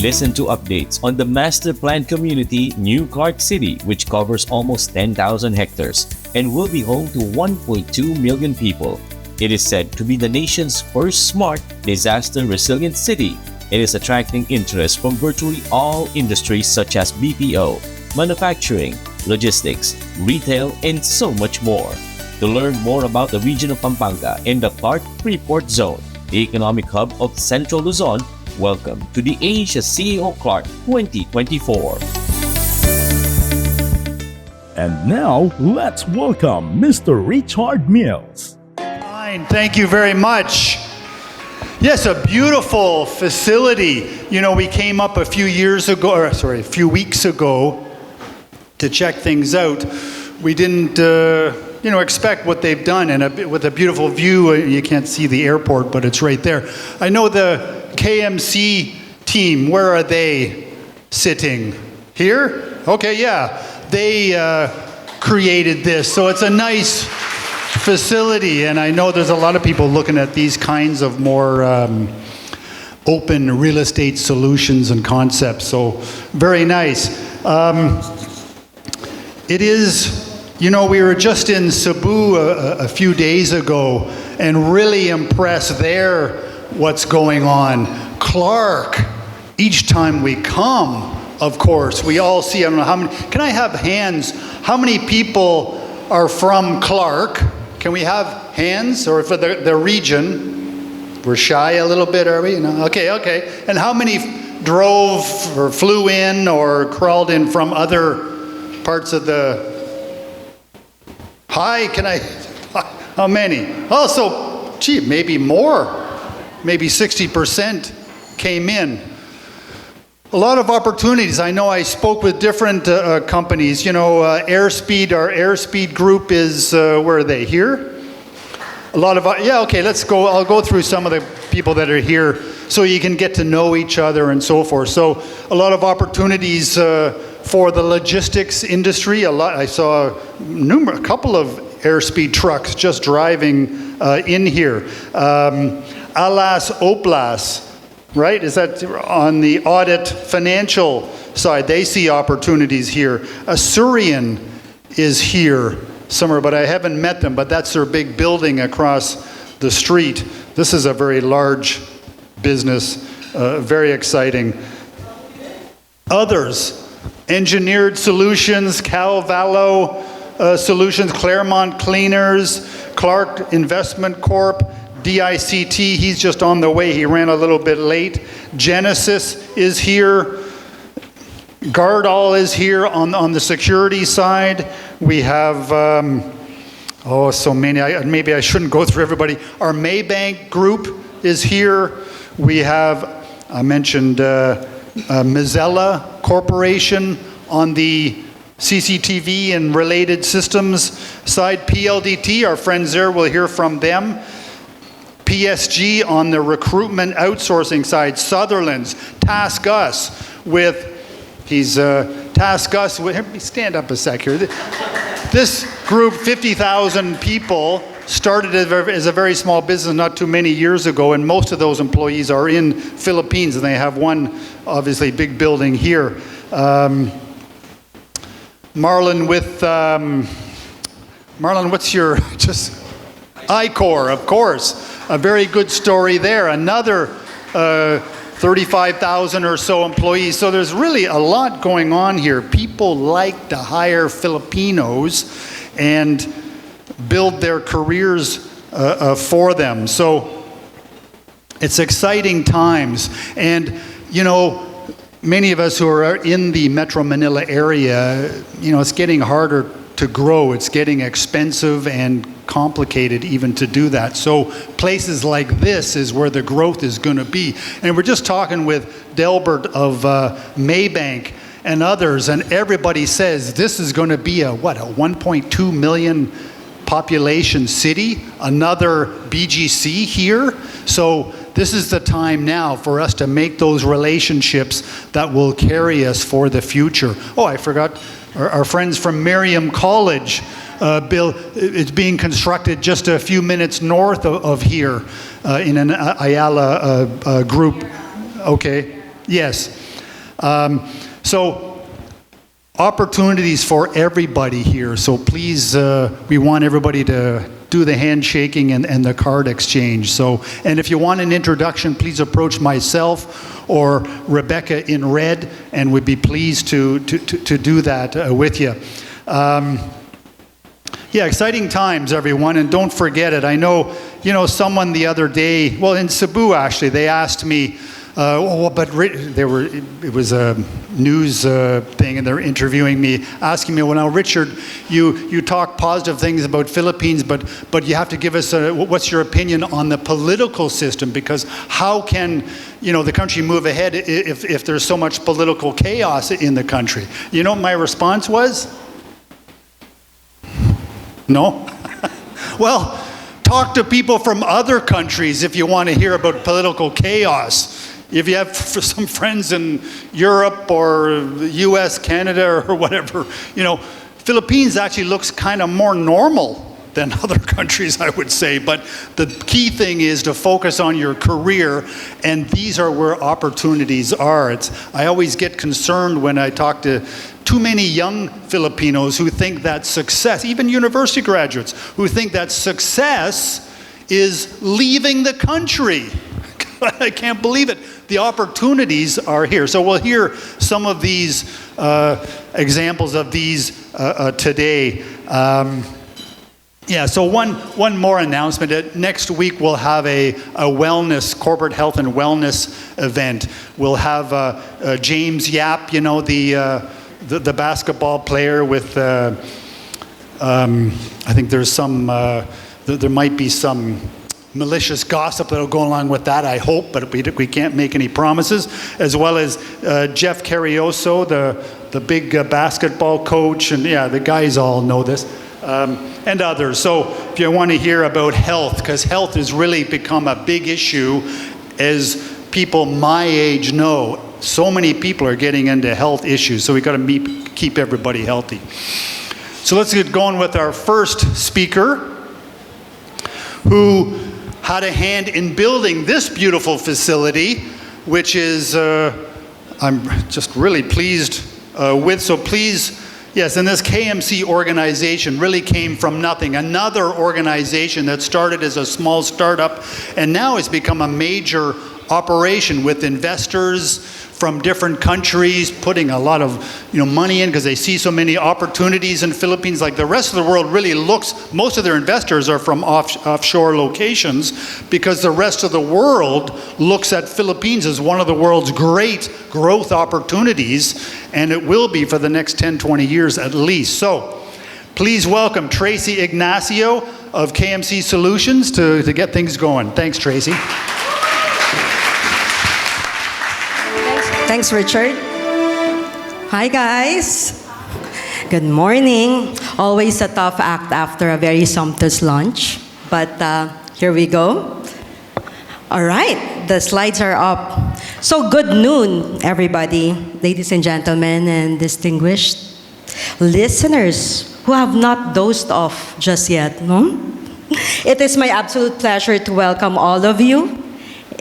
Listen to updates on the master plan community New Clark City, which covers almost 10,000 hectares and will be home to 1.2 million people. It is said to be the nation's first smart, disaster-resilient city. It is attracting interest from virtually all industries such as BPO, manufacturing, logistics, retail, and so much more. To learn more about the region of Pampanga and the Clark Freeport Zone, the economic hub of Central Luzon, welcome to the Asia CEO Clark 2024. And now, let's welcome Mr. Richard Mills. Fine, thank you very much. Yes, a beautiful facility. You know, we came up a few weeks ago to check things out. We didn't, expect what they've done, and with a beautiful view. You can't see the airport, but it's right there. I know the KMC team. Where are they sitting? Here? Okay, yeah. They created this, so it's a nice facility, and I know there's a lot of people looking at these kinds of more open real estate solutions and concepts, so very nice. It is, we were just in Cebu a few days ago and really impressed there what's going on. Clark, each time we come, of course, we all see, I don't know how many, can I have hands? How many people are from Clark? Can we have hands? Or for the region? We're shy a little bit, are we? No? Okay. And how many drove or flew in or crawled in from other parts of the... How many? Also, maybe more. Maybe 60% came in. A lot of opportunities. I know I spoke with different companies. Our Airspeed group is, where are they? Here? A lot of, let's go. I'll go through some of the people that are here so you can get to know each other and so forth. So a lot of opportunities for the logistics industry. I saw a couple of Airspeed trucks just driving in here. Alas Oplas, right? Is that on the audit financial side? They see opportunities here. Assyrian is here somewhere, but I haven't met them, but that's their big building across the street. This is a very large business, very exciting. Others, Engineered Solutions, Calvallo Solutions, Claremont Cleaners, Clark Investment Corp, DICT, he's just on the way. He ran a little bit late. Genesis is here. Gardall is here on the security side. We have, so many. Maybe I shouldn't go through everybody. Our Maybank group is here. We have, I mentioned Mizella Corporation on the CCTV and related systems side. PLDT, our friends there, we'll hear from them. PSG on the recruitment outsourcing side. Sutherland's Task Us with, stand up a sec here. This group, 50,000 people, started as a very small business not too many years ago, and most of those employees are in Philippines, and they have one, obviously, big building here. Marlon what's your, ICOR, of course. A very good story there. Another 35,000 or so employees. So there's really a lot going on here. People like to hire Filipinos and build their careers for them. So it's exciting times. And, many of us who are in the Metro Manila area, it's getting harder to grow. It's getting expensive and complicated even to do that. So places like this is where the growth is going to be. And we're just talking with Delbert of Maybank and others, and everybody says this is going to be a 1.2 million population city, another BGC here. So this is the time now for us to make those relationships that will carry us for the future. Oh, I forgot our friends from Merriam College. Bill, it's being constructed just a few minutes north of here in an Ayala group. Okay, yes. So opportunities for everybody here. So please, we want everybody to do the handshaking and the card exchange. So, and if you want an introduction, please approach myself or Rebecca in red, and we'd be pleased to do that with you. Yeah, exciting times, everyone, and don't forget it. I know, someone the other day, well, in Cebu, actually, they asked me, it was a news thing, and they're interviewing me, asking me, well, now, Richard, you talk positive things about Philippines, but you have to give us what's your opinion on the political system, because how can, the country move ahead if there's so much political chaos in the country? You know what my response was? No? Well, talk to people from other countries if you want to hear about political chaos. If you have some friends in Europe or the US, Canada, or whatever, Philippines actually looks kind of more normal than other countries, I would say. But the key thing is to focus on your career, and these are where opportunities are. I always get concerned when I talk to too many young Filipinos who think that success, even university graduates, who think that success is leaving the country. I can't believe it. The opportunities are here. So we'll hear some of these examples of these today. So one more announcement. Next week we'll have a wellness, corporate health and wellness event. We'll have James Yap, the basketball player with, I think there's some, there might be some malicious gossip that'll go along with that, I hope, but we can't make any promises. As well as Jeff Carrioso, the big basketball coach, and the guys all know this, and others. So if you want to hear about health, because health has really become a big issue, as people my age know, so many people are getting into health issues, so we've got to keep everybody healthy. So let's get going with our first speaker, who had a hand in building this beautiful facility, which is, I'm just really pleased with. So please, yes, and this KMC organization really came from nothing. Another organization that started as a small startup and now has become a major operation with investors from different countries putting a lot of money in because they see so many opportunities in Philippines. Like the rest of the world really looks, most of their investors are from offshore locations, because the rest of the world looks at Philippines as one of the world's great growth opportunities, and it will be for the next 10, 20 years at least. So please welcome Tracy Ignacio of KMC Solutions to get things going. Thanks, Tracy. Thanks, Richard. Hi, guys. Good morning. Always a tough act after a very sumptuous lunch, but here we go. All right, the slides are up. So good noon, everybody, ladies and gentlemen, and distinguished listeners who have not dozed off just yet. No? It is my absolute pleasure to welcome all of you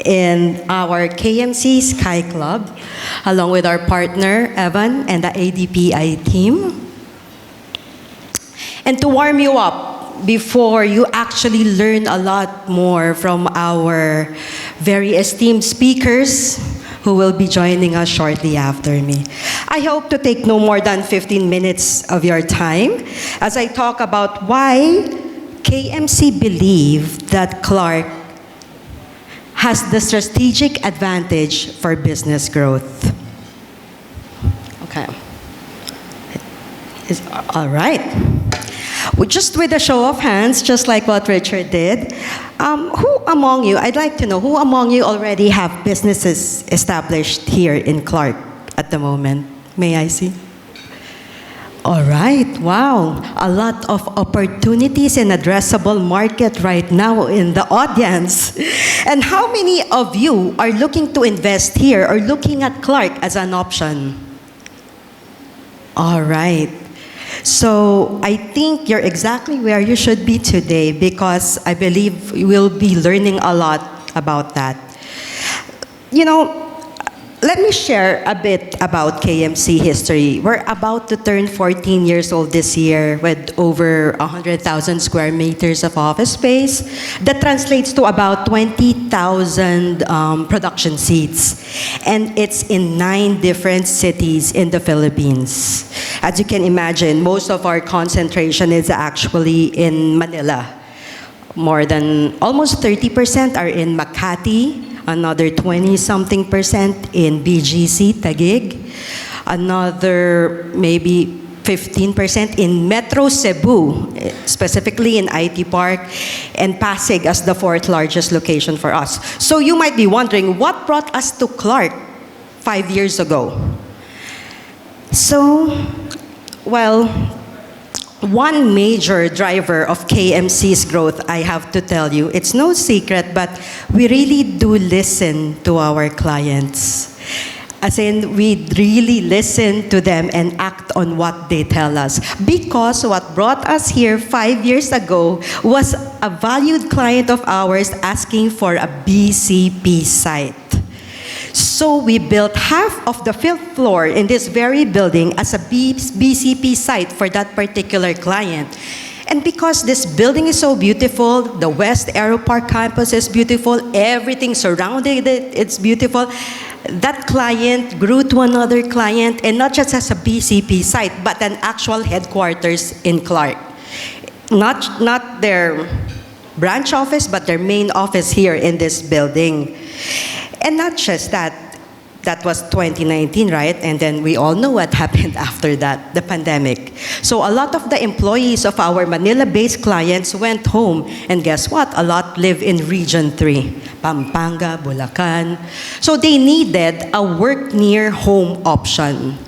in our KMC Sky Club, along with our partner, Evan, and the ADPI team. And to warm you up before you actually learn a lot more from our very esteemed speakers who will be joining us shortly after me. I hope to take no more than 15 minutes of your time as I talk about why KMC believe that Clark has the strategic advantage for business growth. Okay. All right. Just with a show of hands, just like what Richard did, who among you, I'd like to know, who among you already have businesses established here in Clark at the moment? May I see? All right, wow. A lot of opportunities in addressable market right now in the audience. And how many of you are looking to invest here or looking at Clark as an option? All right. So I think you're exactly where you should be today, because I believe we'll be learning a lot about that. let me share a bit about KMC history. We're about to turn 14 years old this year with over 100,000 square meters of office space. That translates to about 20,000 production seats. And it's in 9 different cities in the Philippines. As you can imagine, most of our concentration is actually in Manila. More than almost 30% are in Makati, another 20-something% in BGC, Taguig, another maybe 15% in Metro Cebu, specifically in IT Park, and Pasig as the 4th largest location for us. So you might be wondering, what brought us to Clark 5 years ago? So, well, one major driver of KMC's growth, I have to tell you, it's no secret, but we really do listen to our clients. As in, we really listen to them and act on what they tell us. Because what brought us here 5 years ago was a valued client of ours asking for a BCP site. So we built half of the 5th floor in this very building as a BCP site for that particular client. And because this building is so beautiful, the West Aero Park campus is beautiful, everything surrounding it, it's beautiful, that client grew to another client, and not just as a BCP site, but an actual headquarters in Clark. Not their branch office, but their main office here in this building. And not just that, that was 2019, right? And then we all know what happened after that, the pandemic. So a lot of the employees of our Manila-based clients went home. And guess what? A lot live in Region 3, Pampanga, Bulacan. So they needed a work near home option.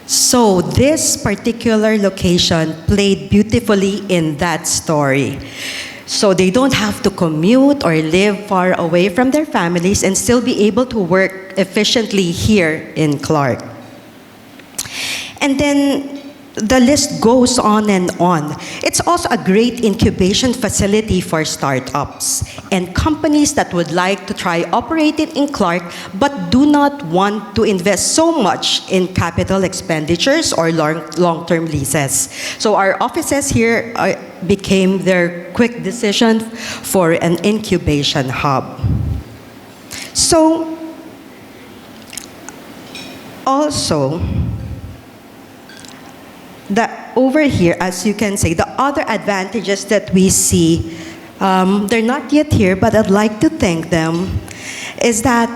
So this particular location played beautifully in that story. So they don't have to commute or live far away from their families and still be able to work efficiently here in Clark. And then the list goes on and on. It's also a great incubation facility for startups and companies that would like to try operating in Clark but do not want to invest so much in capital expenditures or long-term leases. So our offices here became their quick decision for an incubation hub. So also, over here, as you can see, the other advantages that we see, they're not yet here, but I'd like to thank them, is that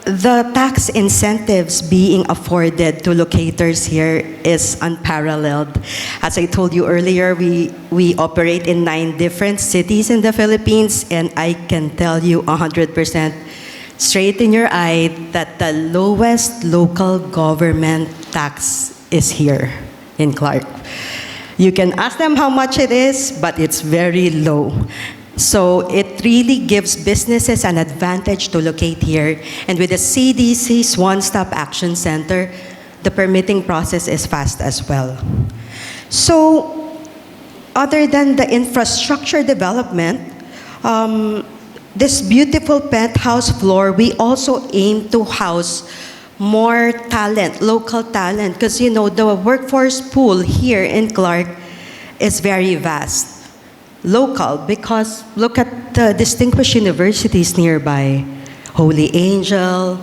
the tax incentives being afforded to locators here is unparalleled. As I told you earlier, we operate in 9 different cities in the Philippines, and I can tell you 100% straight in your eye that the lowest local government tax is here in Clark. You can ask them how much it is, but it's very low. So it really gives businesses an advantage to locate here. And with the CDC's One-Stop Action Center, the permitting process is fast as well. So other than the infrastructure development, this beautiful penthouse floor, we also aim to house more talent, local talent, because you know the workforce pool here in Clark is very vast. Local, because look at the distinguished universities nearby. Holy Angel,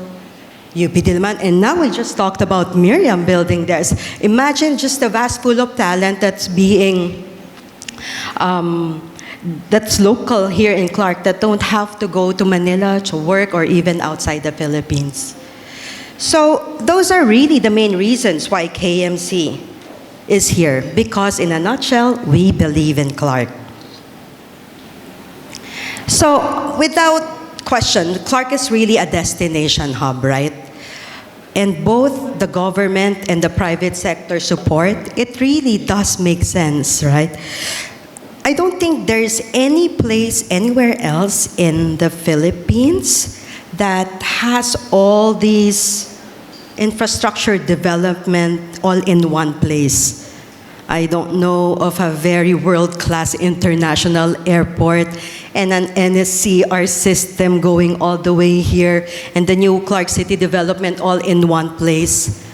UP Diliman, and now we just talked about Miriam building there. Imagine just the vast pool of talent that's being, that's local here in Clark that don't have to go to Manila to work or even outside the Philippines. So those are really the main reasons why KMC is here, because in a nutshell, we believe in Clark. So without question, Clark is really a destination hub, right? And both the government and the private sector support, it really does make sense, right? I don't think there's any place anywhere else in the Philippines that has all these infrastructure development all in one place. I don't know of a very world-class international airport and an NSCR system going all the way here, and the new Clark City development all in one place.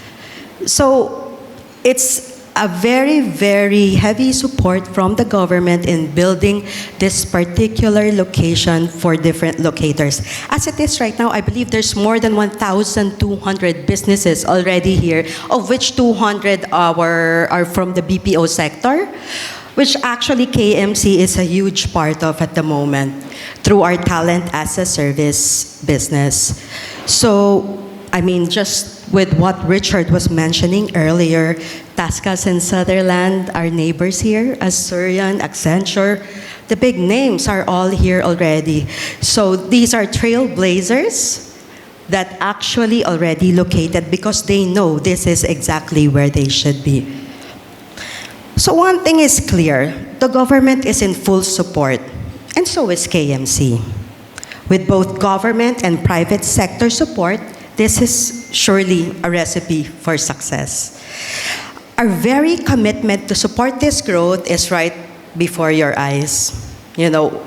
So it's a very, very heavy support from the government in building this particular location for different locators. As it is right now, I believe there's more than 1,200 businesses already here, of which 200 are from the BPO sector, which actually KMC is a huge part of at the moment through our talent as a service business. So, I mean, just with what Richard was mentioning earlier, Tascas and Sutherland, our neighbors here, Asurian, Accenture, the big names are all here already. So these are trailblazers that actually already located because they know this is exactly where they should be. So one thing is clear, the government is in full support, and so is KMC. With both government and private sector support, this is surely a recipe for success. Our very commitment to support this growth is right before your eyes. You know,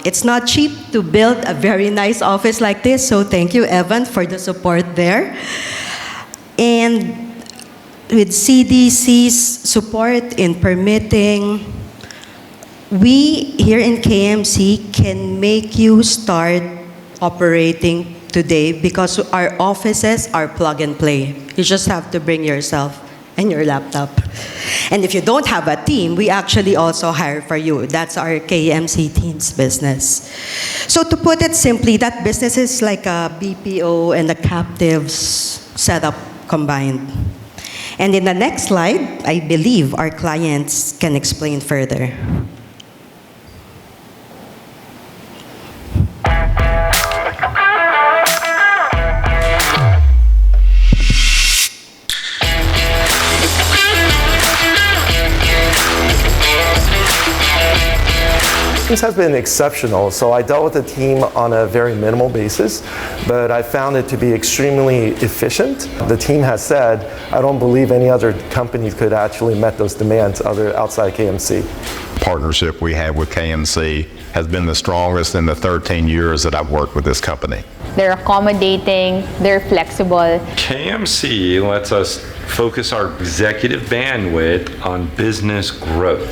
it's not cheap to build a very nice office like this, so thank you, Evan, for the support there. And with CDC's support in permitting, we here in KMC can make you start operating today because our offices are plug and play. You just have to bring yourself and your laptop. And if you don't have a team, we actually also hire for you. That's our KMC Teams business. So to put it simply, that business is like a BPO and a captives setup combined. And in the next slide, I believe our clients can explain further. Things have been exceptional. So I dealt with the team on a very minimal basis, but I found it to be extremely efficient. The team has said, I don't believe any other company could actually met those demands outside KMC. Partnership we have with KMC has been the strongest in the 13 years that I've worked with this company. They're accommodating, they're flexible. KMC lets us focus our executive bandwidth on business growth.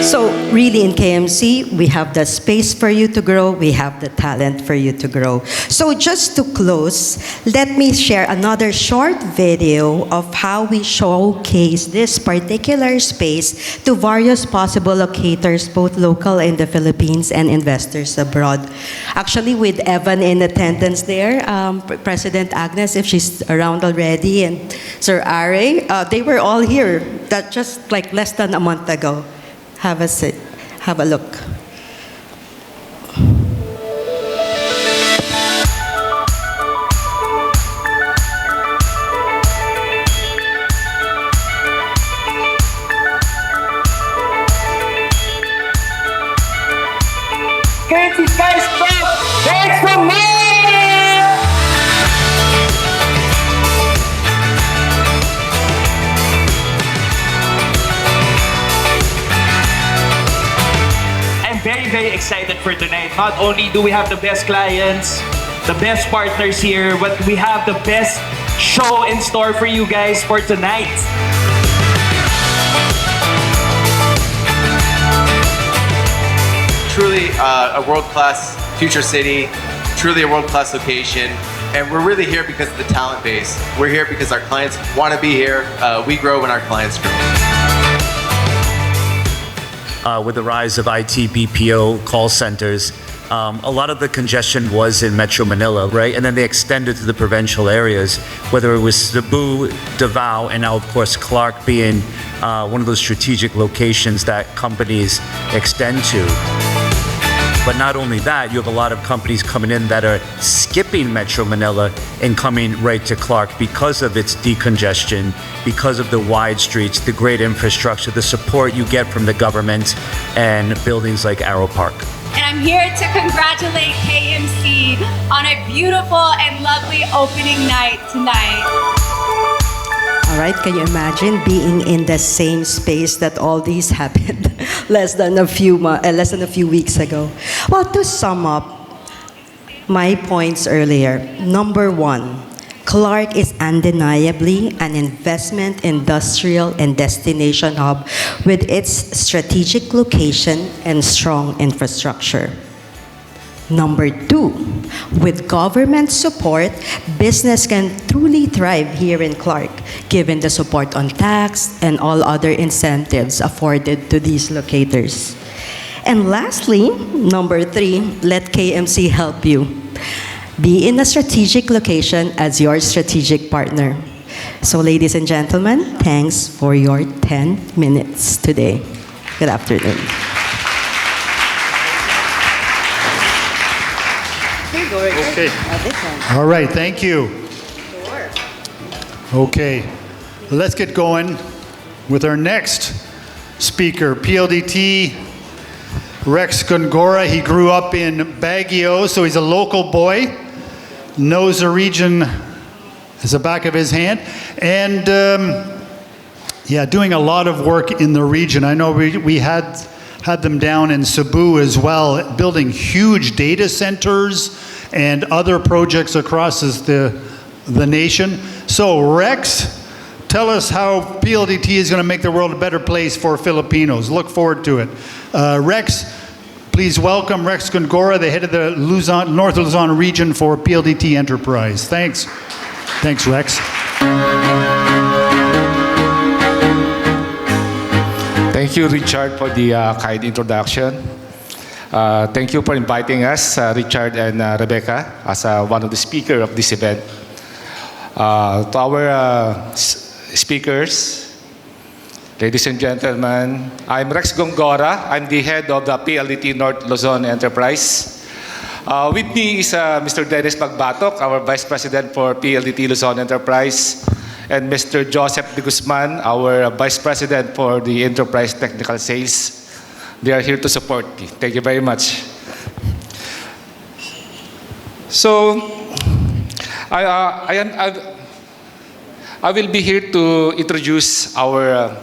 So really in KMC, we have the space for you to grow, we have the talent for you to grow. So just to close, let me share another short video of how we showcase this particular space to various possible locators, both local in the Philippines and investors abroad. Actually, with Evan in attendance there, President Agnes, if she's around already, and Sir Are, they were all here that just like less than a month ago. Have a sit, have a look. KMC guys, thanks for me! Very excited for tonight. Not only do we have the best clients, the best partners here, but we have the best show in store for you guys for tonight. Truly a world-class future city, truly a world-class location, and we're really here because of the talent base. We're here because our clients want to be here. We grow when our clients grow. With the rise of IT BPO call centers, a lot of the congestion was in Metro Manila, right? And then they extended to the provincial areas, whether it was Cebu, Davao, and now, of course, Clark being one of those strategic locations that companies extend to. But not only that, you have a lot of companies coming in that are skipping Metro Manila and coming right to Clark because of its decongestion, because of the wide streets, the great infrastructure, the support you get from the government, and buildings like Arrow Park. And I'm here to congratulate KMC on a beautiful and lovely opening night tonight. All right, can you imagine being in the same space that all these happened less than a few weeks ago? Well, to sum up my points earlier, number one, Clark is undeniably an investment industrial and destination hub with its strategic location and strong infrastructure. Number two, with government support, business can truly thrive here in Clark, given the support on tax and all other incentives afforded to these locators. And lastly, number three, let KMC help you. Be in a strategic location as your strategic partner. So ladies and gentlemen, thanks for your 10 minutes today. Good afternoon. Okay. All right, thank you. Okay, let's get going with our next speaker, PLDT Rex Gongora. He grew up in Baguio, so he's a local boy, knows the region as the back of his hand, and yeah, doing a lot of work in the region. I know we had them down in Cebu as well, building huge data centers and other projects across the nation. So Rex, tell us how PLDT is going to make the world a better place for Filipinos. Look forward to it. Rex, please welcome Rex Gongora, the head of the North Luzon region for PLDT Enterprise. Thanks. Thanks, Rex. Thank you, Richard, for the kind introduction. Thank you for inviting us, Richard and Rebecca, as one of the speakers of this event. To our speakers, ladies and gentlemen, I'm Rex Gongora. I'm the head of the PLDT North Luzon Enterprise. With me is Mr. Dennis Magbatok, our Vice President for PLDT Luzon Enterprise, and Mr. Joseph De Guzman, our Vice President for the Enterprise Technical Sales. They are here to support me. Thank you very much. So, I will be here to introduce our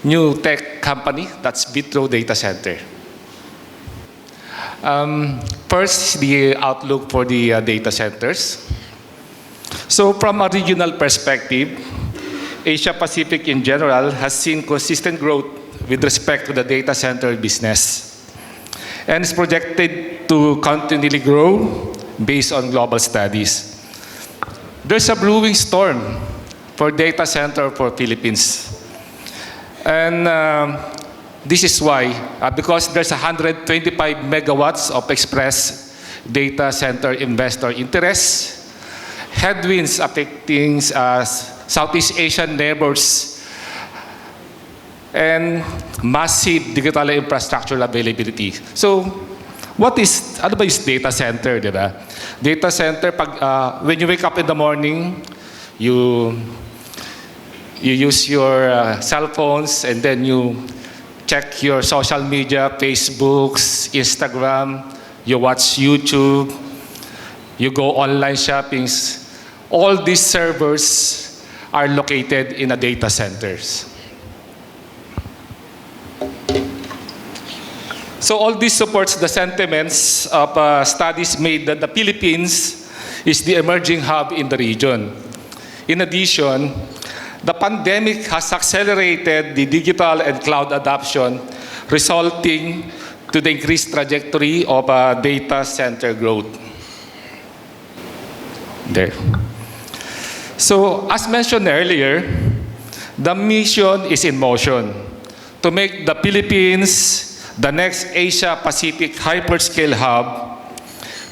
new tech company, that's Vitro Data Center. First, the outlook for the data centers. So, from a regional perspective, Asia Pacific in general has seen consistent growth with respect to the data center business, and is projected to continually grow based on global studies. There's a brewing storm for data center for Philippines, and this is why, because there's 125 megawatts of express data center investor interest, headwinds affecting Southeast Asian neighbors, and massive digital infrastructure availability. So, ano ba yung data center, di ba? Data center, when you wake up in the morning, you use your cell phones, and then you check your social media, Facebooks, Instagram, you watch YouTube, you go online shopping. All these servers are located in a data centers. So all this supports the sentiments of studies made that the Philippines is the emerging hub in the region. In addition, the pandemic has accelerated the digital and cloud adoption, resulting to the increased trajectory of data center growth. There. So, as mentioned earlier, the mission is in motion to make the Philippines the next Asia-Pacific hyperscale hub.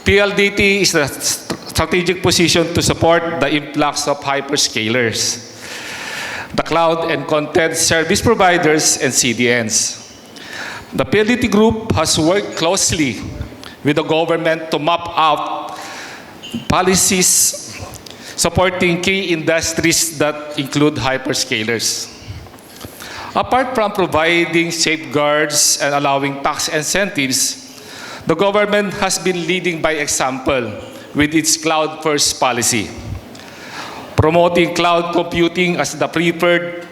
PLDT is in a strategic position to support the influx of hyperscalers, the cloud and content service providers, and CDNs. The PLDT Group has worked closely with the government to map out policies supporting key industries that include hyperscalers. Apart from providing safeguards and allowing tax incentives, the government has been leading by example with its cloud-first policy. promoting cloud computing as the preferred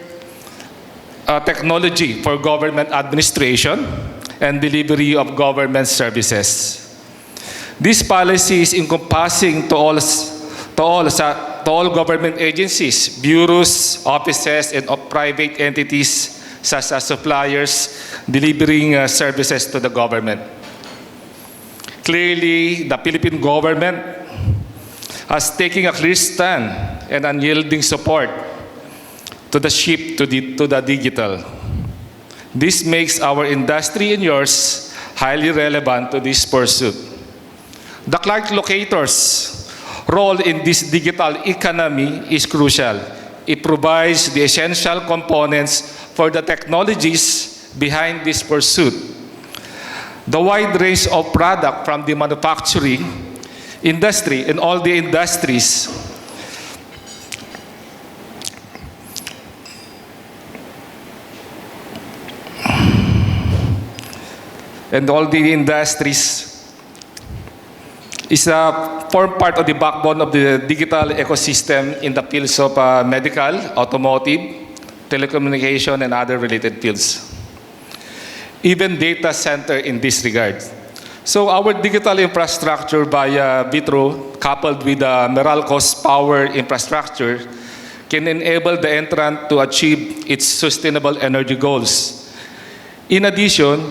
technology for government administration and delivery of government services. This policy is encompassing to all government agencies, bureaus, offices, and private entities such as suppliers delivering services to the government. Clearly, the Philippine government has taken a clear stand and unyielding support to the shift to the digital. This makes our industry and yours highly relevant to this pursuit. The Clark Locator's role in this digital economy is crucial. It provides the essential components for the technologies behind this pursuit. The wide range of product from the manufacturing industry and all the industries is form part of the backbone of the digital ecosystem in the fields of medical, automotive, telecommunication, and other related fields. Even data center in this regard. So our digital infrastructure via Vitro, coupled with Meralco's power infrastructure, can enable the entrant to achieve its sustainable energy goals. In addition,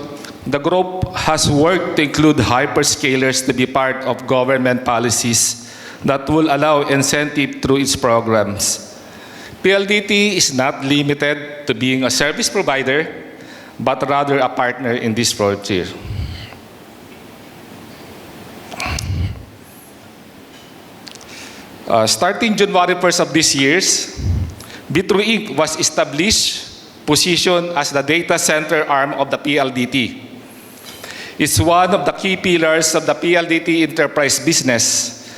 the group has worked to include hyperscalers to be part of government policies that will allow incentive through its programs. PLDT is not limited to being a service provider, but rather a partner in this frontier. Starting January 1st of this year, Vitro Inc. was established, positioned as the data center arm of the PLDT. It's one of the key pillars of the PLDT enterprise business,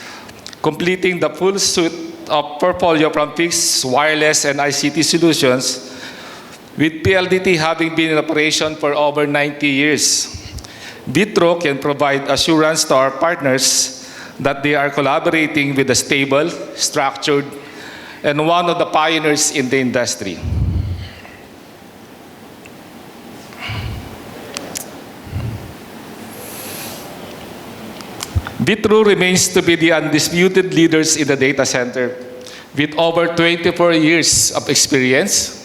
completing the full suite of portfolio from fixed, wireless, and ICT solutions, with PLDT having been in operation for over 90 years. Vitro can provide assurance to our partners that they are collaborating with a stable, structured, and one of the pioneers in the industry. Vitro remains to be the undisputed leaders in the data center with over 24 years of experience.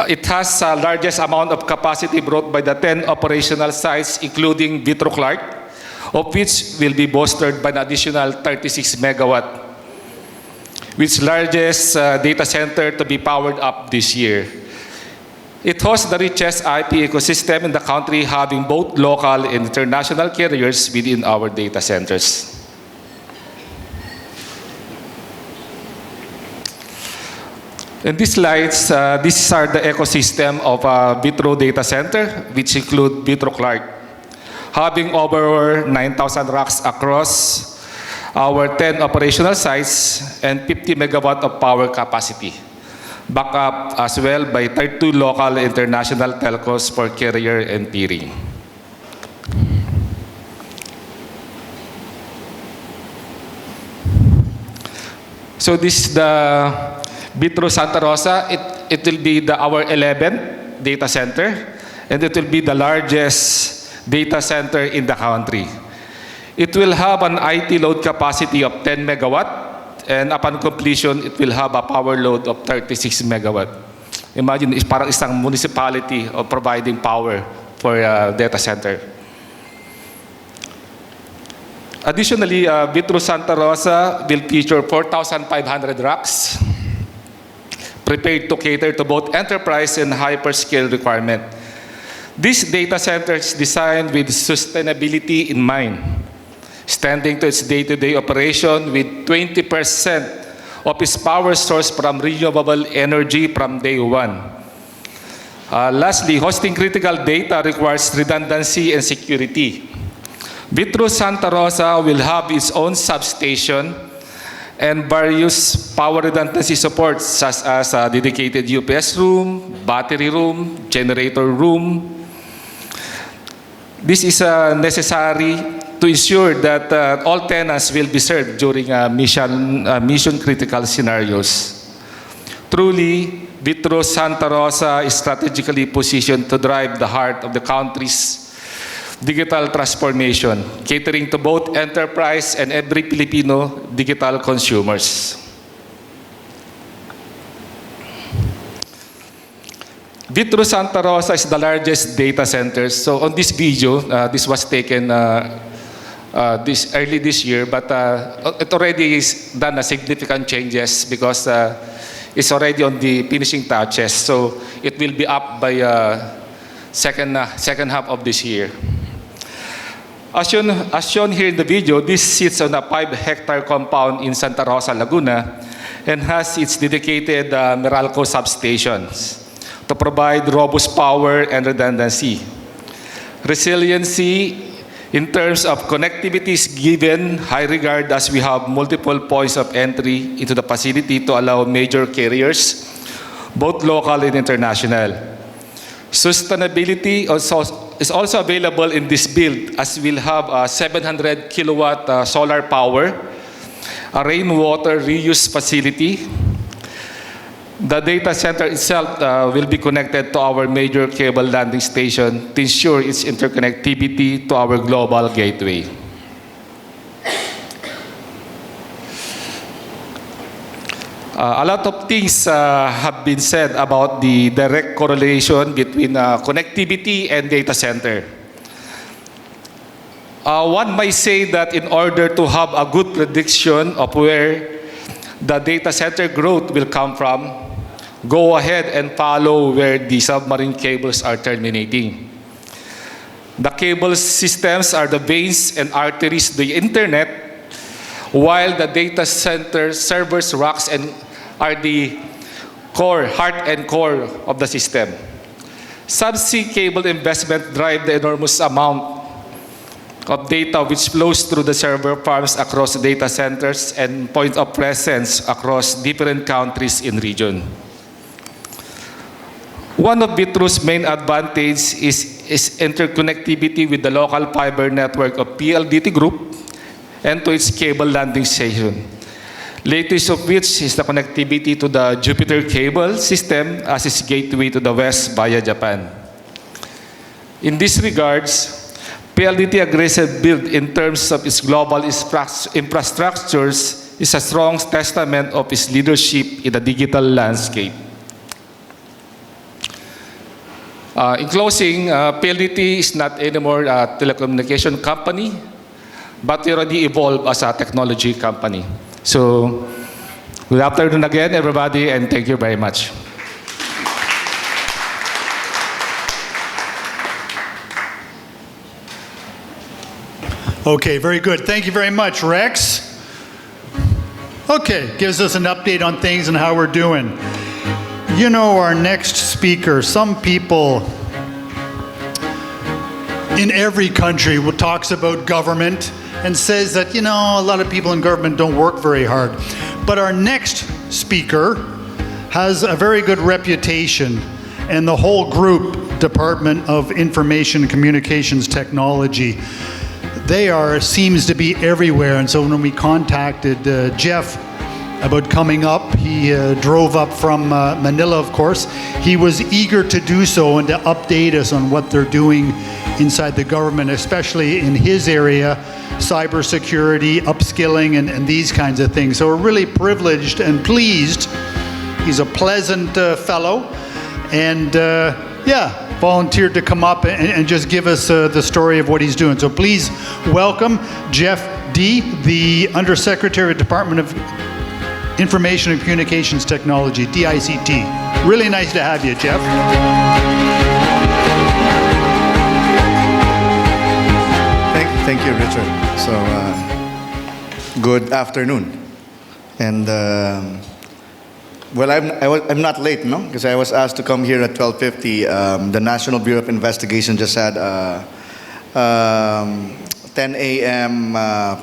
It has the largest amount of capacity brought by the 10 operational sites, including Vitro Clark, of which will be bolstered by an additional 36 megawatt, which largest data center to be powered up this year. It hosts the richest IP ecosystem in the country, having both local and international carriers within our data centers. In these slides, these are the ecosystem of Vitro Data Center, which include Vitro Clark, having over 9,000 racks across our 10 operational sites and 50 megawatt of power capacity, backed up as well by 32 local international telcos for carrier and peering. So this is the Vitro Santa Rosa. It will be our 11th data center, and it will be the largest data center in the country. It will have an IT load capacity of 10 megawatt, and upon completion, it will have a power load of 36 megawatt. Imagine, it's parang isang municipality of providing power for a data center. Additionally, Vitro Santa Rosa will feature 4,500 racks, prepared to cater to both enterprise and hyperscale requirement. This data center is designed with sustainability in mind, standing to its day-to-day operation with 20% of its power source from renewable energy from day one. Lastly, hosting critical data requires redundancy and security. Vitro Santa Rosa will have its own substation and various power redundancy supports, such as a dedicated UPS room, battery room, generator room. This is necessary to ensure that all tenants will be served during mission critical scenarios. Truly, Vitro Santa Rosa is strategically positioned to drive the heart of the country's digital transformation, catering to both enterprise and every Filipino digital consumers. Vitro Santa Rosa is the largest data center. So on this video, this was taken early this year, but it already is done significant changes because it's already on the finishing touches. So it will be up by second half of this year. As shown here in the video, this sits on a 5-hectare compound in Santa Rosa, Laguna, and has its dedicated Meralco substations to provide robust power and redundancy. Resiliency in terms of connectivity is given high regard as we have multiple points of entry into the facility to allow major carriers, both local and international. Sustainability is also available in this build as we'll have a 700 kilowatt solar power, a rainwater reuse facility. The data center itself will be connected to our major cable landing station to ensure its interconnectivity to our global gateway. A lot of things have been said about the direct correlation between connectivity and data center. One might say that in order to have a good prediction of where the data center growth will come from, go ahead and follow where the submarine cables are terminating. The cable systems are the veins and arteries to the internet, while the data center servers, racks, and are the core, heart and core of the system. Subsea cable investment drive the enormous amount of data which flows through the server farms across data centers and point of presence across different countries in region. One of Vitro's main advantages is interconnectivity with the local fiber network of PLDT Group and to its cable landing station. Latest of which is the connectivity to the Jupiter cable system as its gateway to the West via Japan. In these regards, PLDT aggressive build in terms of its global infrastructures is a strong testament of its leadership in the digital landscape. In closing, PLDT is not anymore a telecommunication company, but we already evolved as a technology company. So, good afternoon again, everybody, and thank you very much. Okay, very good. Thank you very much, Rex. Okay, gives us an update on things and how we're doing. You know, our next speaker, some people in every country talks about government and says that, you know, a lot of people in government don't work very hard. But our next speaker has a very good reputation, and the whole group, Department of Information and Communications Technology, seems to be everywhere. And so when we contacted Jeff about coming up, he drove up from Manila, of course. He was eager to do so and to update us on what they're doing inside the government, especially in his area, cybersecurity, upskilling, and these kinds of things. So we're really privileged and pleased. He's a pleasant fellow, and volunteered to come up and just give us the story of what he's doing. So please welcome Jeff D., the Undersecretary of Department of Information and Communications Technology, DICT. Really nice to have you, Jeff. Thank you, Richard. So, good afternoon. And, well, I'm not late, no? Because I was asked to come here at 12:50. The National Bureau of Investigation just had 10 a.m.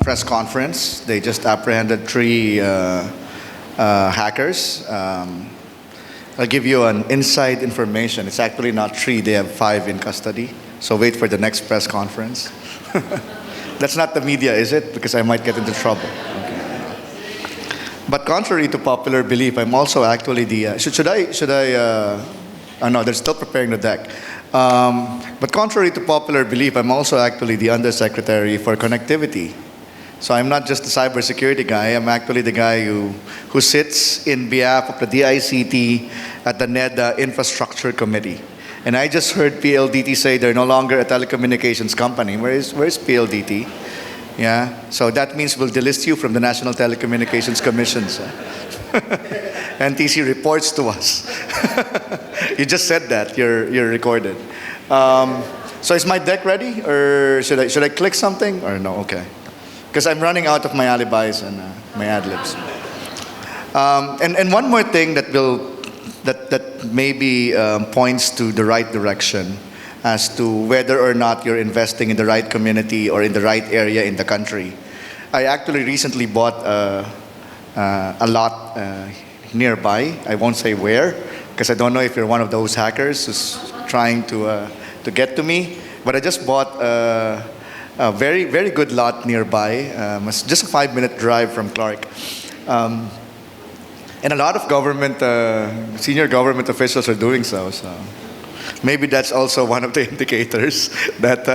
Press conference. They just apprehended 3 hackers. I'll give you an inside information. It's actually not 3. They have 5 in custody. So wait for the next press conference. That's not the media, is it? Because I might get into trouble. Okay. But contrary to popular belief, I'm also actually the. Should I? Oh no, they're still preparing the deck. But contrary to popular belief, I'm also actually the Undersecretary for Connectivity. So I'm not just the cybersecurity guy. I'm actually the guy who sits in behalf of the DICT at the NEDA Infrastructure Committee. And I just heard PLDT say they're no longer a telecommunications company. Where's PLDT? Yeah. So that means we'll delist you from the National Telecommunications Commission. NTC reports to us. You just said that. You're recorded. So is my deck ready, or should I click something, or no? Okay. Because I'm running out of my alibis and my ad-libs. And one more thing that maybe points to the right direction as to whether or not you're investing in the right community or in the right area in the country. I actually recently bought a lot nearby. I won't say where, because I don't know if you're one of those hackers who's trying to get to me. But I just bought a very, very good lot nearby. It's just a 5-minute drive from Clark. And a lot of senior government officials are doing so. So maybe that's also one of the indicators that.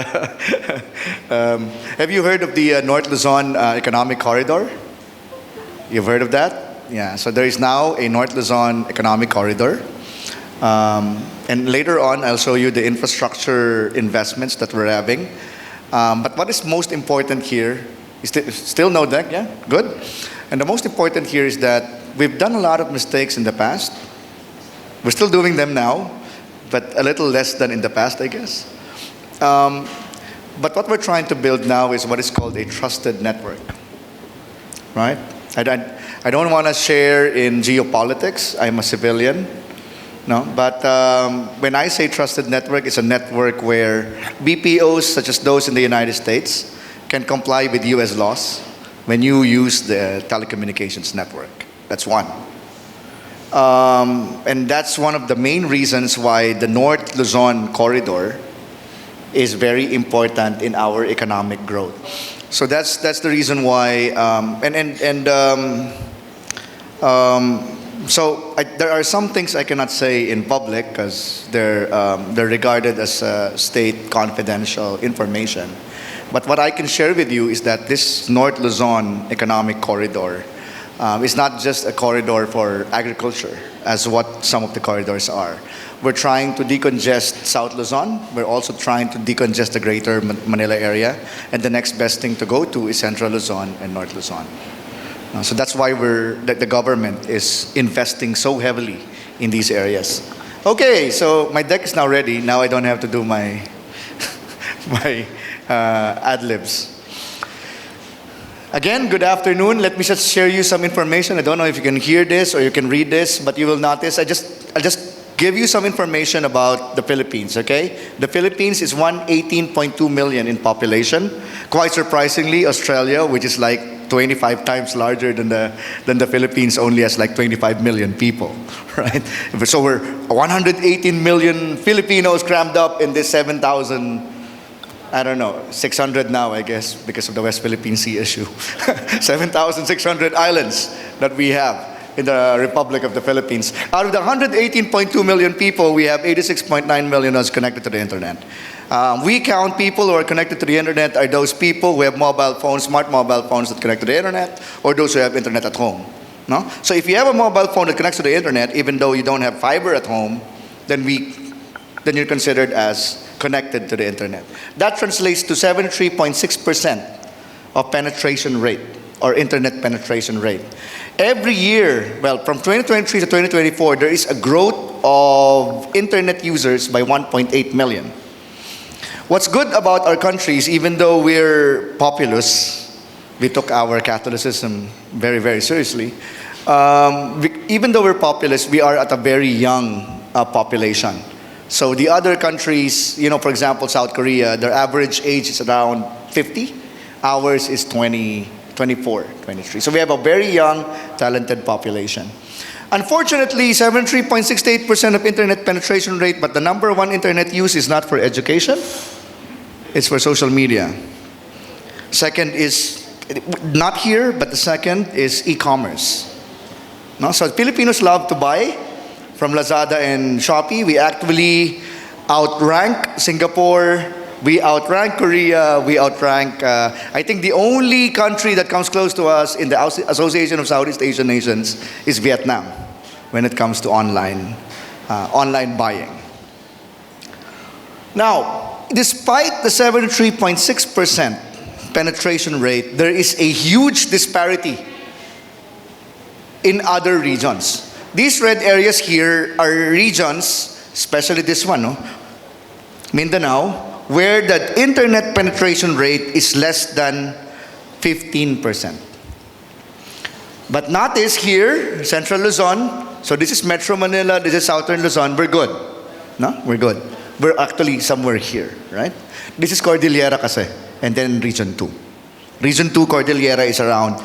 Have you heard of the North Luzon Economic Corridor? You've heard of that? Yeah. So there is now a North Luzon Economic Corridor. And later on, I'll show you the infrastructure investments that we're having. But what is most important here is still no deck, yeah? Good. And the most important here is that we've done a lot of mistakes in the past. We're still doing them now, but a little less than in the past, I guess. But what we're trying to build now is what is called a trusted network, right? I don't want to share in geopolitics. I'm a civilian. No, but when I say trusted network, it's a network where BPOs, such as those in the United States, can comply with U.S. laws when you use the telecommunications network. That's one. And that's one of the main reasons why the North Luzon corridor is very important in our economic growth. So that's the reason why. So there are some things I cannot say in public because they're regarded as state confidential information. But what I can share with you is that this North Luzon economic corridor is not just a corridor for agriculture, as what some of the corridors are. We're trying to decongest South Luzon. We're also trying to decongest the greater Manila area. And the next best thing to go to is Central Luzon and North Luzon. So that's why the government is investing so heavily in these areas. Okay, so my deck is now ready. Now I don't have to do my ad-libs. Again, good afternoon. Let me just share you some information. I don't know if you can hear this or you can read this, but you will notice I'll just give you some information about the Philippines, okay? The Philippines is 118.2 million in population. Quite surprisingly, Australia, which is like 25 times larger than the Philippines, only has like 25 million people, right? So we're 118 million Filipinos crammed up in this 7,000, I don't know, 600 now, I guess, because of the West Philippine Sea issue. 7,600 islands that we have in the Republic of the Philippines. Out of the 118.2 million people, we have 86.9 million who's connected to the internet. We count people who are connected to the internet are those people who have mobile phones, smart mobile phones that connect to the internet, or those who have internet at home. No? So if you have a mobile phone that connects to the internet, even though you don't have fiber at home, then you're considered as connected to the internet. That translates to 73.6% of penetration rate, or internet penetration rate. Every year, well, from 2023 to 2024, there is a growth of internet users by 1.8 million. What's good about our country is even though we're populous, we took our Catholicism very, very seriously. Even though we're populous, we are at a very young population. So the other countries, for example, South Korea, their average age is around 50. Ours is 20, 24, 23. So we have a very young, talented population. Unfortunately, 73.68% of internet penetration rate, but the number one internet use is not for education. it's for social media. Second is, not here, but the second is e-commerce. No? So Filipinos love to buy from Lazada and Shopee. We actually outrank Singapore, we outrank Korea, we outrank, I think the only country that comes close to us in the Association of Southeast Asian Nations is Vietnam when it comes to online buying. Now, despite the 73.6% penetration rate, there is a huge disparity in other regions. These red areas here are regions, especially this one, no? Mindanao, where the internet penetration rate is less than 15%. But notice here, Central Luzon, so this is Metro Manila, this is Southern Luzon, we're good. No? We're good. We're actually somewhere here, right? This is Cordillera kasi, and then Region 2. Region 2 Cordillera is around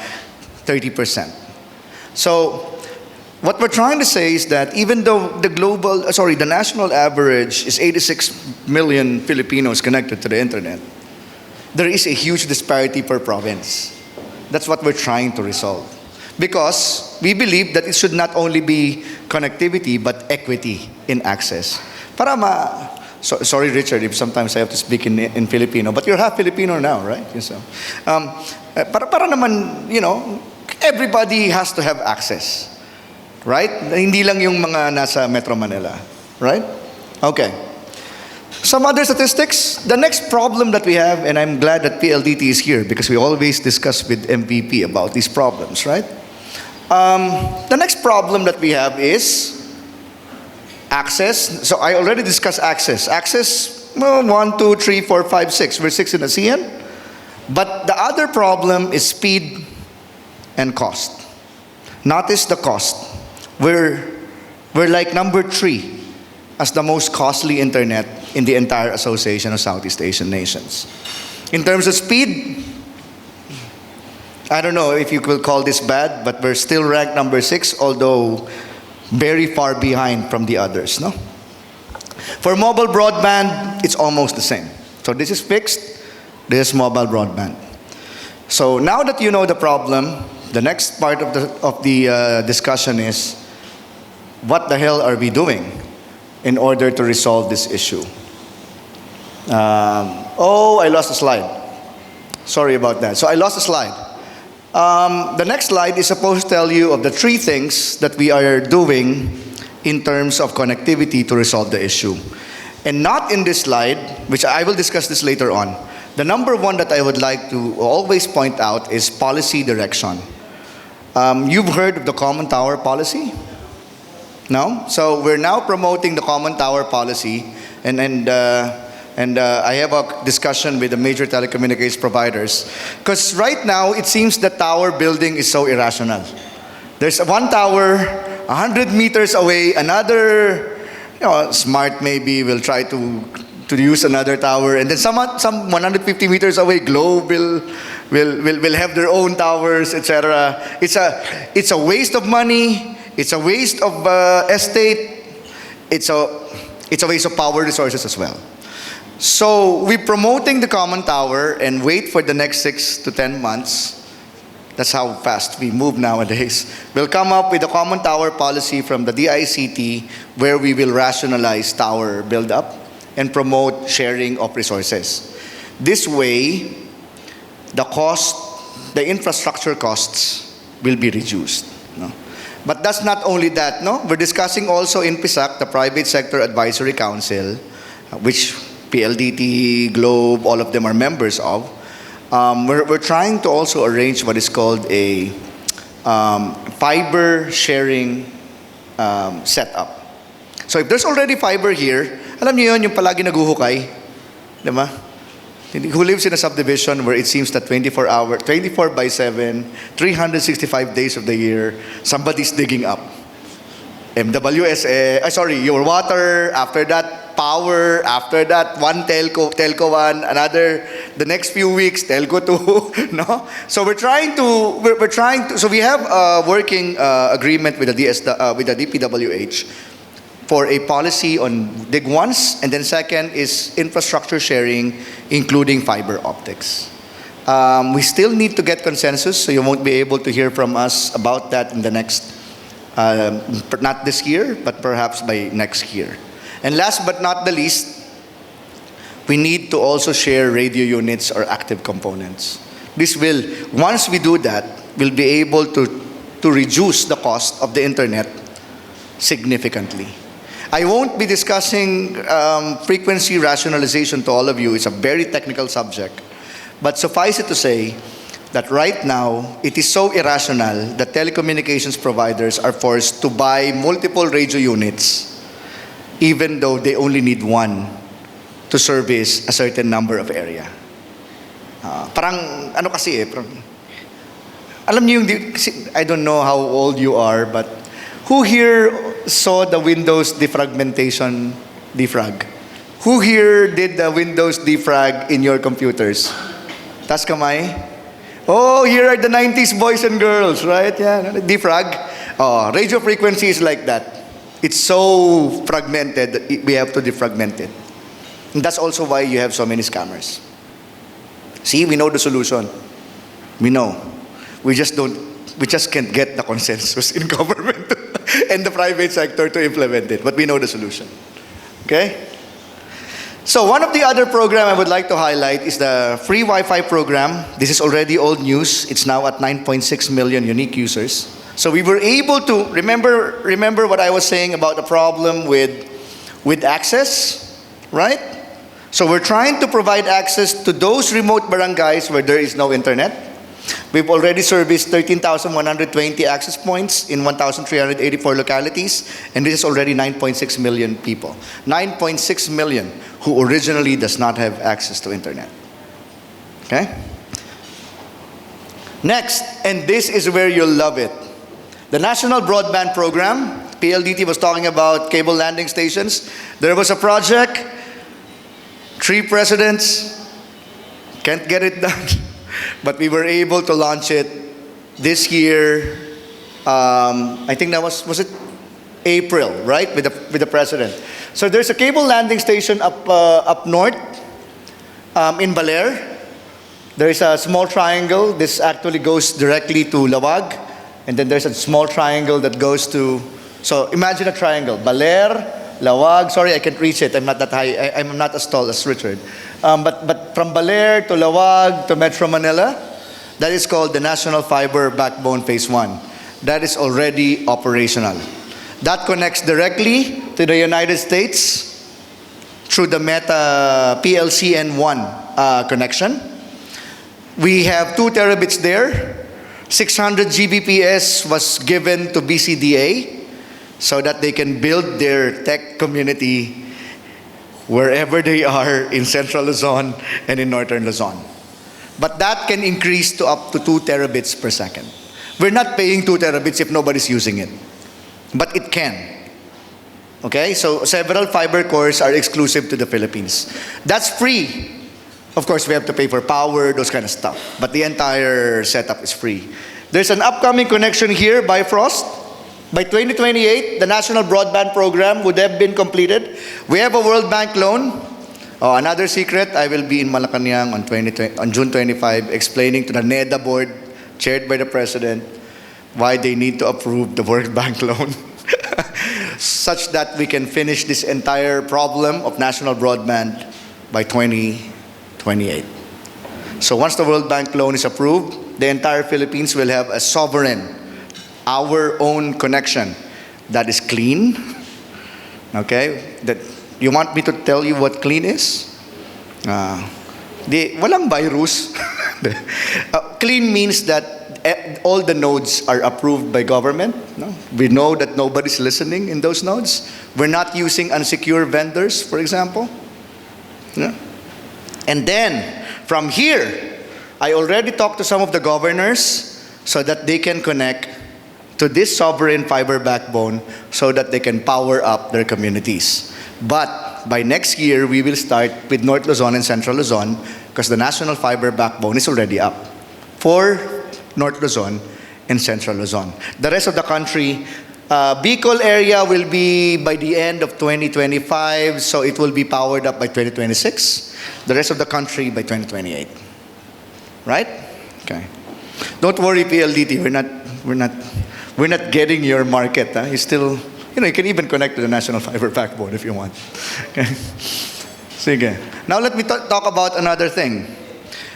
30%. So, what we're trying to say is that even though the national average is 86 million Filipinos connected to the internet, there is a huge disparity per province. That's what we're trying to resolve. Because we believe that it should not only be connectivity, but equity in access. Sorry, Richard, if sometimes I have to speak in Filipino, but you're half Filipino now, right? So, para naman, everybody has to have access. Right? Hindi lang yung mga nasa Metro Manila. Right? Okay. Some other statistics. The next problem that we have, and I'm glad that PLDT is here because we always discuss with MVP about these problems, right? The next problem that we have is access. So I already discussed access. Access, 1, 2, 3, 4, 5, 6. We're 6 in ASEAN. But the other problem is speed and cost. Notice the cost. We're like number 3 as the most costly internet in the entire Association of Southeast Asian Nations. In terms of speed, I don't know if you will call this bad, but we're still ranked number 6, although very far behind from the others. No? For mobile broadband, it's almost the same. So this is fixed, this is mobile broadband. So now that you know the problem, the next part of the discussion is, what the hell are we doing in order to resolve this issue? I lost a slide. Sorry about that. So I lost a slide. The next slide is supposed to tell you of the 3 things that we are doing in terms of connectivity to resolve the issue. And not in this slide, which I will discuss this later on. The number 1 that I would like to always point out is policy direction. You've heard of the Common Tower policy? No? So we're now promoting the Common Tower policy, and I have a discussion with the major telecommunications providers. Because right now, it seems that tower building is so irrational. There's one tower, 100 meters away, another, smart maybe will try to use another tower, and then some 150 meters away, Globe will have their own towers, etc. It's a waste of money. It's a waste of estate. It's a waste of power resources as well. So we're promoting the Common Tower and wait for the next 6 to 10 months. That's how fast we move nowadays. We'll come up with a Common Tower policy from the DICT where we will rationalize tower build-up and promote sharing of resources. This way, the infrastructure costs will be reduced. No? But that's not only that, no? We're discussing also in PISAC, the Private Sector Advisory Council, which PLDT, Globe, all of them are members of. We're trying to also arrange what is called a fiber sharing setup. So if there's already fiber here, alam niyo yun, yung palagi naguhukay, di ba? Who lives in a subdivision where it seems that 24 by 7, 365 days of the year, somebody's digging up. Your water, after that, power, after that, one telco 1, another, the next few weeks, telco 2, no? So we're trying to, so we have a working agreement with the DPWH for a policy on dig once, and then second is infrastructure sharing, including fiber optics. We still need to get consensus, so you won't be able to hear from us about that in the next, not this year, but perhaps by next year. And last but not the least, we need to also share radio units or active components. This will, once we do that, we'll be able to reduce the cost of the internet significantly. I won't be discussing frequency rationalization to all of you. It's a very technical subject. But suffice it to say that right now, it is so irrational that telecommunications providers are forced to buy multiple radio units, even though they only need one to service a certain number of area. Parang, ano kasi alam niyo yung, I don't know how old you are, but who here saw the Windows defragmentation defrag? Who here did the Windows defrag in your computers? Tas kamay? Oh, here are the 90s boys and girls, right? Yeah, defrag. Oh, radio frequency is like that. It's so fragmented that we have to defragment it. And that's also why you have so many scammers. See, we know the solution. We know. We just can't get the consensus in government and the private sector to implement it. But we know the solution. Okay? So one of the other program I would like to highlight is the free Wi-Fi program. This is already old news. It's now at 9.6 million unique users. So we were able to, remember what I was saying about the problem with access, right? So we're trying to provide access to those remote barangays where there is no internet. We've already serviced 13,120 access points in 1,384 localities, and this is already 9.6 million people. 9.6 million who originally does not have access to internet. Okay? Next, and this is where you'll love it. The National Broadband Program, PLDT was talking about cable landing stations. There was a project, 3 presidents, can't get it done. But we were able to launch it this year. I think that was it April, right? With the president. So there's a cable landing station up north in Baler. There is a small triangle. This actually goes directly to Lawag, and then there's a small triangle that goes to. So imagine a triangle: Baler, Lawag. Sorry, I can't reach it. I'm not that high. I'm not as tall as Richard. But from Baler to Lawag to Metro Manila, that is called the National Fiber Backbone Phase 1. That is already operational. That connects directly to the United States through the Meta PLCN1 connection. We have 2 terabits there. 600 Gbps was given to BCDA so that they can build their tech community wherever they are in Central Luzon and in Northern Luzon. But that can increase to up to 2 terabits per second. We're not paying 2 terabits if nobody's using it. But it can. Okay? So several fiber cores are exclusive to the Philippines. That's free. Of course, we have to pay for power, those kind of stuff. But the entire setup is free. There's an upcoming connection here by Frost. By 2028, the National Broadband Program would have been completed. We have a World Bank loan. Oh, another secret, I will be in Malacanang on June 25 explaining to the NEDA board, chaired by the President, why they need to approve the World Bank loan such that we can finish this entire problem of national broadband by 2028. So once the World Bank loan is approved, the entire Philippines will have a sovereign, our own connection that is clean. Okay? That you want me to tell you what clean is? Walang virus. Clean means that all the nodes are approved by government. No? We know that nobody's listening in those nodes. We're not using unsecure vendors, for example. No? And then, from here, I already talked to some of the governors so that they can connect to this sovereign fiber backbone so that they can power up their communities. But by next year, we will start with North Luzon and Central Luzon because the national fiber backbone is already up for North Luzon and Central Luzon. The rest of the country, Bicol area will be by the end of 2025, so it will be powered up by 2026. The rest of the country by 2028. Right? Okay. Don't worry, PLDT. We're not getting your market. Huh? You still, you can even connect to the National Fiber Backbone if you want. Okay. Sige. Now let me talk about another thing,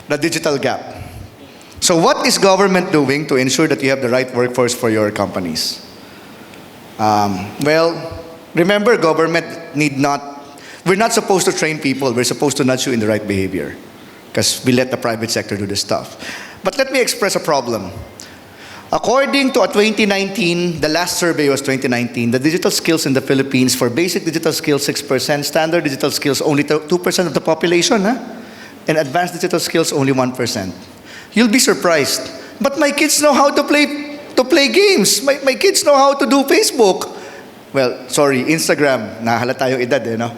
the digital gap. So what is government doing to ensure that you have the right workforce for your companies? Well, remember, government we're not supposed to train people. We're supposed to nudge you in the right behavior because we let the private sector do this stuff. But let me express a problem. According to a 2019, the last survey was 2019, the digital skills in the Philippines, for basic digital skills, 6%, standard digital skills, only 2% of the population, huh? And advanced digital skills, only 1%. You'll be surprised. But my kids know how to play games. My kids know how to do Facebook. Well, sorry, Instagram. Nahalata yung edad, no?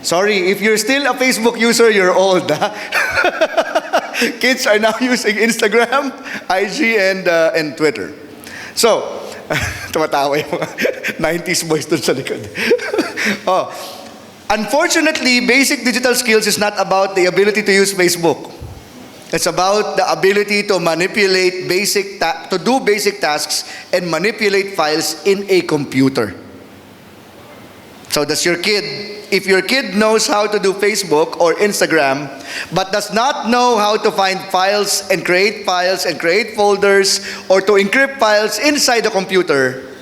Sorry, if you're still a Facebook user, you're old. Huh? Kids are now using Instagram, IG, and Twitter. So, tumatawa yung mga 90s boys dun sa likod. Unfortunately, basic digital skills is not about the ability to use Facebook. It's about the ability to manipulate to do basic tasks and manipulate files in a computer. So if your kid knows how to do Facebook or Instagram, but does not know how to find files and create folders, or to encrypt files inside the computer,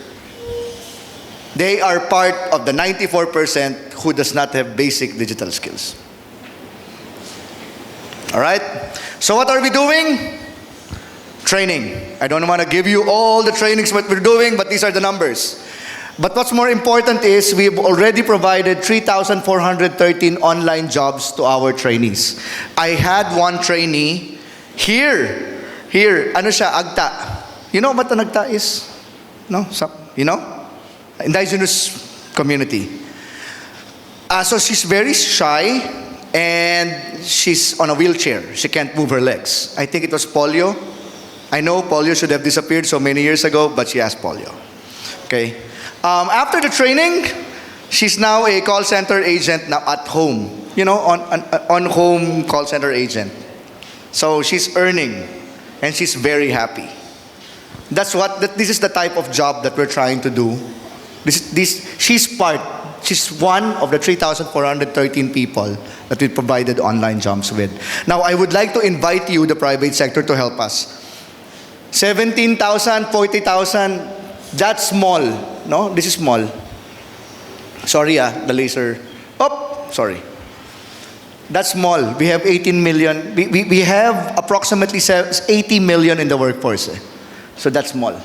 they are part of the 94% who does not have basic digital skills. All right? So what are we doing? Training. I don't want to give you all the trainings what we're doing, but these are the numbers. But what's more important is we've already provided 3,413 online jobs to our trainees. I had one trainee here, ano siya, Agta. You know what an Agta is? No? You know? Indigenous community. So she's very shy and she's on a wheelchair. She can't move her legs. I think it was polio. I know polio should have disappeared so many years ago, but she has polio. Okay? After the training, she's now a call center agent now at home. You know, on home call center agent. So she's earning, and she's very happy. This is the type of job that we're trying to do. She's one of the 3,413 people that we provided online jobs with. Now, I would like to invite you, the private sector, to help us. 17,000, 40,000, that's small. No, this is small. Sorry, the laser. Oh, sorry. That's small. We have 18 million. We have approximately 80 million in the workforce. So that's small.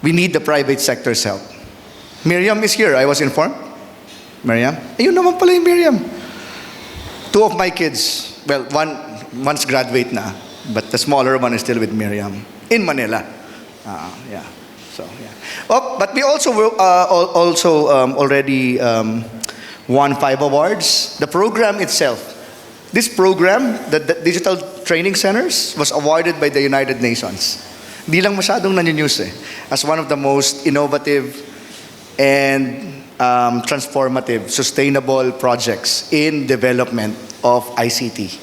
We need the private sector's help. Miriam is here, I was informed. Miriam? Ayun naman pala yung Miriam. 2 of my kids, well, one's graduate na, but the smaller one is still with Miriam in Manila. Yeah. So, yeah. Oh, but we also already won 5 awards. The program itself, this program, the Digital Training Centers, was awarded by the United Nations. Di lang masyadong nanyunews as one of the most innovative and transformative, sustainable projects in development of ICT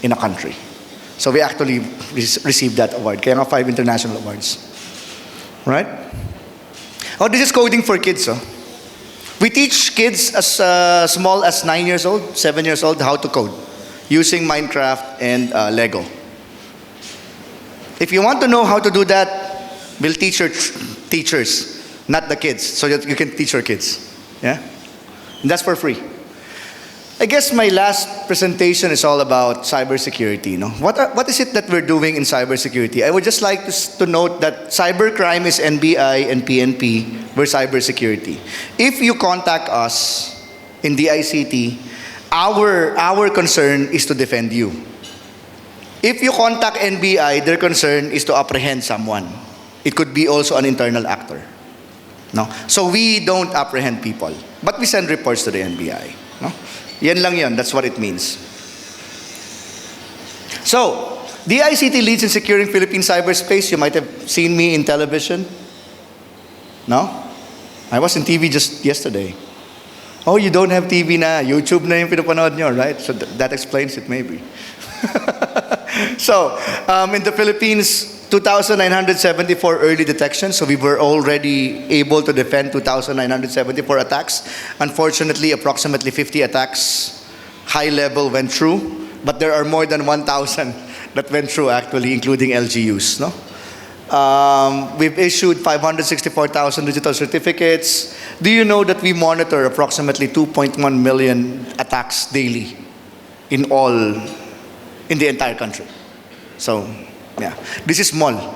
in a country. So we actually received that award. Kaya nga 5 international awards. Right? Oh, this is coding for kids. We teach kids as small as 9 years old, 7 years old, how to code using Minecraft and Lego. If you want to know how to do that, we'll teach your teachers, not the kids, so that you can teach your kids. Yeah? And that's for free. I guess my last presentation is all about cybersecurity. No? What is it that we're doing in cybersecurity? I would just like to note that cybercrime is NBI and PNP. We're cybersecurity. If you contact us in the ICT, our concern is to defend you. If you contact NBI, their concern is to apprehend someone. It could be also an internal actor. No? So we don't apprehend people, but we send reports to the NBI. No? Yan lang yan. That's what it means. So, the ICT leads in securing Philippine cyberspace. You might have seen me in television. No? I was in TV just yesterday. Oh, you don't have TV na. YouTube na yung pinapanood nyo, right? So that explains it maybe. So, in the Philippines, 2,974 early detection. So we were already able to defend 2,974 attacks. Unfortunately, approximately 50 attacks, high level, went through. But there are more than 1,000 that went through actually, including LGUs. No? We've issued 564,000 digital certificates. Do you know that we monitor approximately 2.1 million attacks daily in the entire country? So, yeah, this is small.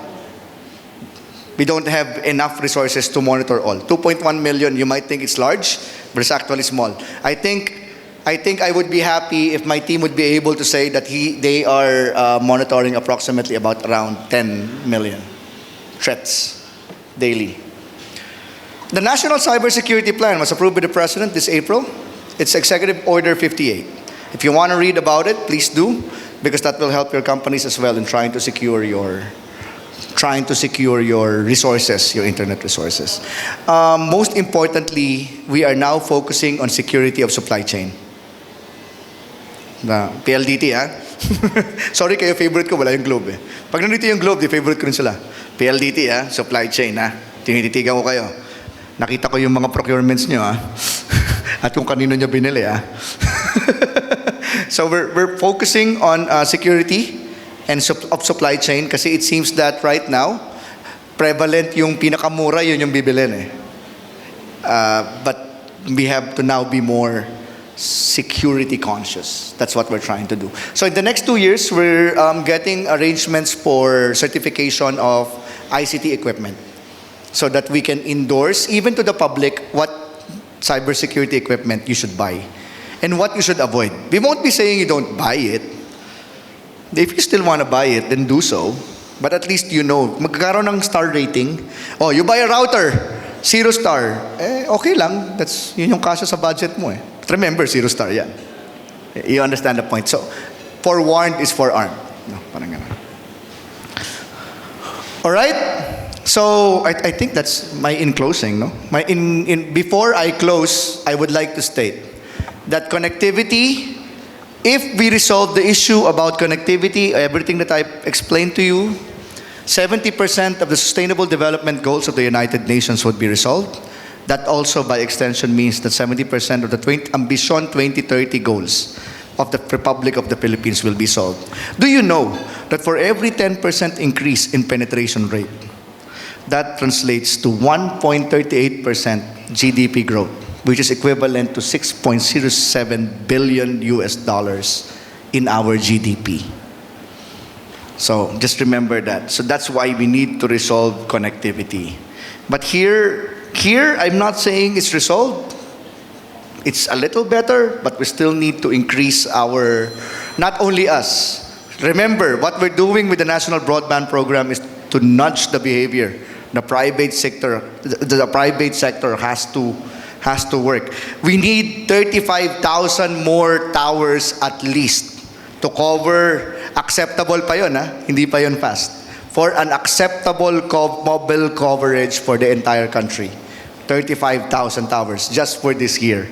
We don't have enough resources to monitor all. 2.1 million, you might think it's large, but it's actually small. I think I would be happy if my team would be able to say that they are monitoring approximately about around 10 million threats daily. The National Cybersecurity Plan was approved by the President this April. It's Executive Order 58. If you want to read about it, please do, because that will help your companies as well in trying to secure your resources, your internet resources. Most importantly, we are now focusing on security of supply chain. PLDT, ha? Sorry kayo, favorite ko, wala yung Globe eh. Pag nandito yung Globe, favorite ko rin sila. PLDT, ha? Supply chain, ha? Tinititigan ko kayo. Nakita ko yung mga procurements nyo, ha? At kung kanino nyo binili, ha? So we're focusing on security and of supply chain kasi it seems that right now, prevalent yung pinakamura, yun yung bibilin eh. But we have to now be more security conscious. That's what we're trying to do. So in the next 2 years, we're getting arrangements for certification of ICT equipment so that we can endorse, even to the public, what cybersecurity equipment you should buy and what you should avoid. We won't be saying you don't buy it. If you still want to buy it, then do so. But at least you know, magkakaroon ng star rating. Oh, you buy a router, 0 star. Okay lang. Yun yung kasya sa budget mo eh. But remember, 0 star yan. You understand the point. So, forewarned is forearmed. No, parang ganun. All right? So, I think that's my in closing. No? Before I close, I would like to state that connectivity, if we resolve the issue about connectivity, everything that I explained to you, 70% of the Sustainable Development Goals of the United Nations would be resolved. That also, by extension, means that 70% of the Ambition 2030 goals of the Republic of the Philippines will be solved. Do you know that for every 10% increase in penetration rate, that translates to 1.38% GDP growth, which is equivalent to $6.07 billion in our GDP. So just remember that. So that's why we need to resolve connectivity. But here I'm not saying it's resolved. It's a little better, but we still need to increase not only us. Remember, what we're doing with the National Broadband Program is to nudge the behavior. The private sector has to work. We need 35,000 more towers at least to cover, acceptable pa yun, ha? Hindi pa yun fast, for an acceptable mobile coverage for the entire country. 35,000 towers just for this year.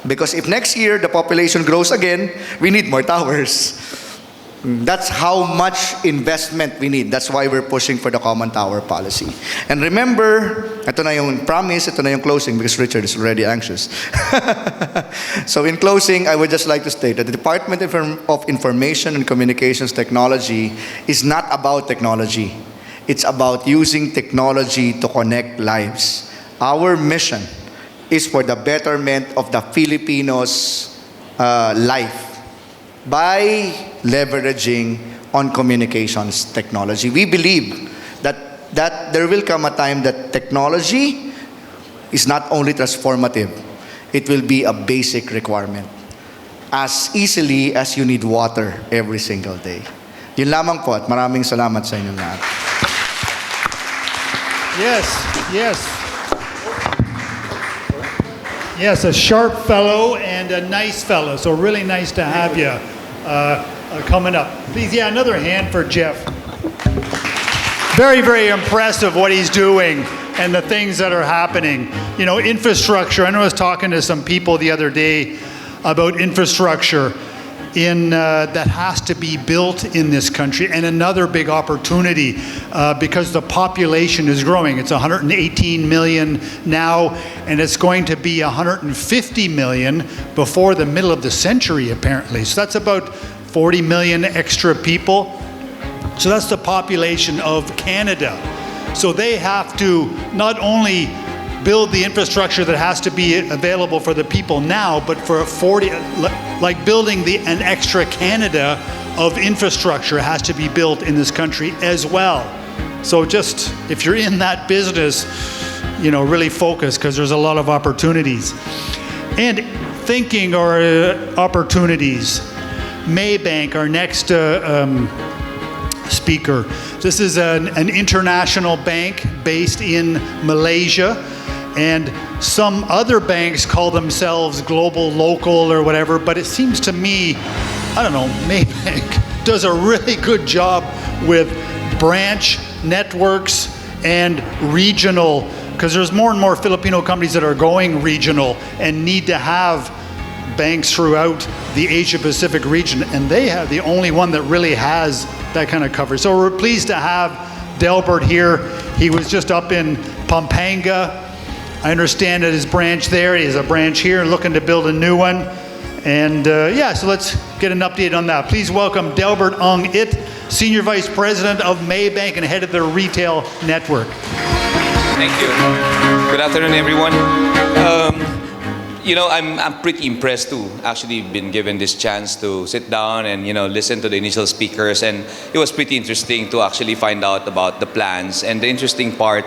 Because if next year the population grows again, we need more towers. That's how much investment we need. That's why we're pushing for the common tower policy. And remember, ito na yung promise, ito na yung closing, because Richard is already anxious. So in closing, I would just like to state that the Department of Information and Communications Technology is not about technology. It's about using technology to connect lives. Our mission is for the betterment of the Filipinos' life by leveraging on communications technology. We believe that there will come a time that technology is not only transformative, it will be a basic requirement. As easily as you need water every single day. Yun lamang po at maraming salamat sa inyong lahat. Yes, a sharp fellow and a nice fellow. So really nice to have you coming up. Please, another hand for Jeff. Very, very impressive what he's doing and the things that are happening. You know, infrastructure. I know I was talking to some people the other day about infrastructure that has to be built in this country, and another big opportunity because the population is growing. It's 118 million now, and it's going to be 150 million before the middle of the century, apparently. So that's about 40 million extra people. So that's the population of Canada. So they have to not only build the infrastructure that has to be available for the people now, but for 40, like building an extra Canada of infrastructure has to be built in this country as well. So just, if you're in that business, you know, really focus, because there's a lot of opportunities. And thinking or opportunities, Maybank, our next speaker. This is an international bank based in Malaysia. And some other banks call themselves global, local, or whatever, but it seems to me, I don't know, Maybank does a really good job with branch networks and regional, because there's more and more Filipino companies that are going regional and need to have banks throughout the Asia-Pacific region, and they have the only one that really has that kind of coverage. So we're pleased to have Delbert here. He was just up in Pampanga. I understand that his branch there, he has a branch here, looking to build a new one. And yeah, so let's get an update on that. Please welcome Delbert Ong It, Senior Vice President of Maybank and head of their retail network. Thank you. Good afternoon, everyone. You know, I'm pretty impressed to actually been given this chance to sit down and, you know, listen to the initial speakers. And it was pretty interesting to actually find out about the plans. And the interesting part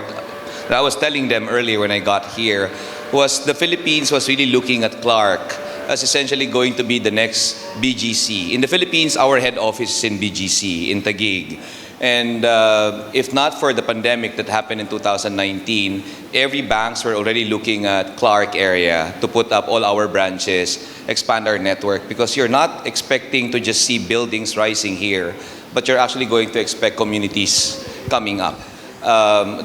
that I was telling them earlier when I got here was the Philippines was really looking at Clark as essentially going to be the next BGC. In the Philippines, our head office is in BGC, in Taguig. And if not for the pandemic that happened in 2019, every banks were already looking at Clark area to put up all our branches, expand our network, because you're not expecting to just see buildings rising here, but you're actually going to expect communities coming up.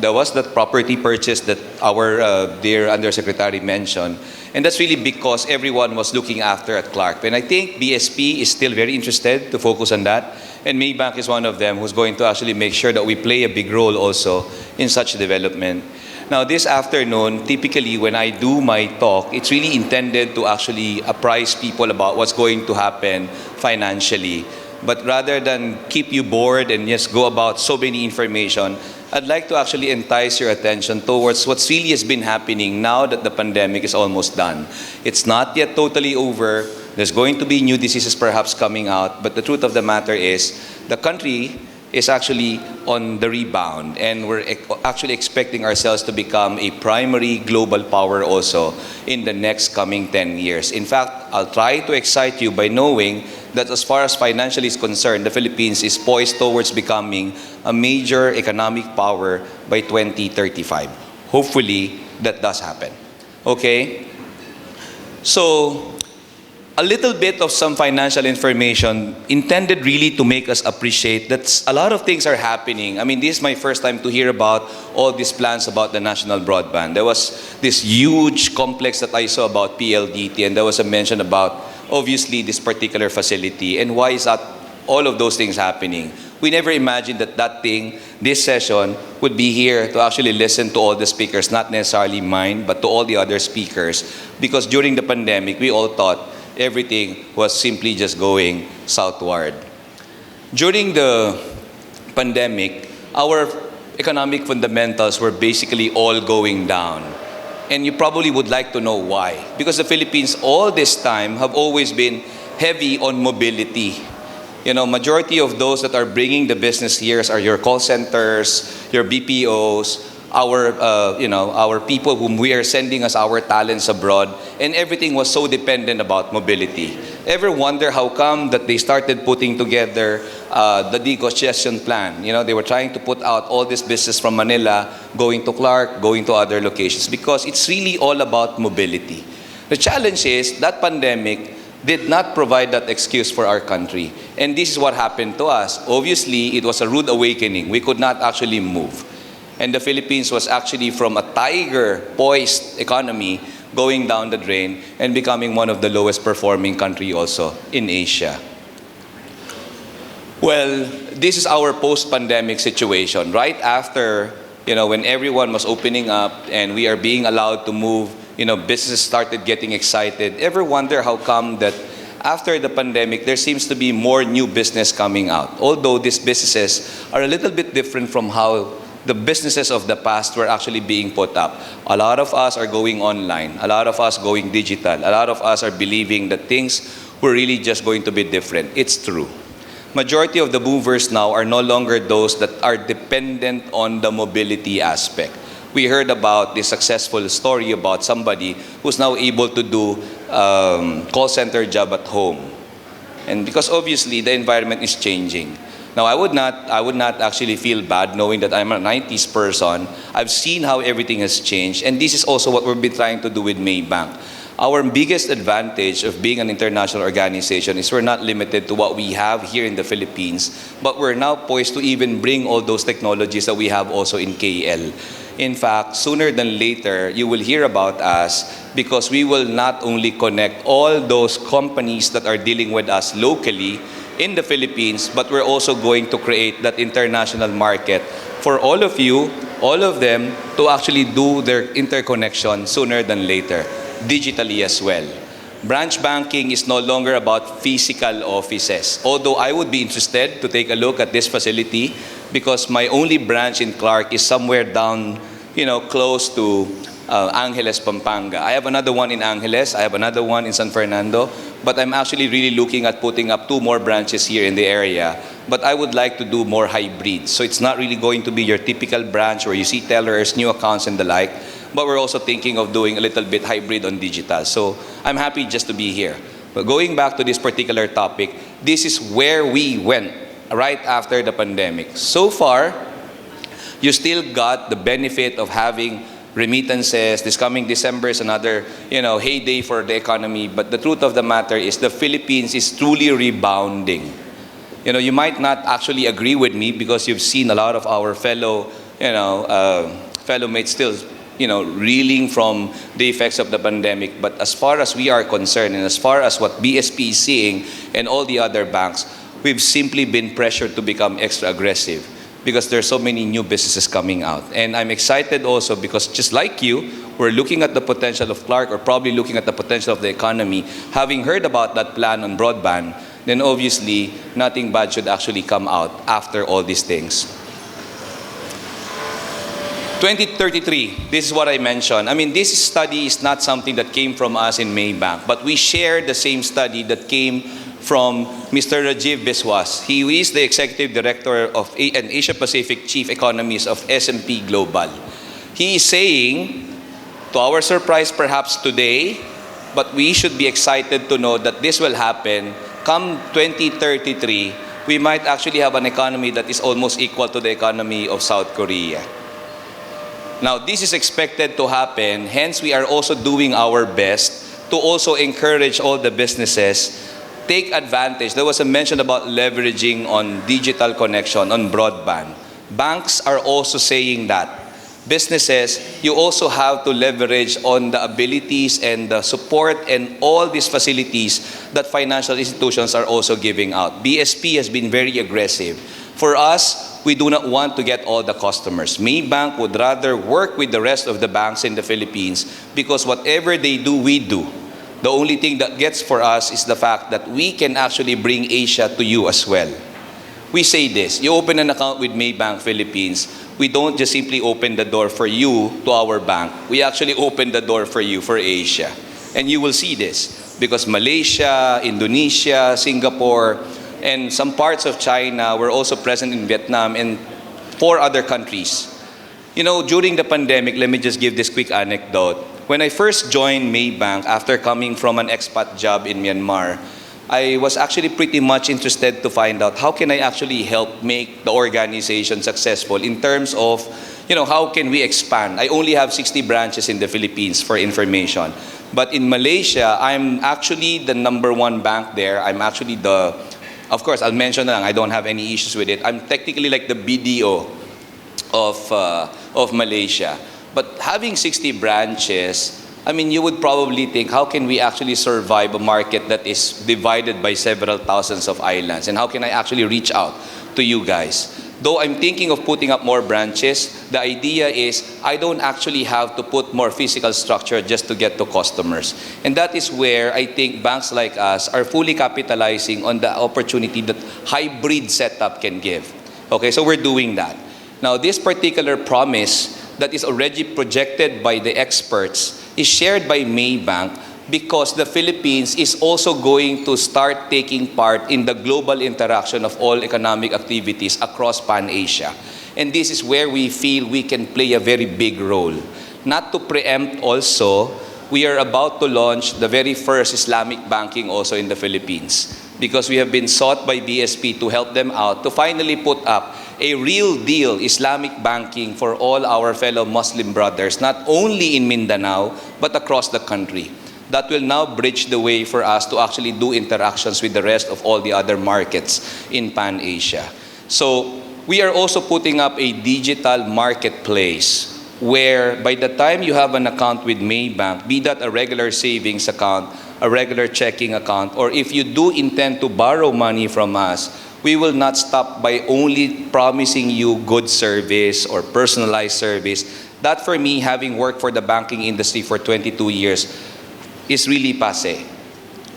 There was that property purchase that our dear Undersecretary mentioned, and that's really because everyone was looking after at Clark. And I think BSP is still very interested to focus on that, and Maybank is one of them who's going to actually make sure that we play a big role also in such development. Now, this afternoon, typically when I do my talk, it's really intended to actually apprise people about what's going to happen financially. But rather than keep you bored and just go about so many information, I'd like to actually entice your attention towards what's really has been happening now that the pandemic is almost done. It's not yet totally over. There's going to be new diseases perhaps coming out, but the truth of the matter is the country is actually on the rebound, and we're actually expecting ourselves to become a primary global power also in the next coming 10 years. In fact, I'll try to excite you by knowing that as far as financially is concerned, the Philippines is poised towards becoming a major economic power by 2035. Hopefully, that does happen. Okay? So, a little bit of some financial information intended really to make us appreciate that a lot of things are happening. I mean, this is my first time to hear about all these plans about the national broadband. There was this huge complex that I saw about PLDT, and there was a mention about, obviously, this particular facility. And why is that all of those things happening? We never imagined that thing, this session, would be here to actually listen to all the speakers, not necessarily mine, but to all the other speakers. Because during the pandemic, we all thought everything was simply just going southward. During the pandemic, our economic fundamentals were basically all going down. And you probably would like to know why. Because the Philippines all this time have always been heavy on mobility. You know, majority of those that are bringing the business here are your call centers, your BPOs, our people whom we are sending as our talents abroad, and everything was so dependent about mobility. Ever wonder how come that they started putting together the decongestion plan? You know, they were trying to put out all this business from Manila, going to Clark, going to other locations, because it's really all about mobility. The challenge is that pandemic did not provide that excuse for our country. And this is what happened to us. Obviously, it was a rude awakening. We could not actually move. And the Philippines was actually from a tiger-poised economy going down the drain and becoming one of the lowest performing country also in Asia. Well, this is our post-pandemic situation. Right after, when everyone was opening up and we are being allowed to move, businesses started getting excited. Ever wonder how come that after the pandemic, there seems to be more new business coming out? Although these businesses are a little bit different from how the businesses of the past were actually being put up. A lot of us are going online. A lot of us going digital. A lot of us are believing that things were really just going to be different. It's true. Majority of the movers now are no longer those that are dependent on the mobility aspect. We heard about the successful story about somebody who's now able to do call center job at home. And because obviously the environment is changing. Now I would not actually feel bad knowing that I'm a 90s person. I've seen how everything has changed, and this is also what we've been trying to do with Maybank. Our biggest advantage of being an international organization is we're not limited to what we have here in the Philippines, but we're now poised to even bring all those technologies that we have also in KL. In fact, sooner than later, you will hear about us because we will not only connect all those companies that are dealing with us locally in the Philippines, but we're also going to create that international market for all of you, all of them, to actually do their interconnection sooner than later, digitally as well. Branch banking is no longer about physical offices. Although I would be interested to take a look at this facility because my only branch in Clark is somewhere down, close to Angeles, Pampanga. I have another one in Angeles. I have another one in San Fernando. But I'm actually really looking at putting up 2 more branches here in the area. But I would like to do more hybrid. So it's not really going to be your typical branch where you see tellers, new accounts, and the like. But we're also thinking of doing a little bit hybrid on digital. So I'm happy just to be here. But going back to this particular topic, this is where we went right after the pandemic. So far, you still got the benefit of having remittances. This coming December is another, heyday for the economy. But the truth of the matter is the Philippines is truly rebounding. You might not actually agree with me because you've seen a lot of our fellow mates still reeling from the effects of the pandemic. But as far as we are concerned, and as far as what BSP is seeing and all the other banks, we've simply been pressured to become extra aggressive because there's so many new businesses coming out. And I'm excited also because just like you, we're looking at the potential of Clark, or probably looking at the potential of the economy. Having heard about that plan on broadband, then obviously nothing bad should actually come out after all these things. 2033, this is what I mentioned. This study is not something that came from us in Maybank, but we share the same study that came from Mr. Rajiv Biswas. He is the Executive Director of an Asia Pacific Chief Economist of S&P Global. He is saying, to our surprise perhaps today, but we should be excited to know that this will happen, come 2033, we might actually have an economy that is almost equal to the economy of South Korea. Now, this is expected to happen, hence we are also doing our best to also encourage all the businesses, take advantage. There was a mention about leveraging on digital connection, on broadband. Banks are also saying that. Businesses, you also have to leverage on the abilities and the support and all these facilities that financial institutions are also giving out. BSP has been very aggressive. For us, we do not want to get all the customers. Maybank would rather work with the rest of the banks in the Philippines because whatever they do, we do. The only thing that gets for us is the fact that we can actually bring Asia to you as well. We say this, you open an account with Maybank Philippines, we don't just simply open the door for you to our bank. We actually open the door for you for Asia. And you will see this because Malaysia, Indonesia, Singapore, and some parts of China were also present in Vietnam and 4 other countries. During the pandemic, let me just give this quick anecdote. When I first joined Maybank after coming from an expat job in Myanmar, I was actually pretty much interested to find out how can I actually help make the organization successful in terms of, how can we expand? I only have 60 branches in the Philippines for information. But in Malaysia, I'm actually the #1 bank there. I'm actually of course, I'll mention that I don't have any issues with it. I'm technically like the BDO of Malaysia. But having 60 branches, I mean, you would probably think, how can we actually survive a market that is divided by several thousands of islands? And how can I actually reach out to you guys? Though I'm thinking of putting up more branches, the idea is I don't actually have to put more physical structure just to get to customers. And that is where I think banks like us are fully capitalizing on the opportunity that hybrid setup can give. Okay, so we're doing that. Now, this particular promise that is already projected by the experts is shared by Maybank because the Philippines is also going to start taking part in the global interaction of all economic activities across Pan-Asia. And this is where we feel we can play a very big role. Not to preempt also, we are about to launch the very first Islamic banking also in the Philippines because we have been sought by BSP to help them out to finally put up a real deal Islamic banking for all our fellow Muslim brothers, not only in Mindanao, but across the country. That will now bridge the way for us to actually do interactions with the rest of all the other markets in Pan-Asia. So we are also putting up a digital marketplace where by the time you have an account with Maybank, be that a regular savings account, a regular checking account, or if you do intend to borrow money from us, we will not stop by only promising you good service or personalized service. That for me, having worked for the banking industry for 22 years, is really passé.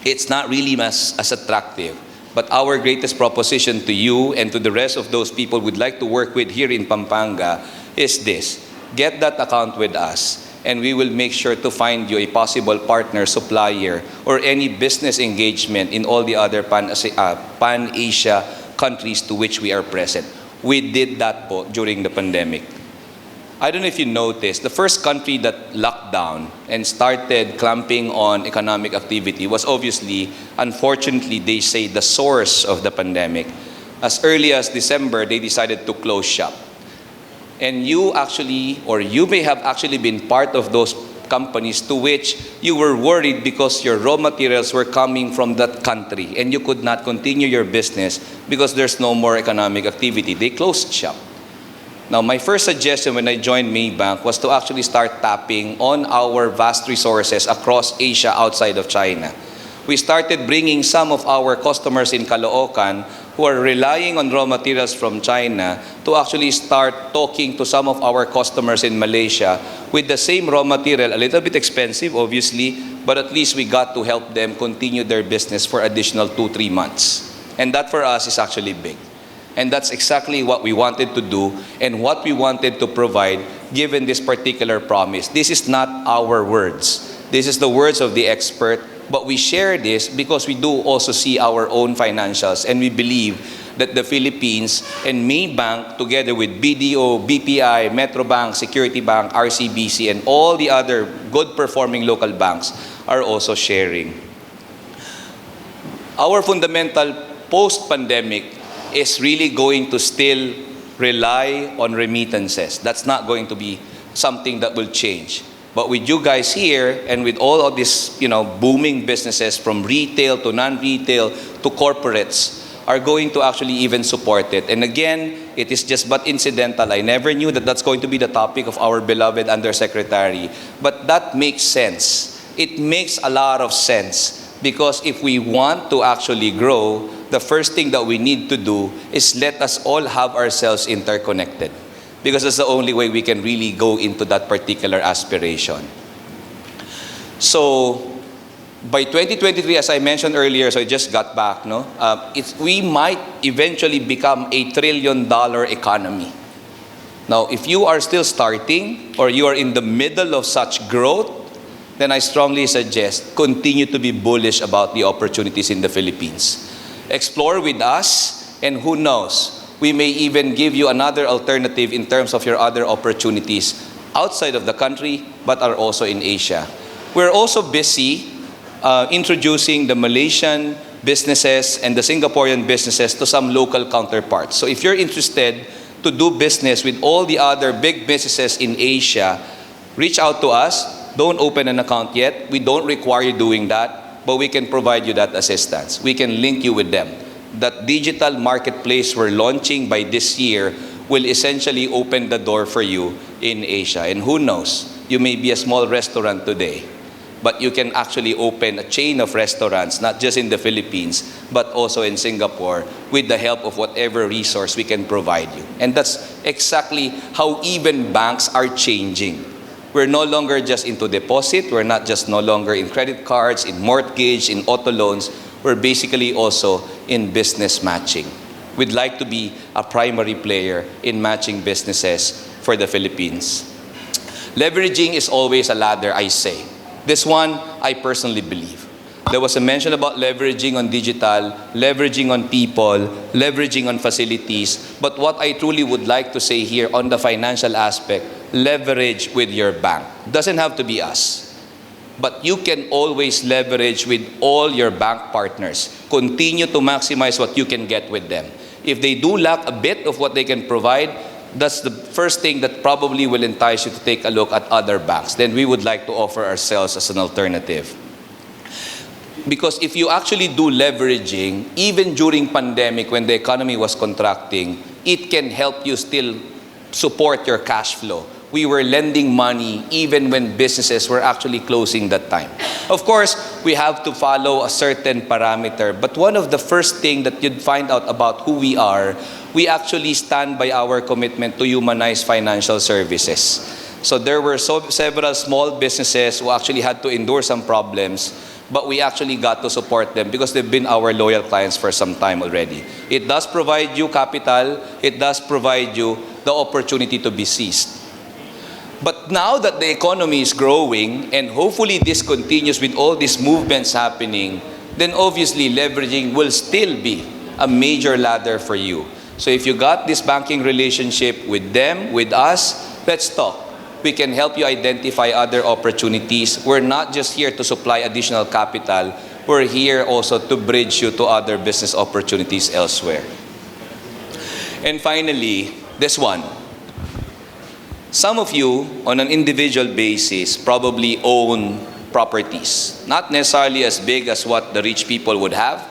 It's not really as attractive. But our greatest proposition to you and to the rest of those people we'd like to work with here in Pampanga is this. Get that account with us and we will make sure to find you a possible partner, supplier, or any business engagement in all the other Pan-Asia countries to which we are present. We did that po during the pandemic. I don't know if you noticed, the first country that locked down and started clamping on economic activity was obviously, unfortunately, they say the source of the pandemic. As early as December, they decided to close shop. And you actually, or you may have actually been part of those companies to which you were worried because your raw materials were coming from that country and you could not continue your business because there's no more economic activity. They closed shop. Now, my first suggestion when I joined Maybank was to actually start tapping on our vast resources across Asia outside of China. We started bringing some of our customers in Caloocan who are relying on raw materials from China to actually start talking to some of our customers in Malaysia with the same raw material, a little bit expensive obviously, but at least we got to help them continue their business for additional 2-3 months. And that for us is actually big. And that's exactly what we wanted to do and what we wanted to provide given this particular promise. This is not our words. This is the words of the expert. But we share this because we do also see our own financials and we believe that the Philippines and Maybank together with BDO, BPI, Metrobank, Security Bank, RCBC and all the other good performing local banks are also sharing. Our fundamental post-pandemic is really going to still rely on remittances. That's not going to be something that will change. But with you guys here and with all of these, booming businesses from retail to non-retail to corporates are going to actually even support it. And again, it is just but incidental. I never knew that that's going to be the topic of our beloved Undersecretary. But that makes sense. It makes a lot of sense because if we want to actually grow, the first thing that we need to do is let us all have ourselves interconnected. Because that's the only way we can really go into that particular aspiration. So, by 2023, as I mentioned earlier, so I just got back, we might eventually become a $1 trillion economy. Now, if you are still starting or you are in the middle of such growth, then I strongly suggest continue to be bullish about the opportunities in the Philippines. Explore with us, and who knows, we may even give you another alternative in terms of your other opportunities outside of the country, but are also in Asia. We're also busy introducing the Malaysian businesses and the Singaporean businesses to some local counterparts. So if you're interested to do business with all the other big businesses in Asia, reach out to us. Don't open an account yet. We don't require you doing that, but we can provide you that assistance. We can link you with them. That digital marketplace we're launching by this year will essentially open the door for you in Asia. And who knows, you may be a small restaurant today, but you can actually open a chain of restaurants, not just in the Philippines, but also in Singapore, with the help of whatever resource we can provide you. And that's exactly how even banks are changing. We're no longer just into deposit, we're not just no longer in credit cards, in mortgage, in auto loans, we're basically also in business matching. We'd like to be a primary player in matching businesses for the Philippines. Leveraging is always a ladder, I say. This one, I personally believe. There was a mention about leveraging on digital, leveraging on people, leveraging on facilities. But what I truly would like to say here on the financial aspect, leverage with your bank. Doesn't have to be us. But you can always leverage with all your bank partners. Continue to maximize what you can get with them. If they do lack a bit of what they can provide, that's the first thing that probably will entice you to take a look at other banks. Then we would like to offer ourselves as an alternative. Because if you actually do leveraging, even during pandemic when the economy was contracting, it can help you still support your cash flow. We were lending money even when businesses were actually closing that time. Of course, we have to follow a certain parameter, but one of the first things that you'd find out about who we are, we actually stand by our commitment to humanize financial services. So there were several small businesses who actually had to endure some problems, but we actually got to support them because they've been our loyal clients for some time already. It does provide you capital, it does provide you the opportunity to be seized. But now that the economy is growing, and hopefully this continues with all these movements happening, then obviously leveraging will still be a major ladder for you. So if you got this banking relationship with them, with us, let's talk. We can help you identify other opportunities. We're not just here to supply additional capital. We're here also to bridge you to other business opportunities elsewhere. And finally, this one. Some of you, on an individual basis, probably own properties. Not necessarily as big as what the rich people would have,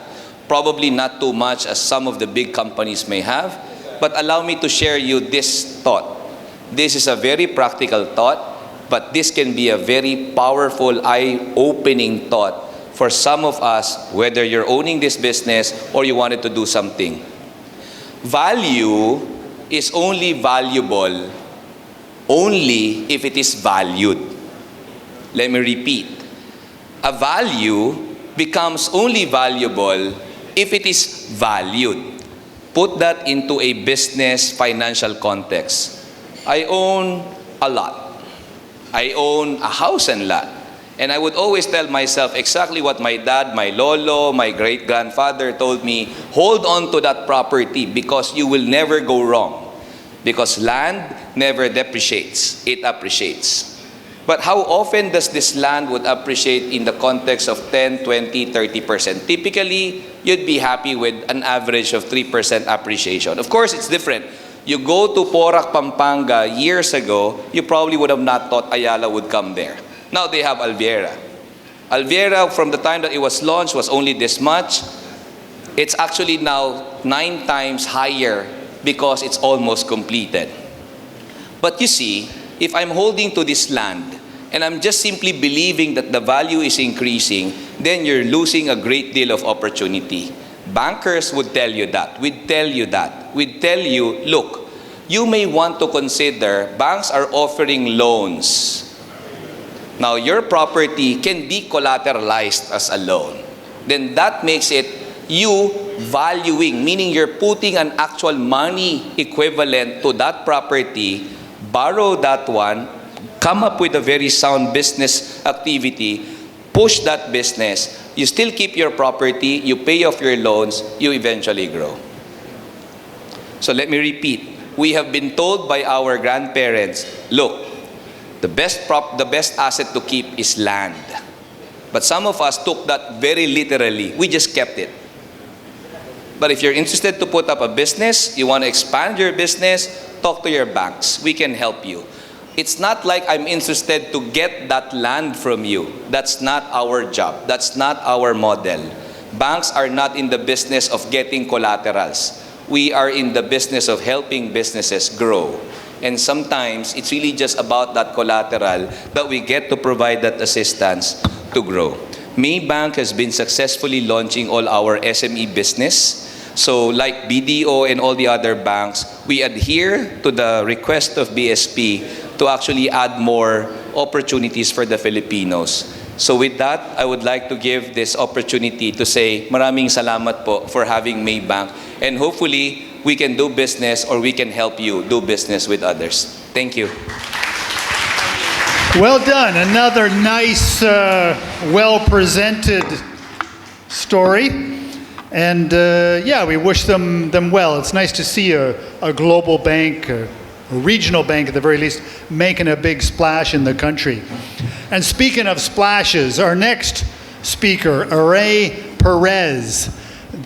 probably not too much as some of the big companies may have, but allow me to share you this thought. This is a very practical thought, but this can be a very powerful, eye-opening thought for some of us, whether you're owning this business or you wanted to do something. Value is only valuable only if it is valued. Let me repeat. A value becomes only valuable if it is valued. Put that into a business financial context. I own a lot. I own a house and lot. And I would always tell myself exactly what my dad, my lolo, my great-grandfather told me, hold on to that property because you will never go wrong. Because land never depreciates, it appreciates. But how often does this land would appreciate in the context of 10, 20, 30%? Typically, you'd be happy with an average of 3% appreciation. Of course, it's different. You go to Porac, Pampanga years ago, you probably would have not thought Ayala would come there. Now they have Alviera. Alviera, from the time that it was launched, was only this much. It's actually now 9 times higher because it's almost completed. But you see, if I'm holding to this land and I'm just simply believing that the value is increasing, then you're losing a great deal of opportunity. Bankers would tell you that. We'd tell you that. We'd tell you, look, you may want to consider banks are offering loans. Now, your property can be collateralized as a loan. Then that makes it you valuing, meaning you're putting an actual money equivalent to that property, borrow that one, come up with a very sound business activity, push that business, you still keep your property, you pay off your loans, you eventually grow. So let me repeat, we have been told by our grandparents, look, the best asset to keep is land. But some of us took that very literally. We just kept it. But if you're interested to put up a business, you want to expand your business, talk to your banks. We can help you. It's not like I'm interested to get that land from you. That's not our job. That's not our model. Banks are not in the business of getting collaterals. we are in the business of helping businesses grow. And sometimes it's really just about that collateral that we get to provide that assistance to grow. Maybank has been successfully launching all our SME business. So like BDO and all the other banks, we adhere to the request of BSP to actually add more opportunities for the Filipinos. So with that, I would like to give this opportunity to say maraming salamat po for having Maybank, and hopefully we can do business, or we can help you do business with others. Thank you. Well done. Another nice, well-presented story. And yeah, we wish them well. It's nice to see a global bank, a regional bank at the very least, making a big splash in the country. And speaking of splashes, our next speaker, Aray Perez,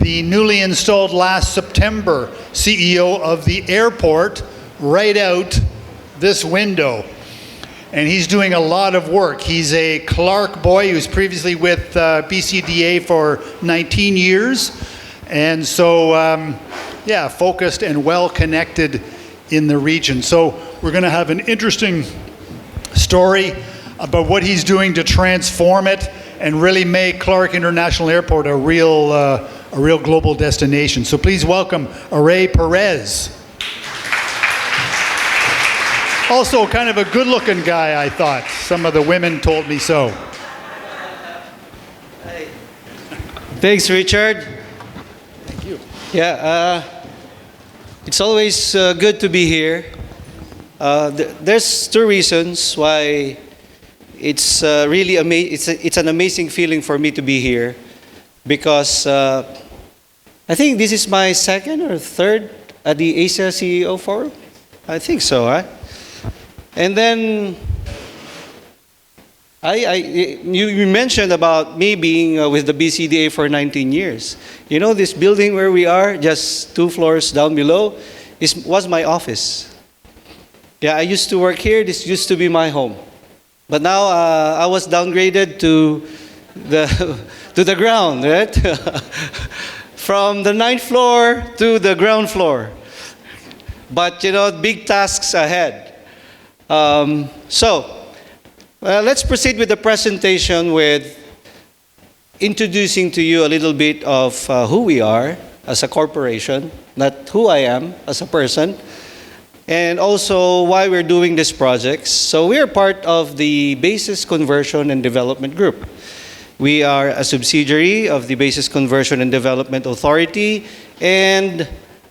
the newly installed last September CEO of the airport, right out this window. And he's doing a lot of work. He's a Clark boy. He was previously with BCDA for 19 years. And so, yeah, focused and well-connected in the region. So we're going to have an interesting story about what he's doing to transform it and really make Clark International Airport a real global destination. So please welcome Aray Perez. Also kind of a good-looking guy, I thought. Some of the women told me so. Thanks, Richard. Thank you. Yeah, it's always good to be here. There's two reasons why it's really it's an amazing feeling for me to be here, because I think this is my second or third at the Asia CEO Forum. I think so, right? And then you mentioned about me being with the BCDA for 19 years. You know, this building where we are, just 2 floors down below, was my office. Yeah, I used to work here. This used to be my home. But now I was downgraded to the ground, right? From the 9th floor to the ground floor. But, you know, big tasks ahead. Let's proceed with the presentation with introducing to you a little bit of who we are as a corporation, not who I am as a person, and also why we're doing these projects. So we are part of the Basis Conversion and Development Group. We are a subsidiary of the Basis Conversion and Development Authority, and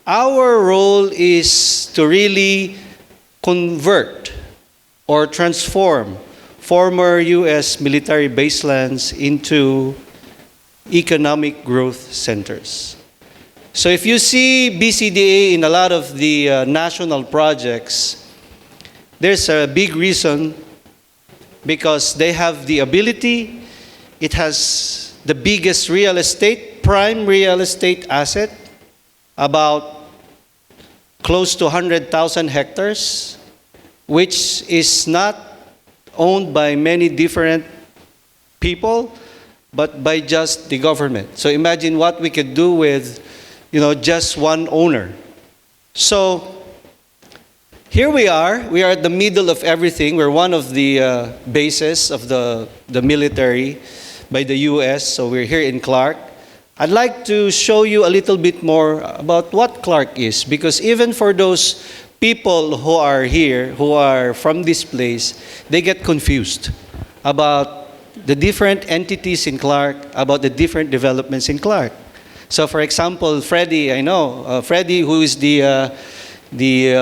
our role is to really convert or transform former U.S. military baselands into economic growth centers. So if you see BCDA in a lot of the national projects, there's a big reason, because they have the ability. It has the biggest real estate, prime real estate asset, about close to 100,000 hectares, which is not owned by many different people, but by just the government. So imagine what we could do with, you know, just one owner. So here we are at the middle of everything. We're one of the bases of the military by the US, so we're here in Clark. I'd like to show you a little bit more about what Clark is, because even for those people who are here, who are from this place, they get confused about the different entities in Clark, about the different developments in Clark. So for example, Freddie, I know, Freddie, who is the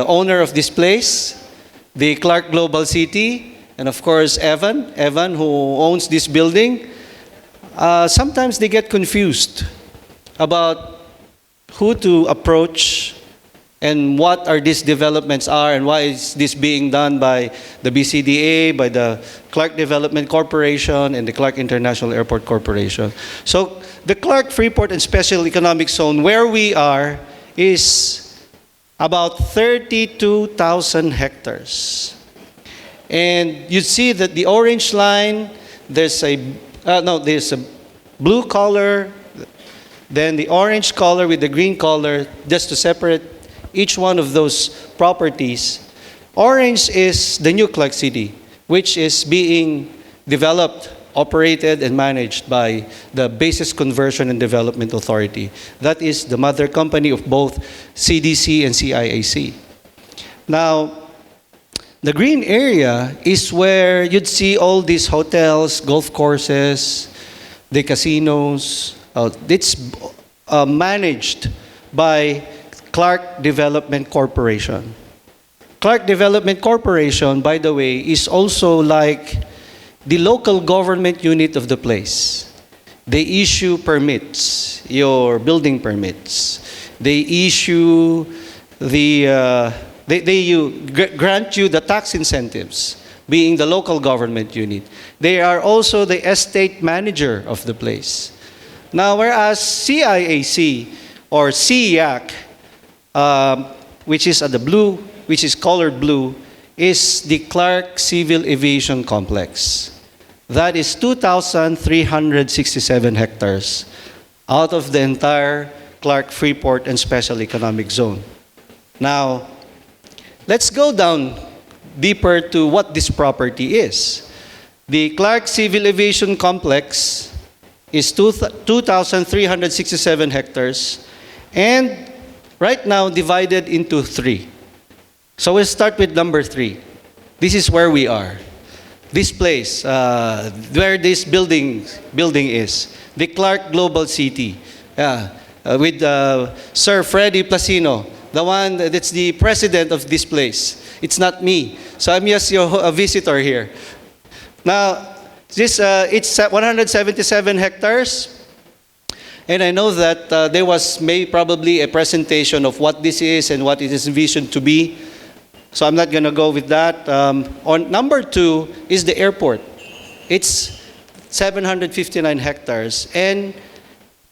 owner of this place, the Clark Global City, and of course Evan, who owns this building. Sometimes they get confused about who to approach and what are these developments are, and why is this being done by the BCDA, by the Clark Development Corporation, and the Clark International Airport Corporation. So the Clark Freeport and Special Economic Zone, where we are, is about 32,000 hectares. And you see that the orange line, there's a blue color, Then the orange color with the green color, just to separate each one of those properties. Orange is the new Clark City, which is being developed, operated, and managed by the Basis Conversion and Development Authority. That is the mother company of both CDC and CIAC. Now, the green area is where you'd see all these hotels, golf courses, the casinos. It's managed by Clark Development Corporation. Clark Development Corporation, by the way, is also like the local government unit of the place. They issue permits, your building permits. They issue the, grant you the tax incentives, being the local government unit. They are also the estate manager of the place. Now, whereas CIAC or CIAC, which is at the blue, which is colored blue, is the Clark Civil Aviation Complex. That is 2,367 hectares out of the entire Clark Freeport and Special Economic Zone. Now, let's go down deeper to what this property is. The Clark Civil Aviation Complex is 2,367 hectares and right now divided into 3. So we'll start with number 3. This is where we are. This place, where this building is, the Clark Global City, with Sir Freddie Placino, the one that's the president of this place. It's not me, so I'm just a visitor here. Now, this it's 177 hectares. And I know that there was probably a presentation of what this is and what it is envisioned to be. So I'm not going to go with that. On number 2 is the airport. It's 759 hectares. And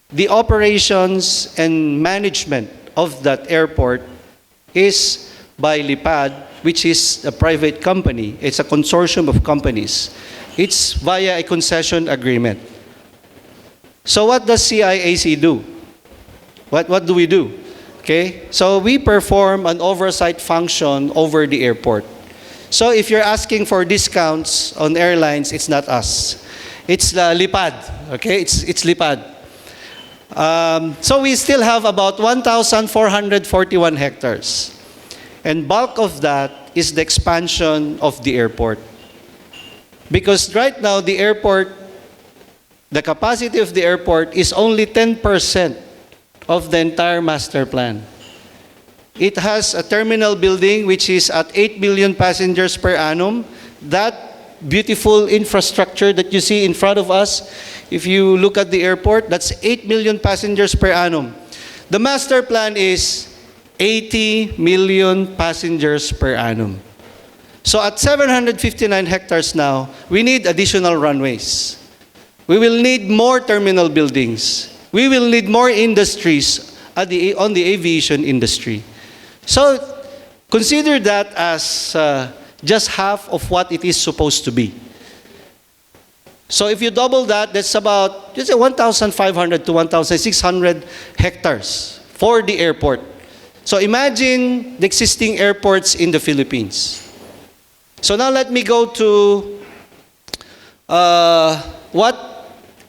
the operations and management of that airport is by Lipad, which is a private company. It's a consortium of companies. It's via a concession agreement. So what does CIAC do? What do we do? Okay, so we perform an oversight function over the airport. So if you're asking for discounts on airlines, it's not us. It's Lipad, okay? It's Lipad. So we still have about 1,441 hectares. And bulk of that is the expansion of the airport. Because right now, the airport, the capacity of the airport is only 10% of the entire master plan. It has a terminal building which is at 8 million passengers per annum. That beautiful infrastructure that you see in front of us, if you look at the airport, that's 8 million passengers per annum. The master plan is 80 million passengers per annum. So at 759 hectares now, we need additional runways. We will need more terminal buildings. We will need more industries on the aviation industry. So consider that as just half of what it is supposed to be. So if you double that, that's about 1,500 to 1,600 hectares for the airport. So imagine the existing airports in the Philippines. So now let me go to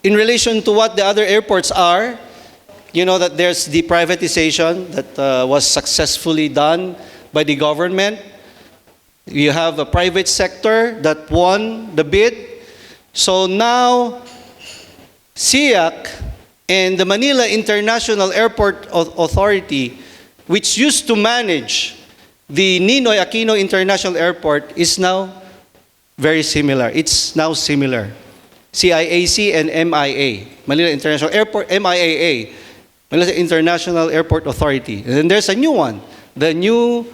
in relation to what the other airports are. You know that there's the privatization that was successfully done by the government. You have a private sector that won the bid. So now, SIAC and the Manila International Airport Authority, which used to manage the Ninoy Aquino International Airport, is now very similar. It's now similar. CIAC and MIA, Manila International Airport, MIAA, Manila International Airport Authority. And then there's a new one, the new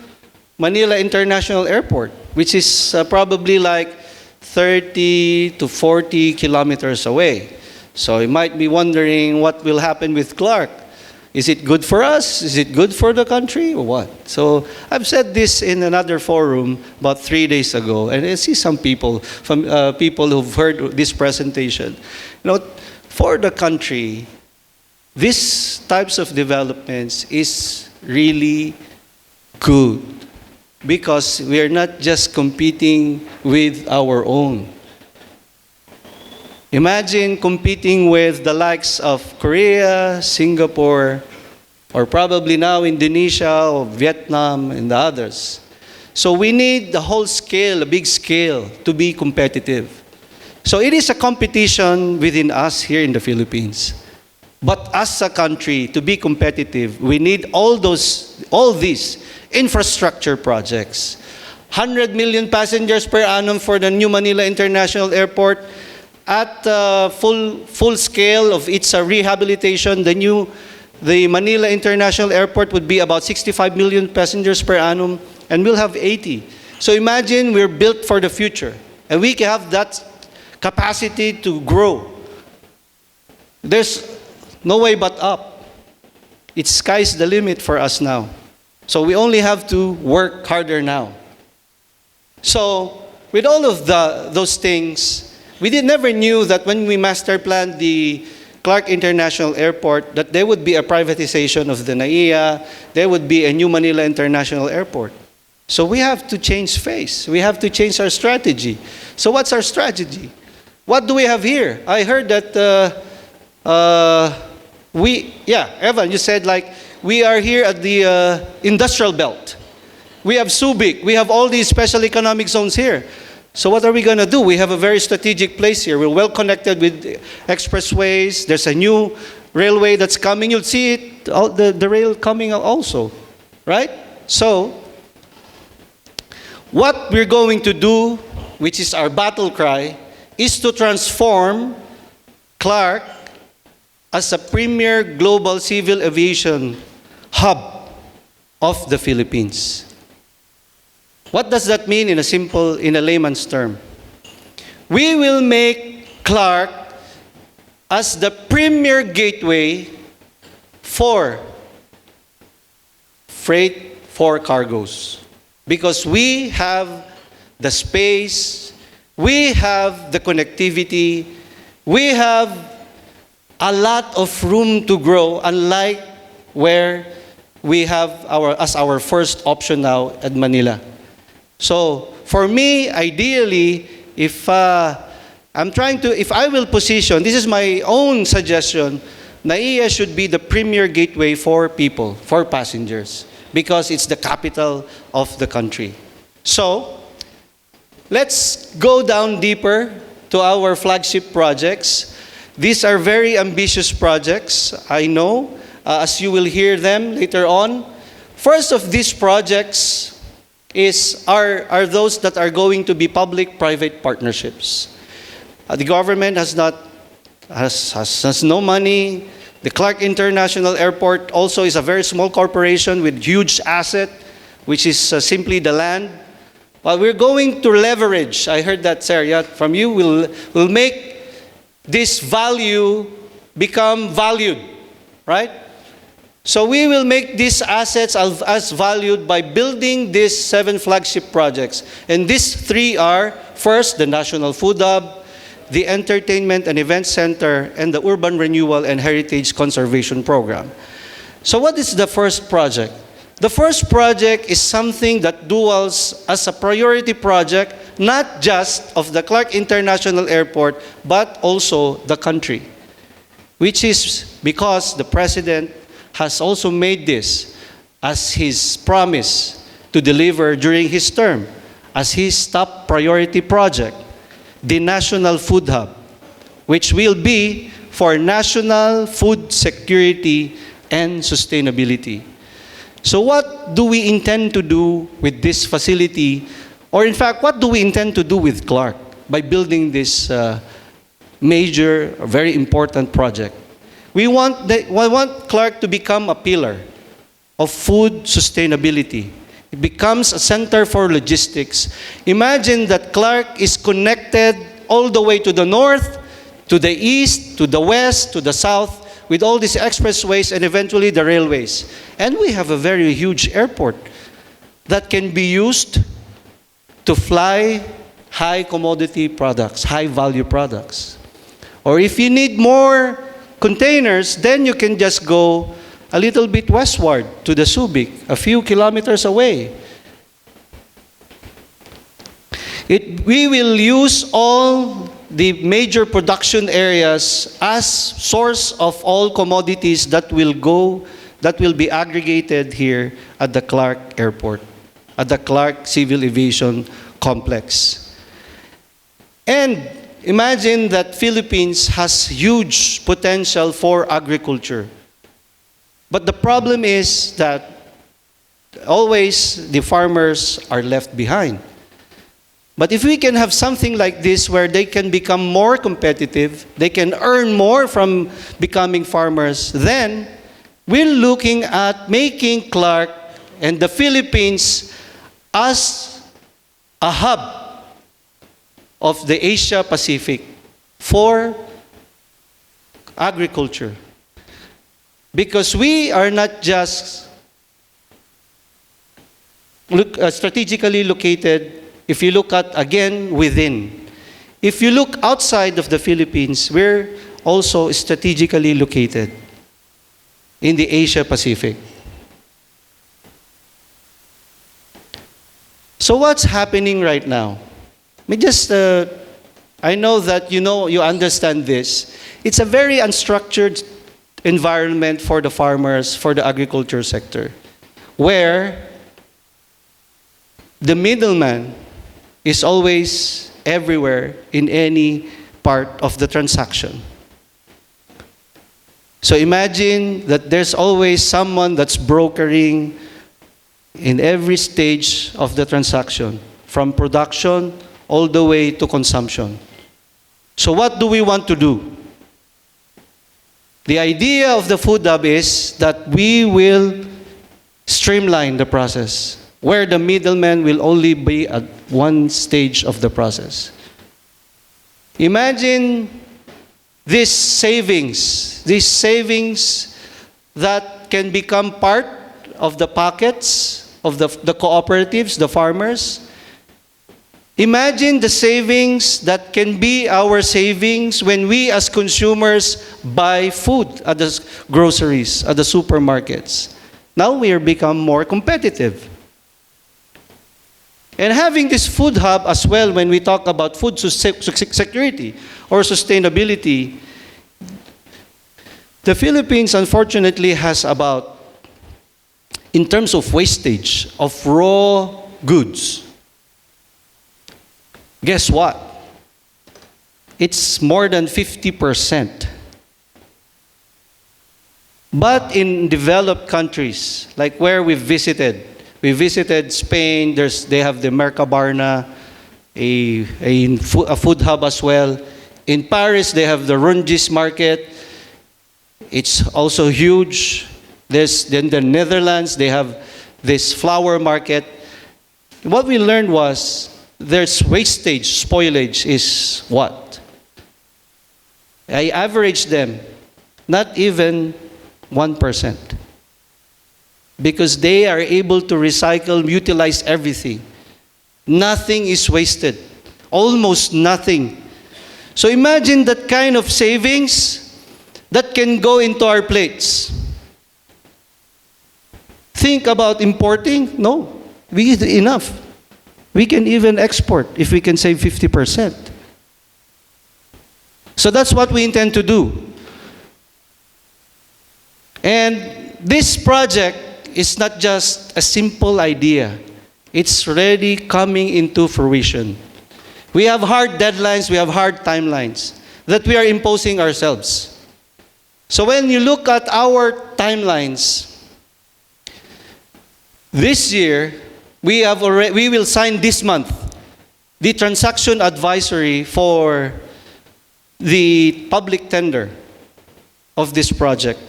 Manila International Airport, which is probably like 30 to 40 kilometers away. So you might be wondering what will happen with Clark. Is it good for us? Is it good for the country or what? So I've said this in another forum about 3 days ago, and I see some people people who've heard this presentation. You know, for the country, these types of developments is really good because we are not just competing with our own. Imagine competing with the likes of Korea, Singapore, or probably now Indonesia or Vietnam and the others. So we need the whole scale, a big scale, to be competitive. So it is a competition within us here in the Philippines. But as a country, to be competitive, we need all these infrastructure projects. 100 million passengers per annum for the new Manila International Airport. At full scale of its rehabilitation, the Manila International Airport would be about 65 million passengers per annum, and we'll have 80. So imagine we're built for the future, and we have that capacity to grow. There's no way but up. It's sky's the limit for us now. So we only have to work harder now. So with all of those things, we never knew that when we master planned the Clark International Airport, that there would be a privatization of the NAIA, there would be a new Manila International Airport. So we have to change face. We have to change our strategy. So what's our strategy? What do we have here? I heard that Evan, you said like we are here at the industrial belt. We have Subic. We have all these special economic zones here. So what are we going to do? We have a very strategic place here. We're well connected with expressways. There's a new railway that's coming. You'll see it, the rail coming also, right? So what we're going to do, which is our battle cry, is to transform Clark as a premier global civil aviation hub of the Philippines. What does that mean in a layman's term? We will make Clark as the premier gateway for freight for cargoes. Because we have the space, we have the connectivity, we have a lot of room to grow, unlike where we have our first option now at Manila. So for me, ideally, if I will position, this is my own suggestion, NAIA should be the premier gateway for people, for passengers, because it's the capital of the country. So let's go down deeper to our flagship projects. These are very ambitious projects, I know, as you will hear them later on. First of these projects are those that are going to be public-private partnerships. The government has no money. The Clark International Airport also is a very small corporation with huge asset, which is simply the land. But we're going to leverage. I heard that, sir, from you. We'll make this value become valued, right? So we will make these assets as valued by building these 7 flagship projects. And these 3 are, first, the National Food Hub, the Entertainment and Event Center, and the Urban Renewal and Heritage Conservation Program. So what is the first project? The first project is something that duals as a priority project, not just of the Clark International Airport, but also the country, which is because the President has also made this as his promise to deliver during his term as his top priority project, the National Food Hub, which will be for national food security and sustainability. So what do we intend to do with this facility? Or in fact, what do we intend to do with Clark by building this major, very important project? We want Clark to become a pillar of food sustainability. It becomes a center for logistics. Imagine that Clark is connected all the way to the north, to the east, to the west, to the south, with all these expressways and eventually the railways. And we have a very huge airport that can be used to fly high commodity products, high value products. Or if you need more containers, then you can just go a little bit westward to the Subic, a few kilometers away. We will use all the major production areas as source of all commodities that will be aggregated here at the Clark Airport, at the Clark Civil Aviation Complex. And imagine that Philippines has huge potential for agriculture. But the problem is that always the farmers are left behind. But if we can have something like this where they can become more competitive, they can earn more from becoming farmers, then we're looking at making Clark and the Philippines as a hub of the Asia Pacific for agriculture. Because we are not just strategically located. If you look at, again, within. If you look outside of the Philippines, we're also strategically located in the Asia Pacific. So what's happening right now? I know that you understand this. It's a very unstructured environment for the farmers, for the agriculture sector, where the middleman is always everywhere in any part of the transaction. So imagine that there's always someone that's brokering in every stage of the transaction, from production all the way to consumption. So what do we want to do? The idea of the Food Hub is that we will streamline the process, where the middleman will only be at one stage of the process. Imagine these savings that can become part of the pockets of the cooperatives, the farmers. Imagine the savings that can be our savings when we as consumers buy food at the groceries, at the supermarkets. Now we are become more competitive. And having this food hub as well, when we talk about food security or sustainability, the Philippines unfortunately has about, in terms of wastage of raw goods, guess what? It's more than 50%. But in developed countries, like where we visited Spain, they have the Mercabarna, a food hub as well. In Paris, they have the Rungis market. It's also huge. Then the Netherlands, they have this flower market. What we learned was there's wastage, spoilage is what? I averaged them, not even 1%. Because they are able to recycle, utilize everything. Nothing is wasted. Almost nothing. So imagine that kind of savings that can go into our plates. Think about importing? No. We eat enough. We can even export if we can save 50%. So that's what we intend to do. And this project is not just a simple idea. It's already coming into fruition. We have hard deadlines, we have hard timelines that we are imposing ourselves. So when you look at our timelines, this year, we will sign this month the transaction advisory for the public tender of this project.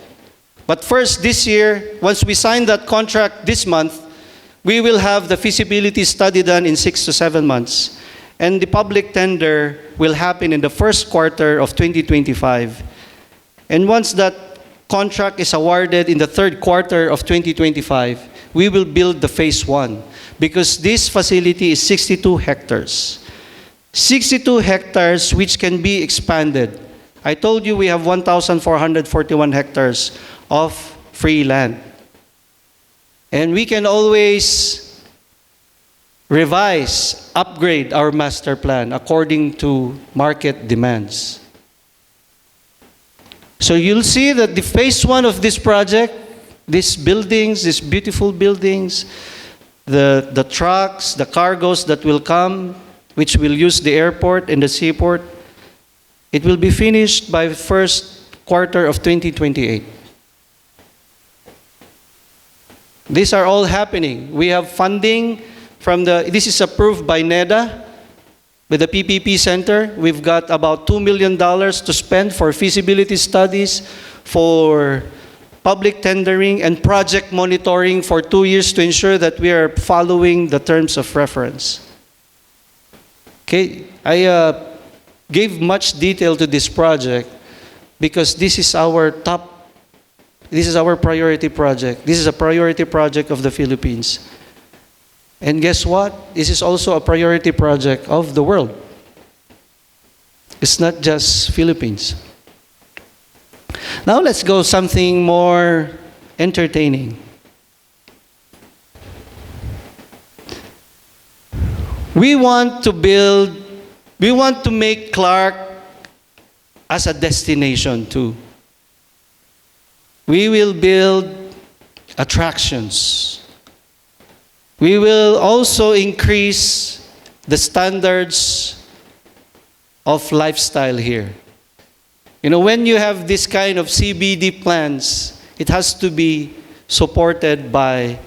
But first, this year, once we sign that contract this month, we will have the feasibility study done in 6 to 7 months. And the public tender will happen in the first quarter of 2025. And once that contract is awarded in the third quarter of 2025, we will build the phase 1. Because this facility is 62 hectares. 62 hectares which can be expanded I told you we have 1,441 hectares of free land. And we can always revise, upgrade our master plan according to market demands. So you'll see that the phase one of this project, these buildings, these beautiful buildings, the trucks, the cargoes that will come, which will use the airport and the seaport, it will be finished by first quarter of 2028. These are all happening. We have funding from this is approved by NEDA with the PPP Center. We've got about $2 million to spend for feasibility studies, for public tendering, and project monitoring for 2 years to ensure that we are following the terms of reference. Okay, I gave much detail to this project because this is our priority project. This is a priority project of the Philippines. And guess what? This is also a priority project of the world. It's not just Philippines. Now let's go something more entertaining. We want to make Clark as a destination too. We will build attractions. We will also increase the standards of lifestyle here. You know, when you have this kind of CBD plans, it has to be supported by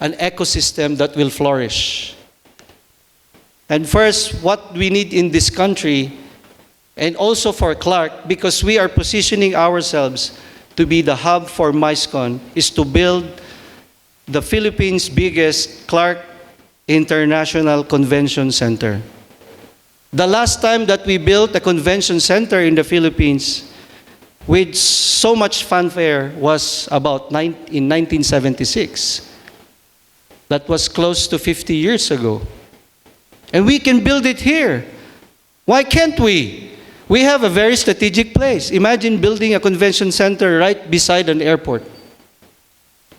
an ecosystem that will flourish. And first, what we need in this country, and also for Clark, because we are positioning ourselves to be the hub for MICECON, is to build the Philippines' biggest Clark International Convention Center. The last time that we built a convention center in the Philippines with so much fanfare was in 1976. That was close to 50 years ago. And we can build it here. Why can't we? We have a very strategic place. Imagine building a convention center right beside an airport,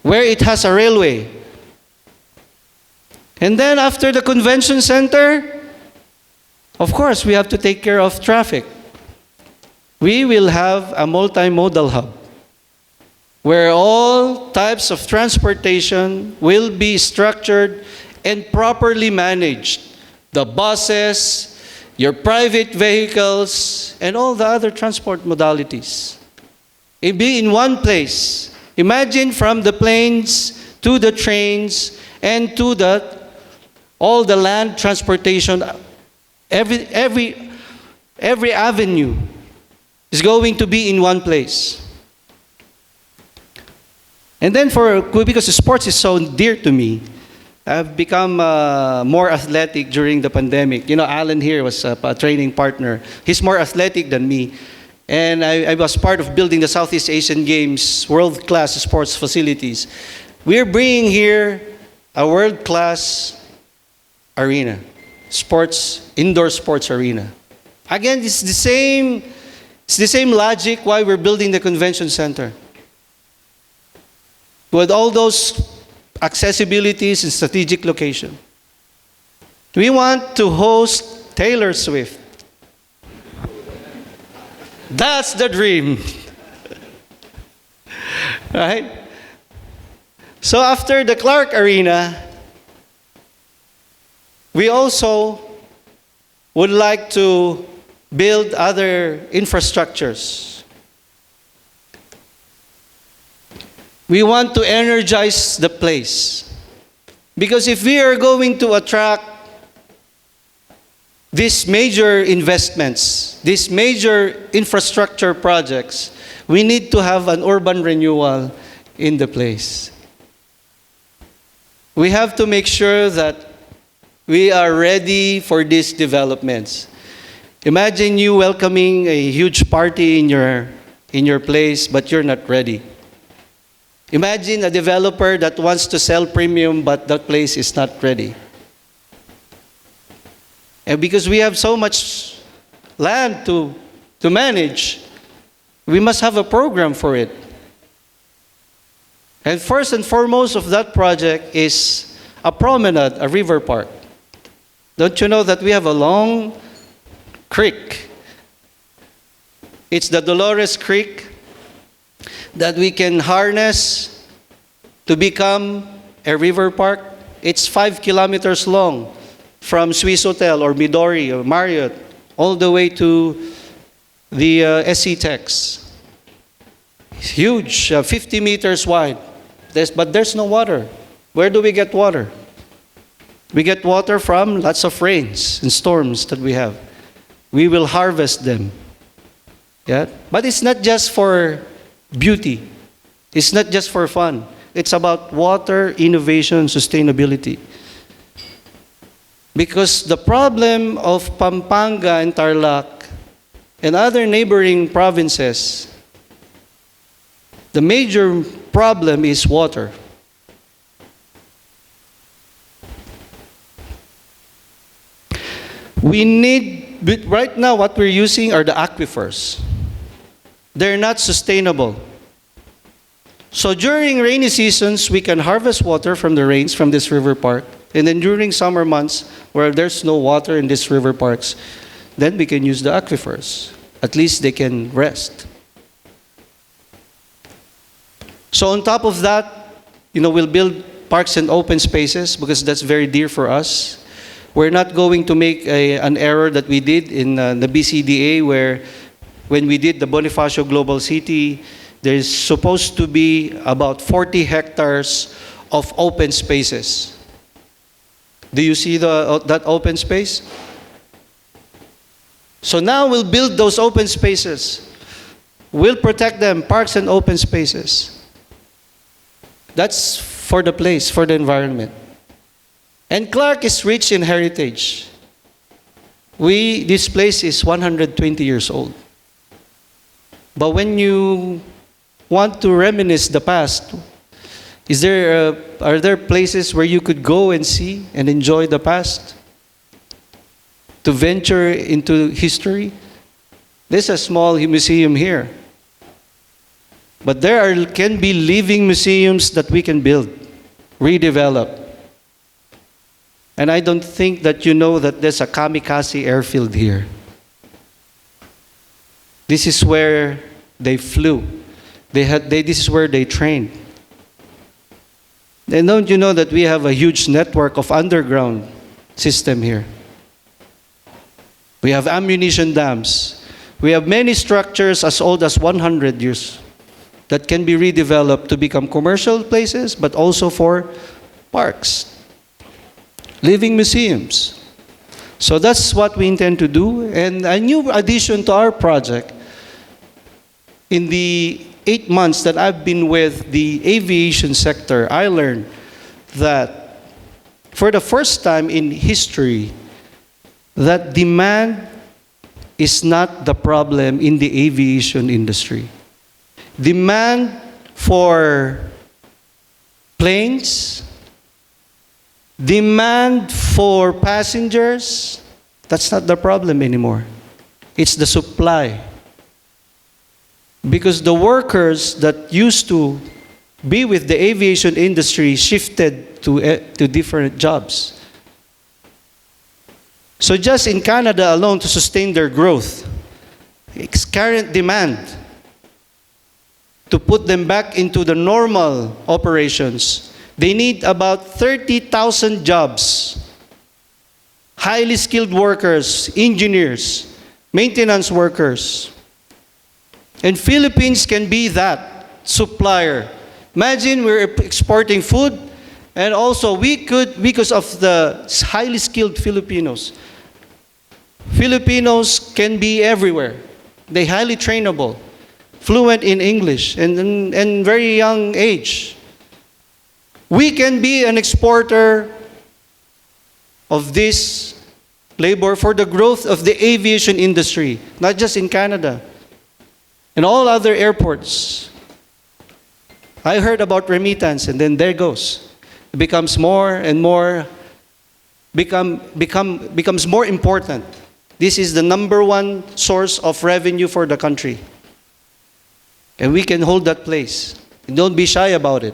where it has a railway. And then after the convention center, of course, we have to take care of traffic. We will have a multimodal hub where all types of transportation will be structured and properly managed. The buses, your private vehicles, and all the other transport modalities. It'll be in one place. Imagine from the planes to the trains and to all the land transportation. Every avenue is going to be in one place. And then because sports is so dear to me, I've become more athletic during the pandemic. You know, Alan here was a training partner. He's more athletic than me. And I was part of building the Southeast Asian Games world-class sports facilities. We're bringing here a world-class arena. Indoor sports arena. Again, it's the same logic why we're building the convention center. With all those accessibilities and strategic location. We want to host Taylor Swift. That's the dream. Right? So after the Clark Arena, we also would like to build other infrastructures. We want to energize the place. Because if we are going to attract these major investments, these major infrastructure projects, we need to have an urban renewal in the place. We have to make sure that we are ready for these developments. Imagine you welcoming a huge party in your place, but you're not ready. Imagine a developer that wants to sell premium, but that place is not ready. And because we have so much land to to manage, we must have a program for it. And first and foremost of that project is a promenade, a river park. Don't you know that we have a long creek? It's the Dolores Creek that we can harness to become a river park. It's 5 kilometers long from Swiss Hotel or Midori or Marriott all the way to the SC Tex. It's huge, 50 meters wide. But there's no water. Where do we get water? We get water from lots of rains and storms that we have. We will harvest them. Yeah? But it's not just for beauty. It's not just for fun. It's about water, innovation, sustainability. Because the problem of Pampanga and Tarlac and other neighboring provinces, the major problem is water. We need, right now what we're using are the aquifers. They're not sustainable. So during rainy seasons, we can harvest water from the rains from this river park. And then during summer months, where there's no water in these river parks, then we can use the aquifers. At least they can rest. So on top of that, we'll build parks and open spaces because that's very dear for us. We're not going to make an error that we did in the BCDA where when we did the Bonifacio Global City, there's supposed to be about 40 hectares of open spaces. Do you see that open space? So now we'll build those open spaces. We'll protect them, parks and open spaces. That's for the place, for the environment. And Clark is rich in heritage. This place is 120 years old. But when you want to reminisce the past, are there places where you could go and see and enjoy the past? To venture into history? There's a small museum here. But there can be living museums that we can build, redevelop. And I don't think that you know that there's a kamikaze airfield here. This is where they flew. This is where they trained. And don't you know that we have a huge network of underground system here? We have ammunition dams. We have many structures as old as 100 years that can be redeveloped to become commercial places, but also for parks, living museums. So that's what we intend to do. And a new addition to our project, in the 8 months that I've been with the aviation sector, I learned that for the first time in history, that demand is not the problem in the aviation industry. Demand for planes, demand for passengers, that's not the problem anymore. It's the supply. Because the workers that used to be with the aviation industry shifted to different jobs. So just in Canada alone, to sustain their growth, its current demand, to put them back into the normal operations, they need about 30,000 jobs. Highly skilled workers, engineers, maintenance workers. And Philippines can be that supplier. Imagine we're exporting food, and also we could, because of the highly skilled Filipinos. Filipinos can be everywhere. They're highly trainable, fluent in English, and very young age. We can be an exporter of this labor for the growth of the aviation industry, not just in Canada, and all other airports. I heard about remittance, and then there goes. It becomes more and more, becomes more important This is the number one source of revenue for the country. And we can hold that place. And don't be shy about it.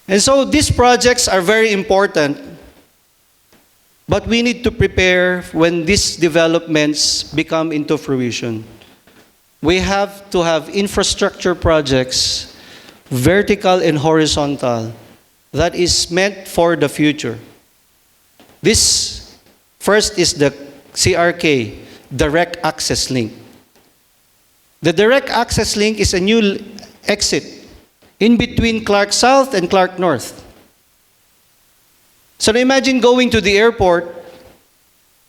And so these projects are very important, but we need to prepare when these developments become into fruition. We have to have infrastructure projects, vertical and horizontal, that is meant for the future. This first is the CRK, Direct Access Link. The Direct Access Link is a new exit in between Clark South and Clark North. So imagine going to the airport.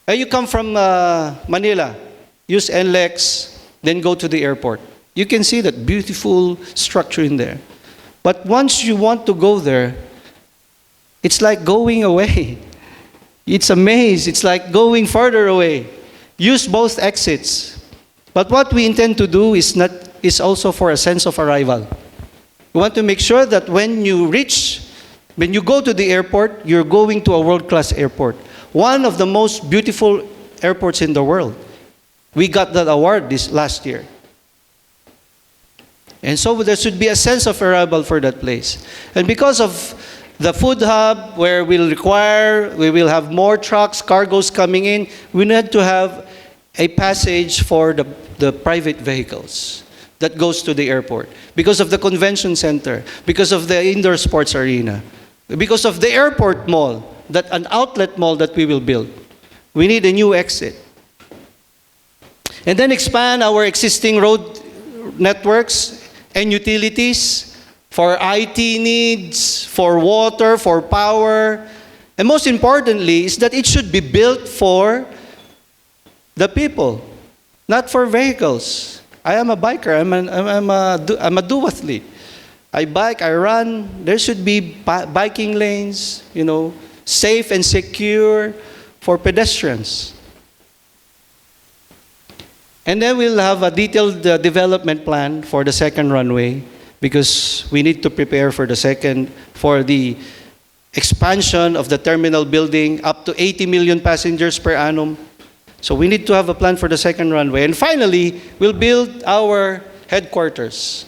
You come from Manila, use NLEX, then go to the airport. You can see that beautiful structure in there. But once you want to go there, it's like going away. It's a maze. It's like going further away. Use both exits. But what we intend to do is also for a sense of arrival. We want to make sure that when you go to the airport, you're going to a world-class airport. One of the most beautiful airports in the world. We got that award this last year. And so there should be a sense of arrival for that place. And because of the food hub, where we will have more trucks, cargoes coming in, we need to have a passage for the private vehicles that goes to the airport. Because of the convention center, because of the indoor sports arena, because of the airport mall, an outlet mall that we will build. We need a new exit. And then expand our existing road networks and utilities for IT needs, for water, for power. And most importantly is that it should be built for the people, not for vehicles. I am a biker. I'm a duathlete. I bike, I run. There should be biking lanes, safe and secure for pedestrians. And then we'll have a detailed development plan for the second runway, because we need to prepare for the expansion of the terminal building up to 80 million passengers per annum. So we need to have a plan for the second runway. And finally, we'll build our headquarters.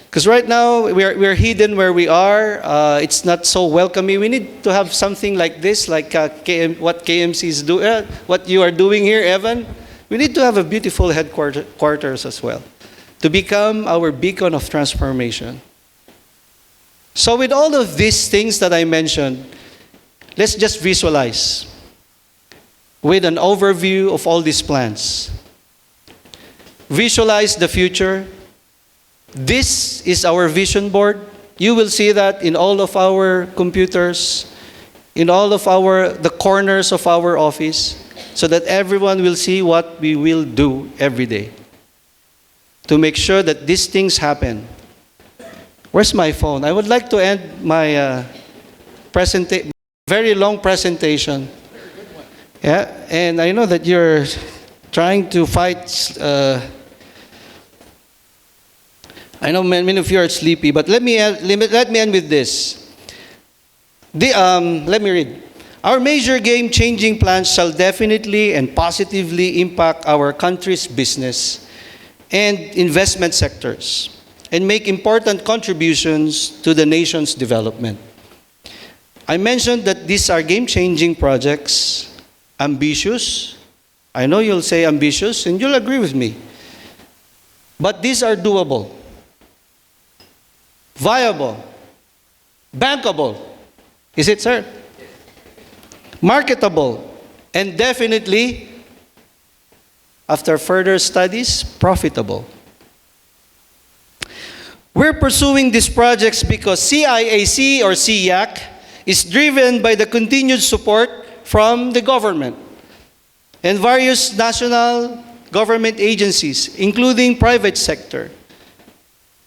Because right now, we're hidden where we are. It's not so welcoming. We need to have something like this, like what KMC is doing, what you are doing here, Evan. We need to have a beautiful headquarters as well, to become our beacon of transformation. So with all of these things that I mentioned, let's just visualize with an overview of all these plans. Visualize the future. This is our vision board. You will see that in all of our computers, in all of the corners of our office, so that everyone will see what we will do every day to make sure that these things happen. Where's my phone? I would like to end my very long presentation. Yeah, and I know that you're trying to fight. I know many of you are sleepy, but let me end with this. Let me read. Our major game-changing plans shall definitely and positively impact our country's business and investment sectors and make important contributions to the nation's development. I mentioned that these are game-changing projects, ambitious. I know you'll say ambitious, and you'll agree with me. But these are doable, viable, bankable. Is it, sir? Marketable, and definitely, after further studies, profitable. We're pursuing these projects because CIAC or CIAC is driven by the continued support from the government and various national government agencies, including private sector.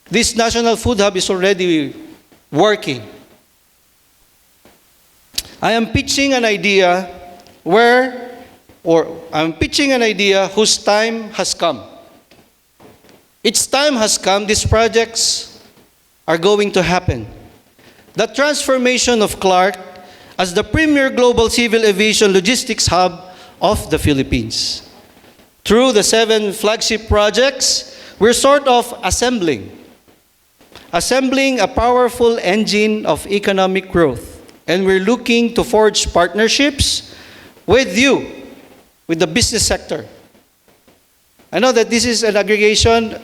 This National Food Hub is already working. I am pitching an idea whose time has come. Its time has come. These projects are going to happen. The transformation of Clark as the premier global civil aviation logistics hub of the Philippines. Through the 7 flagship projects, we're sort of assembling a powerful engine of economic growth. And we're looking to forge partnerships with you, with the business sector. I know that this is an aggregation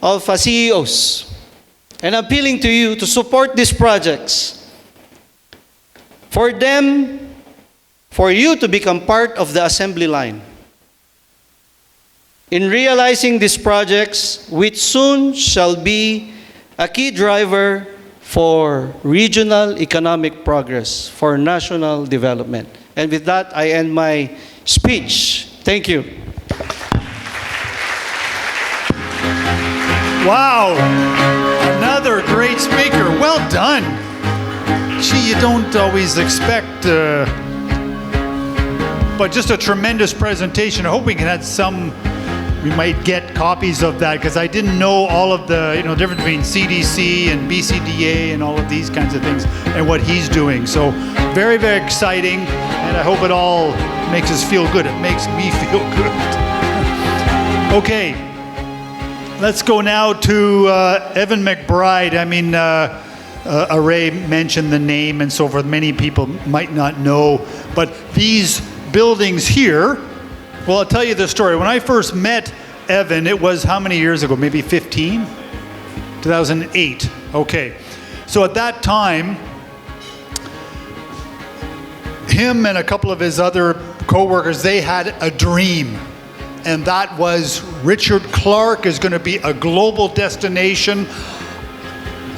of CEOs. And I'm appealing to you to support these projects. For you to become part of the assembly line. In realizing these projects, which soon shall be a key driver for regional economic progress, for national development. And with that, I end my speech. Thank you. Wow, another great speaker. Well done. Gee, you don't always expect, but just a tremendous presentation. I hope we can have we might get copies of that, because I didn't know all of the difference between CDC and BCDA and all of these kinds of things and what he's doing. So very, very exciting, and I hope it all makes us feel good. It makes me feel good. Okay, let's go now to Evan McBride. I mean, Ray mentioned the name and so forth. Many people might not know, but these buildings here, well, I'll tell you the story. When I first met Evan, it was how many years ago? Maybe 15? 2008. Okay. So at that time, him and a couple of his other co-workers, they had a dream. And that was Richard Clark is going to be a global destination.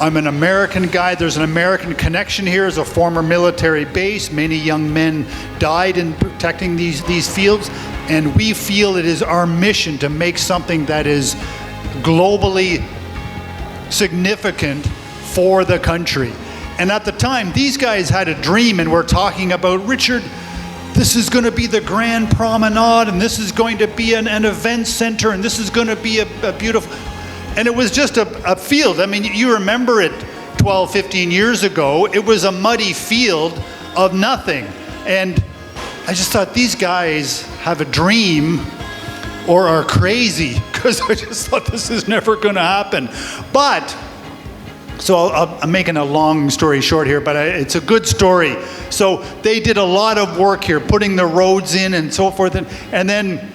I'm an American guy. There's an American connection here as a former military base. Many young men died in protecting these fields. And we feel it is our mission to make something that is globally significant for the country. And at the time, these guys had a dream and were talking about, Richard, this is going to be the Grand Promenade, and this is going to be an event center, and this is going to be a beautiful... And it was just a field. I mean, you remember it 12, 15 years ago. It was a muddy field of nothing. And I just thought, these guys have a dream or are crazy, because I just thought this is never going to happen. But, so I'm making a long story short here, but it's a good story. So they did a lot of work here, putting the roads in and so forth. And then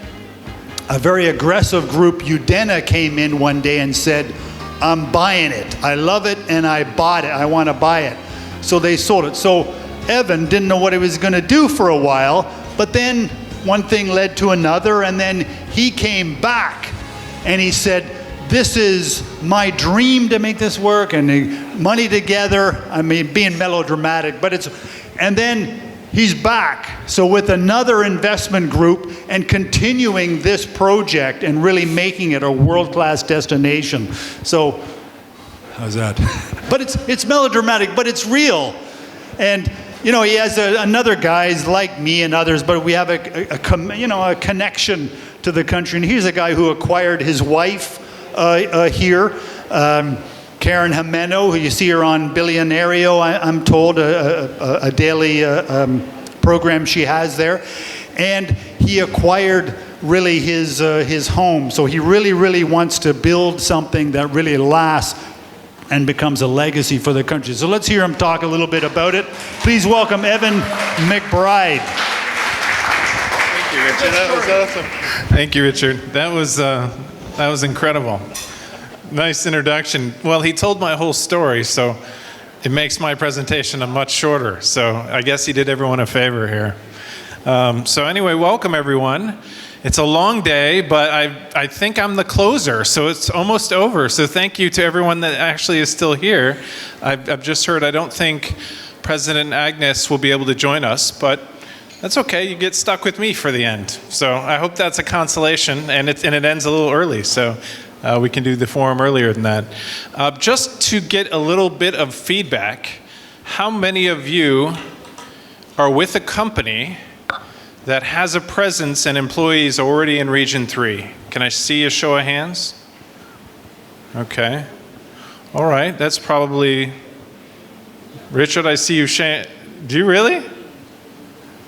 a very aggressive group, Udena, came in one day and said, I'm buying it. I love it and I bought it. I want to buy it. So they sold it. So Evan didn't know what he was going to do for a while, but then one thing led to another, and then he came back and he said, this is my dream to make this work, and money together. I mean, being melodramatic, but and then he's back. So with another investment group and continuing this project and really making it a world-class destination. So, how's that? But it's melodramatic, but it's real. And he has another guys like me and others, but we have a connection to the country. And he's a guy who acquired his wife here, Karen Jimeno, who you see her on Billionario, I'm told, a daily program she has there. And he acquired really his home. So he really, really wants to build something that really lasts and becomes a legacy for the country. So let's hear him talk a little bit about it. Please welcome Evan McBride. Thank you, Richard. That was awesome. Thank you, Richard. That was incredible. Nice introduction. Well, he told my whole story, so it makes my presentation a much shorter. So I guess he did everyone a favor here. So anyway, welcome everyone. It's a long day, but I think I'm the closer, so it's almost over. So thank you to everyone that actually is still here. I've just heard I don't think President Agnes will be able to join us, but that's okay. You get stuck with me for the end. So I hope that's a consolation, and it ends a little early, so we can do the forum earlier than that. Just to get a little bit of feedback, how many of you are with a company that has a presence and employees already in Region 3? Can I see a show of hands? Okay. All right, that's probably... Richard, I see you... Do you really?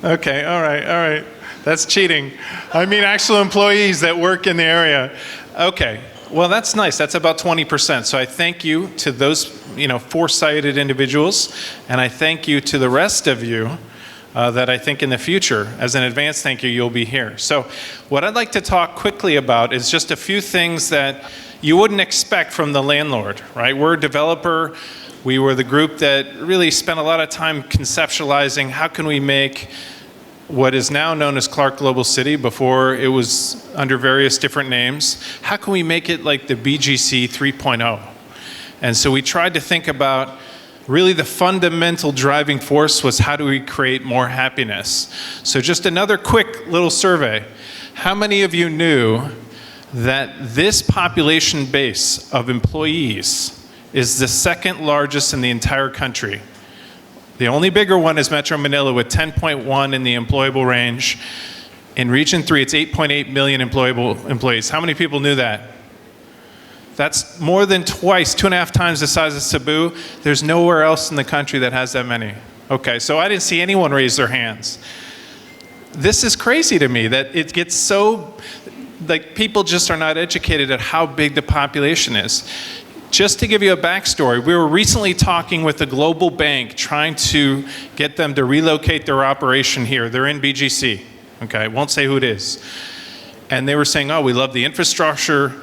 Okay, all right. That's cheating. I mean actual employees that work in the area. Okay, well that's nice. That's about 20%. So I thank you to those, foresighted individuals, and I thank you to the rest of you that I think in the future, as an advance thank you, you'll be here. So what I'd like to talk quickly about is just a few things that you wouldn't expect from the landlord, right? We're a developer. We were the group that really spent a lot of time conceptualizing how can we make what is now known as Clark Global City, before it was under various different names. How can we make it like the BGC 3.0? And so we tried to think about really the fundamental driving force was how do we create more happiness? So just another quick little survey. How many of you knew that this population base of employees is the second largest in the entire country? The only bigger one is Metro Manila with 10.1 in the employable range. In Region 3, it's 8.8 million employable employees. How many people knew that? That's more than twice, 2.5 times the size of Cebu. There's nowhere else in the country that has that many. Okay, so I didn't see anyone raise their hands. This is crazy to me that it gets so, like people just are not educated at how big the population is. Just to give you a backstory, we were recently talking with a global bank trying to get them to relocate their operation here. They're in BGC, okay? I won't say who it is. And they were saying, oh, we love the infrastructure,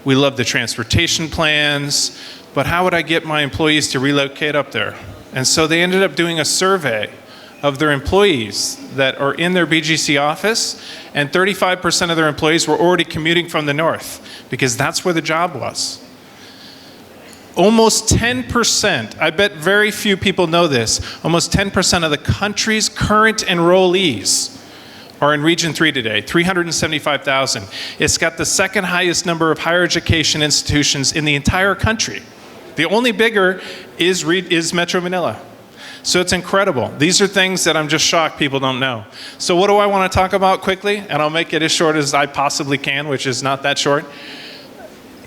we love the transportation plans, but how would I get my employees to relocate up there? And so they ended up doing a survey of their employees that are in their BGC office, and 35% of their employees were already commuting from the north because that's where the job was. Almost 10%, I bet very few people know this, almost 10% of the country's current enrollees are in Region 3 today, 375,000. It's got the second highest number of higher education institutions in the entire country. The only bigger is Metro Manila. So it's incredible. These are things that I'm just shocked people don't know. So what do I want to talk about quickly? And I'll make it as short as I possibly can, which is not that short,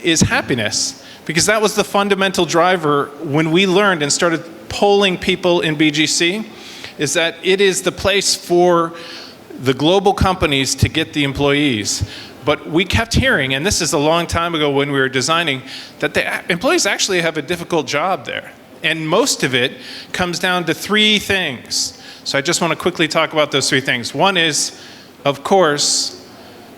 is happiness. Because that was the fundamental driver when we learned and started polling people in BGC, is that it is the place for the global companies to get the employees. But we kept hearing, and this is a long time ago when we were designing, that the employees actually have a difficult job there. And most of it comes down to 3 things. So I just want to quickly talk about those 3 things. One is, of course,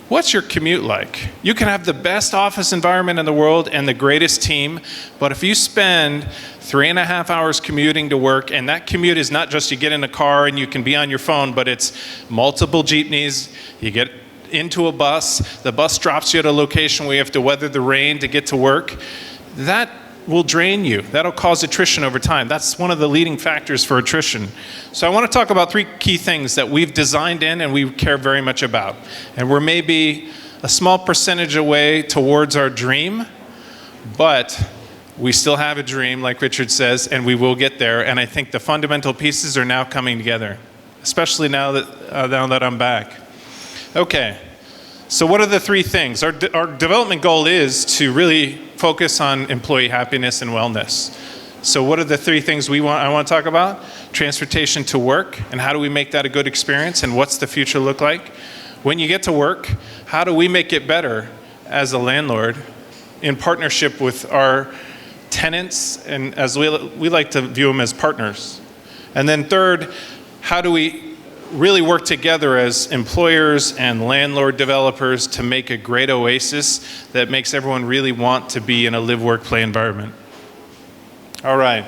what's your commute like? You can have the best office environment in the world and the greatest team, but if you spend 3.5 hours commuting to work, and that commute is not just you get in a car and you can be on your phone, but it's multiple jeepneys, you get into a bus, the bus drops you at a location where you have to weather the rain to get to work, that will drain you. That'll cause attrition over time. That's one of the leading factors for attrition. So I want to talk about 3 key things that we've designed in and we care very much about. And we're maybe a small percentage away towards our dream, but we still have a dream, like Richard says, and we will get there. And I think the fundamental pieces are now coming together, especially now that I'm back. Okay. So what are the 3 things? Our development goal is to really focus on employee happiness and wellness. So what are the 3 things I want to talk about? Transportation to work, and how do we make that a good experience, and what's the future look like? When you get to work, how do we make it better as a landlord in partnership with our tenants, and as we like to view them as partners? And then third, how do we really work together as employers and landlord developers to make a great oasis that makes everyone really want to be in a live, work, play environment. All right,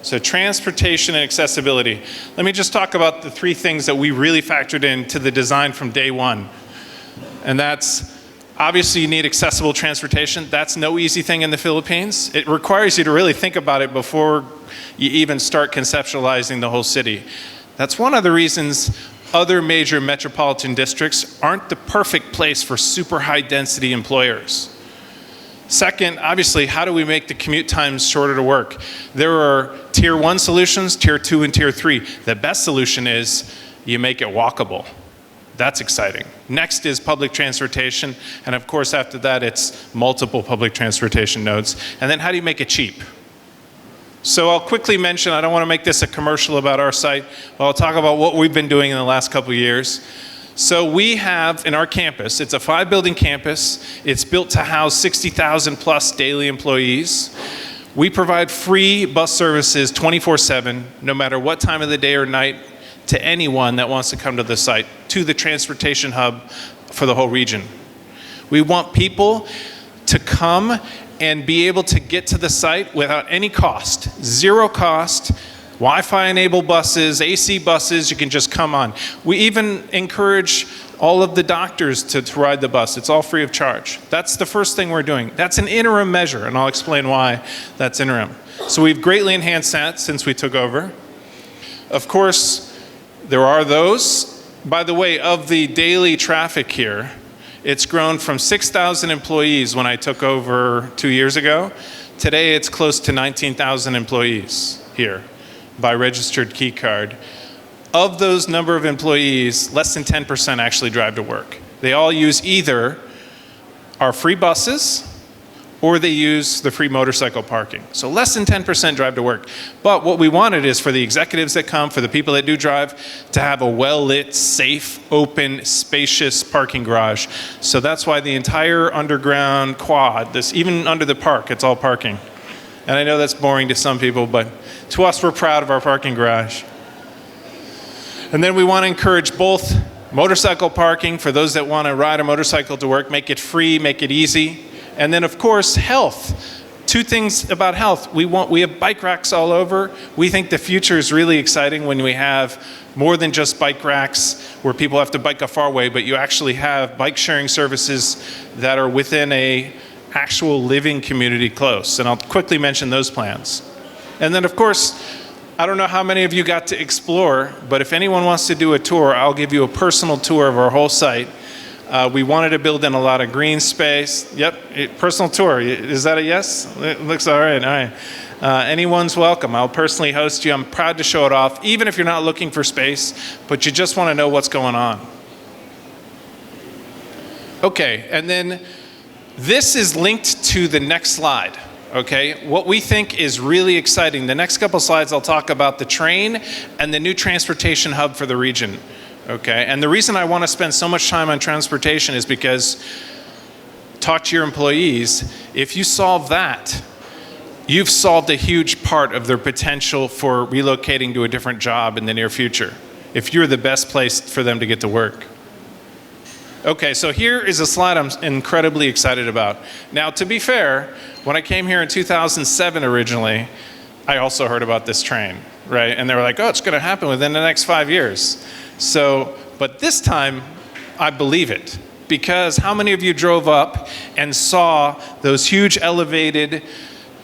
so transportation and accessibility. Let me just talk about the 3 things that we really factored into the design from day one. And that's, obviously you need accessible transportation. That's no easy thing in the Philippines. It requires you to really think about it before you even start conceptualizing the whole city. That's one of the reasons other major metropolitan districts aren't the perfect place for super high density employers. Second, obviously, how do we make the commute times shorter to work? There are tier 1 solutions, tier 2 and tier 3. The best solution is you make it walkable. That's exciting. Next is public transportation, and of course after that it's multiple public transportation nodes. And then how do you make it cheap? So I'll quickly mention, I don't want to make this a commercial about our site, but I'll talk about what we've been doing in the last couple of years. So we have in our campus, it's a 5-building campus. It's built to house 60,000 plus daily employees. We provide free bus services 24/7, no matter what time of the day or night, to anyone that wants to come to the site, to the transportation hub for the whole region. We want people to come and be able to get to the site without any cost, zero cost, Wi-Fi enabled buses, AC buses, you can just come on. We even encourage all of the doctors to ride the bus. It's all free of charge. That's the first thing we're doing. That's an interim measure, and I'll explain why that's interim. So we've greatly enhanced that since we took over. Of course, there are those. By the way, of the daily traffic here, it's grown from 6,000 employees when I took over 2 years ago. Today, it's close to 19,000 employees here by registered key card. Of those number of employees, less than 10% actually drive to work. They all use either our free buses or they use the free motorcycle parking. So less than 10% drive to work. But what we wanted is for the executives that come, for the people that do drive, to have a well-lit, safe, open, spacious parking garage. So that's why the entire underground quad, this even under the park, it's all parking. And I know that's boring to some people, but to us, we're proud of our parking garage. And then we want to encourage both motorcycle parking for those that want to ride a motorcycle to work, make it free, make it easy. And then, of course, health. 2 things about health. We have bike racks all over. We think the future is really exciting when we have more than just bike racks where people have to bike a far way, but you actually have bike sharing services that are within a actual living community close. And I'll quickly mention those plans. And then, of course, I don't know how many of you got to explore, but if anyone wants to do a tour, I'll give you a personal tour of our whole site. We wanted to build in a lot of green space. Yep, personal tour. Is that a yes? It looks all right. All right. Anyone's welcome. I'll personally host you. I'm proud to show it off, even if you're not looking for space, but you just want to know what's going on. Okay, and then this is linked to the next slide. Okay, what we think is really exciting. The next couple slides, I'll talk about the train and the new transportation hub for the region. Okay, and the reason I want to spend so much time on transportation is because, talk to your employees, if you solve that, you've solved a huge part of their potential for relocating to a different job in the near future, if you're the best place for them to get to work. Okay, so here is a slide I'm incredibly excited about. Now, to be fair, when I came here in 2007 originally, I also heard about this train, right? And they were like, oh, it's going to happen within the next 5 years. So, but this time, I believe it. Because how many of you drove up and saw those huge elevated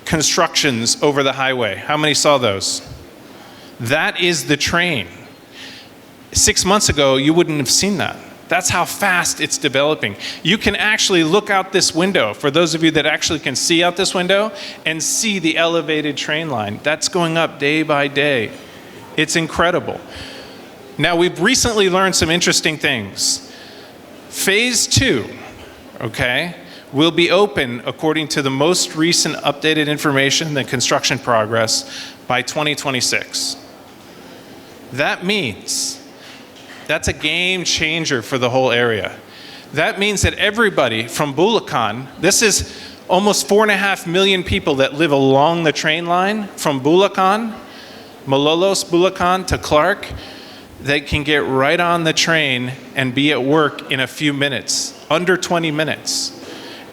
constructions over the highway? How many saw those? That is the train. 6 months ago, you wouldn't have seen that. That's how fast it's developing. You can actually look out this window, for those of you that actually can see out this window, and see the elevated train line. That's going up day by day. It's incredible. Now, we've recently learned some interesting things. Phase 2, okay, will be open, according to the most recent updated information, the construction progress, by 2026. That means that's a game changer for the whole area. That means that everybody from Bulacan, this is almost 4.5 million people that live along the train line from Bulacan, Malolos, Bulacan to Clark, they can get right on the train and be at work in a few minutes, under 20 minutes.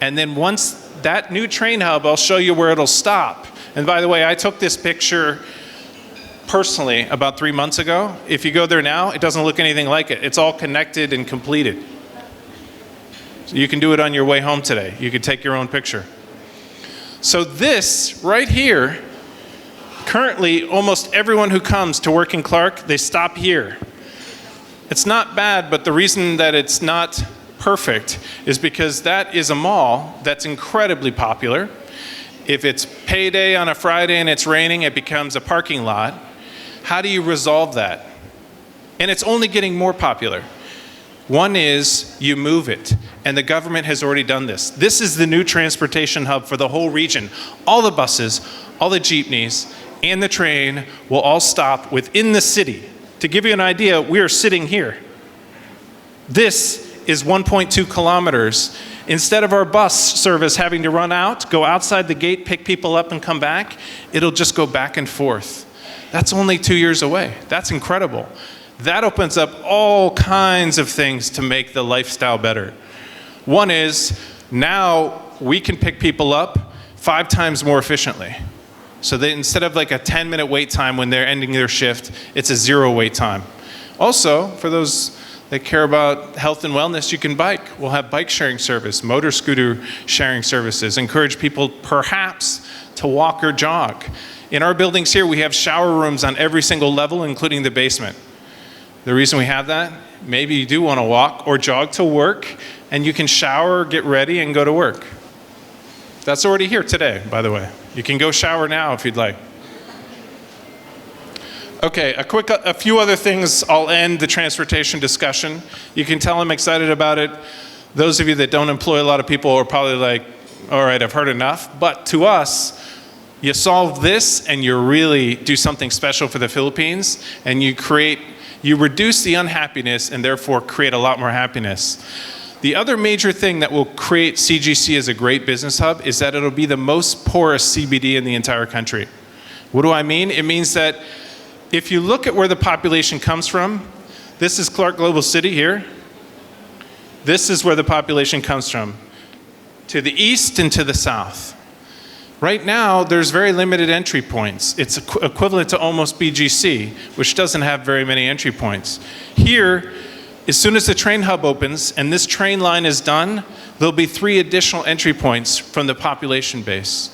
And then once that new train hub, I'll show you where it'll stop. And by the way, I took this picture personally about 3 months ago. If you go there now, it doesn't look anything like it. It's all connected and completed. So you can do it on your way home today. You can take your own picture. So this right here, currently almost everyone who comes to work in Clark, they stop here. It's not bad, but the reason that it's not perfect is because that is a mall that's incredibly popular. If it's payday on a Friday and it's raining, it becomes a parking lot. How do you resolve that? And it's only getting more popular. One is you move it, and the government has already done this. This is the new transportation hub for the whole region. All the buses, all the jeepneys, and the train will all stop within the city. To give you an idea, we are sitting here. This is 1.2 kilometers. Instead of our bus service having to run out, go outside the gate, pick people up and come back, it'll just go back and forth. That's only 2 years away. That's incredible. That opens up all kinds of things to make the lifestyle better. One is, now we can pick people up 5 times more efficiently. So that instead of like a 10-minute wait time when they're ending their shift, it's a 0 wait time. Also, for those that care about health and wellness, you can bike. We'll have bike sharing service, motor scooter sharing services, encourage people perhaps to walk or jog. In our buildings here, we have shower rooms on every single level, including the basement. The reason we have that, maybe you do want to walk or jog to work, and you can shower, get ready, and go to work. That's already here today, by the way. You can go shower now if you'd like. Okay, a few other things. I'll end the transportation discussion. You can tell I'm excited about it. Those of you that don't employ a lot of people are probably like, all right, I've heard enough. But to us, you solve this and you really do something special for the Philippines, and you reduce the unhappiness and therefore create a lot more happiness. The other major thing that will create CGC as a great business hub is that it'll be the most porous CBD in the entire country. What do I mean? It means that if you look at where the population comes from, this is Clark Global City here. This is where the population comes from, to the east and to the south. Right now, there's very limited entry points. It's equivalent to almost BGC, which doesn't have very many entry points. Here, as soon as the train hub opens and this train line is done, there'll be 3 additional entry points from the population base.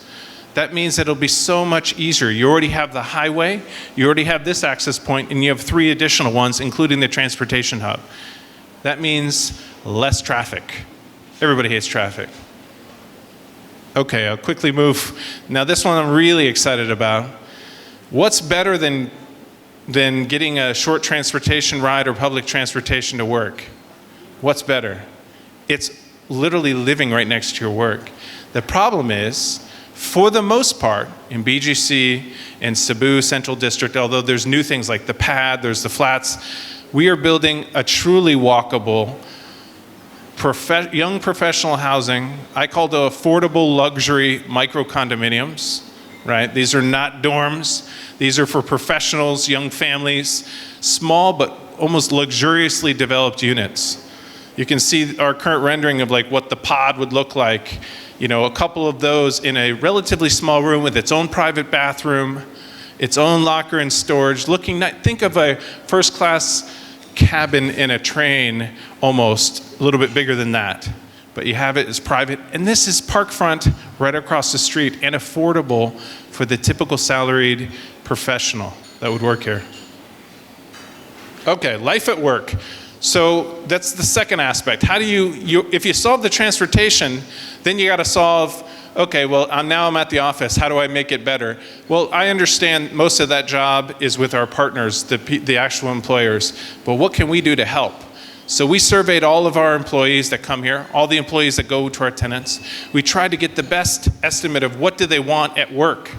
That means that it'll be so much easier. You already have the highway, you already have this access point, and you have 3 additional ones, including the transportation hub. That means less traffic. Everybody hates traffic. Okay, I'll quickly move. Now this one I'm really excited about. What's better than getting a short transportation ride or public transportation to work? What's better? It's literally living right next to your work. The problem is, for the most part, in BGC and Cebu Central District, although there's new things like the pad, there's the flats, we are building a truly walkable, young professional housing. I call the affordable luxury micro condominiums, right? These are not dorms. These are for professionals, young families, small but almost luxuriously developed units. You can see our current rendering of like what the pod would look like. You know, a couple of those in a relatively small room with its own private bathroom, its own locker and storage, think of a first class cabin in a train, almost a little bit bigger than that. But you have it as private, and this is parkfront right across the street and affordable for the typical salaried professional that would work here. Okay, life at work. So that's the second aspect. How do if you solve the transportation, then you got to solve, okay, well, now I'm at the office. How do I make it better? Well, I understand most of that job is with our partners, the actual employers. But what can we do to help? So we surveyed all of our employees that come here, all the employees that go to our tenants. We tried to get the best estimate of what do they want at work.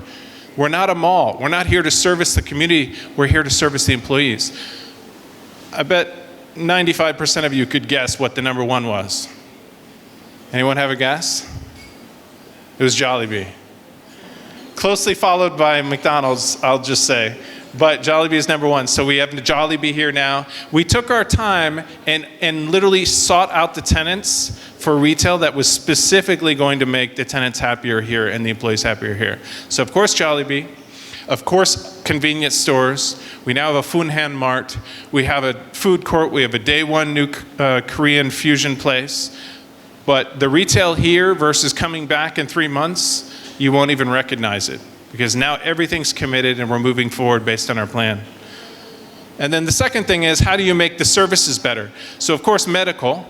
We're not a mall. We're not here to service the community. We're here to service the employees. I bet 95% of you could guess what the number 1 was. Anyone have a guess? It was Jollibee. Closely followed by McDonald's, I'll just say. But Jollibee is number 1. So we have Jollibee here now. We took our time and literally sought out the tenants for retail that was specifically going to make the tenants happier here and the employees happier here. So of course Jollibee. Of course, convenience stores. We now have a Funhan Mart. We have a food court. We have a day 1 new Korean fusion place. But the retail here versus coming back in 3 months, you won't even recognize it because now everything's committed and we're moving forward based on our plan. And then the second thing is, how do you make the services better? So of course, medical.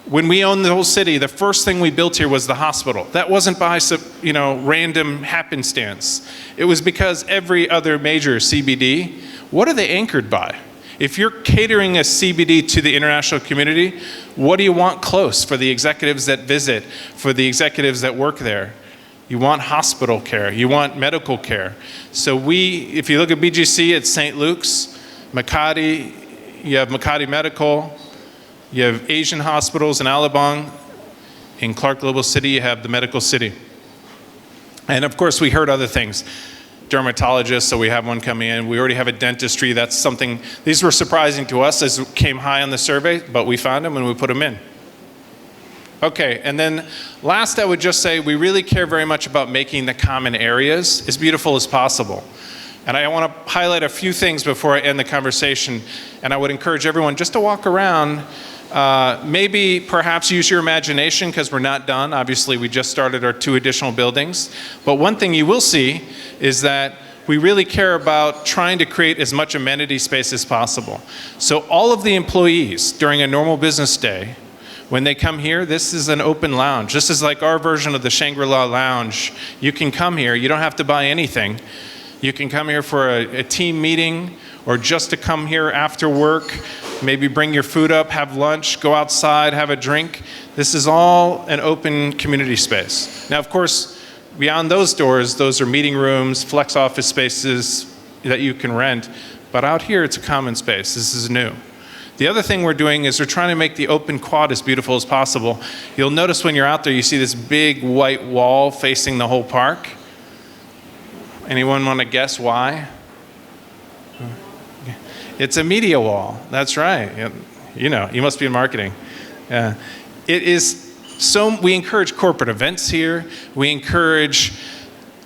When we owned the whole city, the first thing we built here was the hospital. That wasn't by random happenstance. It was because every other major CBD, what are they anchored by? If you're catering a CBD to the international community, what do you want close for the executives that visit, for the executives that work there? You want hospital care. You want medical care. So if you look at BGC, it's St. Luke's, Makati, you have Makati Medical, you have Asian hospitals in Alabang. In Clark Global City, you have the Medical City. And of course, we heard other things. Dermatologists, so we have one coming in. We already have a dentistry. That's something, these were surprising to us as it came high on the survey, but we found them and we put them in. Okay, and then last I would just say we really care very much about making the common areas as beautiful as possible. And I want to highlight a few things before I end the conversation, and I would encourage everyone just to walk around, maybe perhaps use your imagination because we're not done. Obviously, we just started our 2 additional buildings. But one thing you will see is that we really care about trying to create as much amenity space as possible. So all of the employees during a normal business day, when they come here, this is an open lounge. This is like our version of the Shangri-La Lounge. You can come here. You don't have to buy anything. You can come here for a team meeting or just to come here after work, maybe bring your food up, have lunch, go outside, have a drink. This is all an open community space. Now, of course, beyond those doors, those are meeting rooms, flex office spaces that you can rent. But out here, it's a common space. This is new. The other thing we're doing is we're trying to make the open quad as beautiful as possible. You'll notice when you're out there, you see this big white wall facing the whole park. Anyone want to guess why? It's a media wall. That's right. You know, you must be in marketing. It is so, we encourage corporate events here. We encourage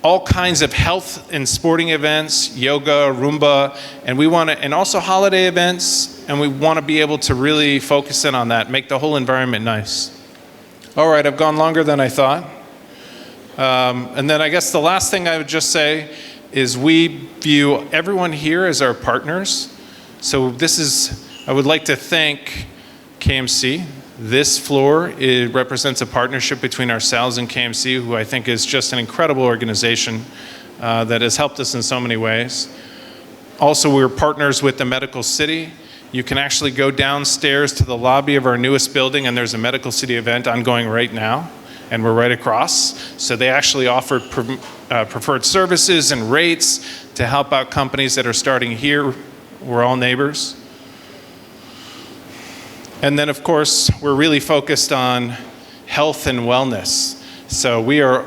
all kinds of health and sporting events, yoga, Roomba, and we want to, and also holiday events, and we want to be able to really focus in on that, make the whole environment nice. All right, I've gone longer than I thought. And then I guess the last thing I would just say is we view everyone here as our partners. So this is, I would like to thank KMC. This floor, it represents a partnership between ourselves and KMC, who I think is just an incredible organization that has helped us in so many ways. Also, we're partners with the Medical City. You can actually go downstairs to the lobby of our newest building, and there's a Medical City event ongoing right now, and we're right across. So they actually offer preferred services and rates to help out companies that are starting here. We're all neighbors. And then, of course, we're really focused on health and wellness. So we are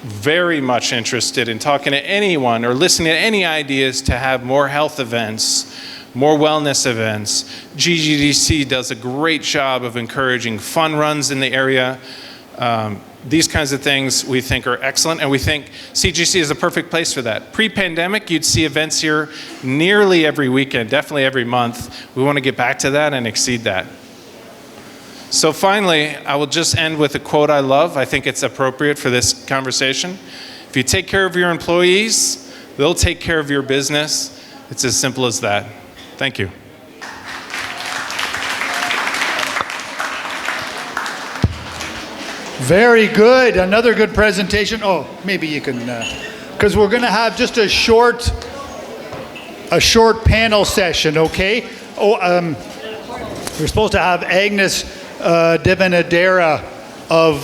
very much interested in talking to anyone or listening to any ideas to have more health events, more wellness events. GGDC does a great job of encouraging fun runs in the area. These kinds of things we think are excellent, and we think CGC is a perfect place for that. Pre-pandemic, you'd see events here nearly every weekend, definitely every month. We want to get back to that and exceed that. So finally, I will just end with a quote I love. I think it's appropriate for this conversation. If you take care of your employees, they'll take care of your business. It's as simple as that. Thank you. Very good. Another good presentation. Oh, maybe you can, because we're going to have just a short panel session, okay? Oh, we're supposed to have Agnes Devanadera of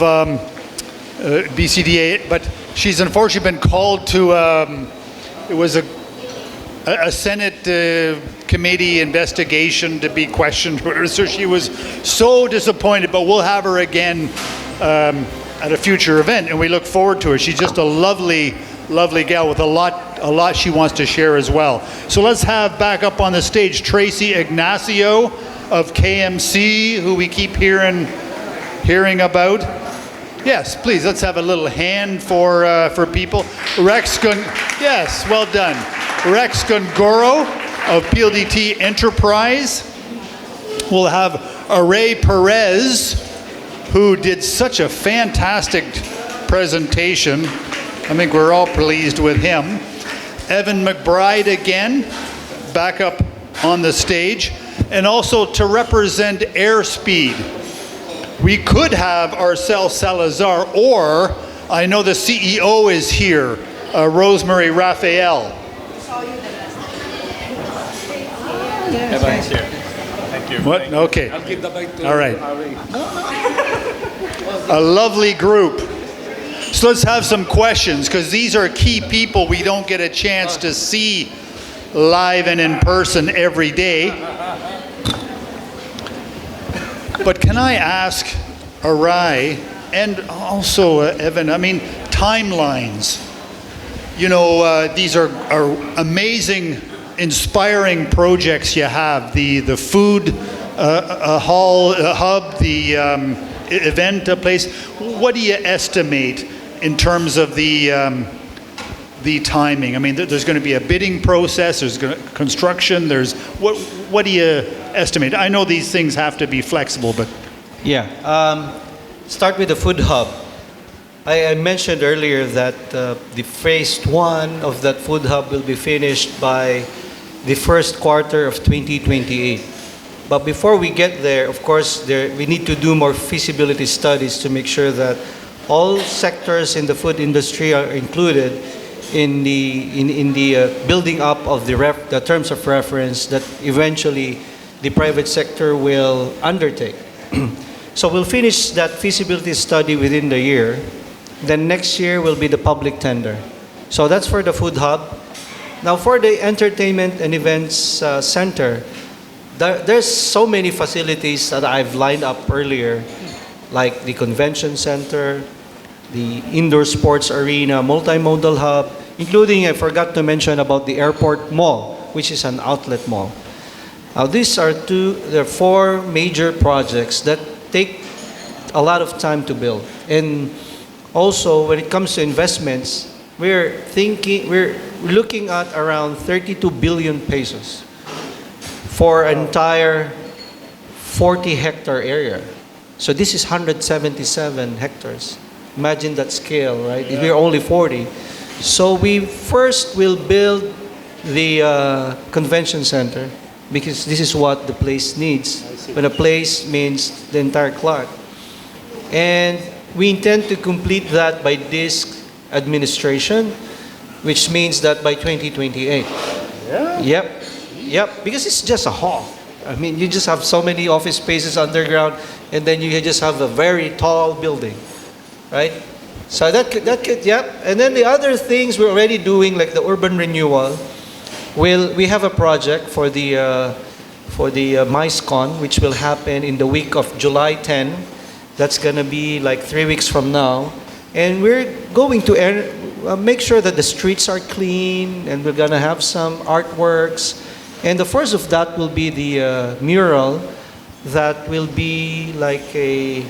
BCDA, but she's unfortunately been called to, it was a Senate committee investigation to be questioned, so she was so disappointed, but we'll have her again at a future event, and we look forward to her. She's just a lovely, lovely gal with a lot she wants to share as well. So let's have back up on the stage Tracy Ignacio of KMC, who we keep hearing about. Yes, please, let's have a little hand for people. Yes, well done. Rex Gongoro of PLDT Enterprise. We'll have Aray Perez, who did such a fantastic presentation. I think we're all pleased with him. Evan McBride again, back up on the stage. And also to represent Airspeed, we could have Arcel Salazar, or I know the CEO is here, Rosemary Raphael. Evan's here. Thank you. What? Okay. I'll give the mic to all right. Ari. A lovely group. So let's have some questions, because these are key people we don't get a chance to see live and in person every day. But can I ask Arai and also Evan, I mean, timelines. You know, these are amazing, inspiring projects you have. The food hall, hub, the event place. What do you estimate in terms of the timing? I mean, there's going to be a bidding process. There's construction. There's what do you estimate? I know these things have to be flexible, but start with the food hub. I mentioned earlier that the phase 1 of that food hub will be finished by the first quarter of 2028. But before we get there, of course, we need to do more feasibility studies to make sure that all sectors in the food industry are included in the building up of the terms of reference that eventually the private sector will undertake. So we'll finish that feasibility study within the year. Then next year will be the public tender. So that's for the food hub. Now for the entertainment and events center, there's so many facilities that I've lined up earlier, like the convention center, the indoor sports arena, multimodal hub, including, I forgot to mention about the airport mall, which is an outlet mall. Now these are there are 4 major projects that take a lot of time to build. And also, when it comes to investments, we're looking at around 32 billion pesos for an entire 40-hectare area. So this is 177 hectares. Imagine that scale, right? If we're only 40. So we first will build the convention center, because this is what the place needs. When a place means the entire Clark. And we intend to complete that by this administration, which means that by 2028. Yeah. Yep, because it's just a hall. I mean, you just have so many office spaces underground, and then you just have a very tall building, right? So that could, yep. And then the other things we're already doing, like the urban renewal, we have a project for the MICECon, which will happen in the week of July 10. That's gonna be like 3 weeks from now, and we're going to make sure that the streets are clean, and we're gonna have some artworks. And the first of that will be the mural that will be like a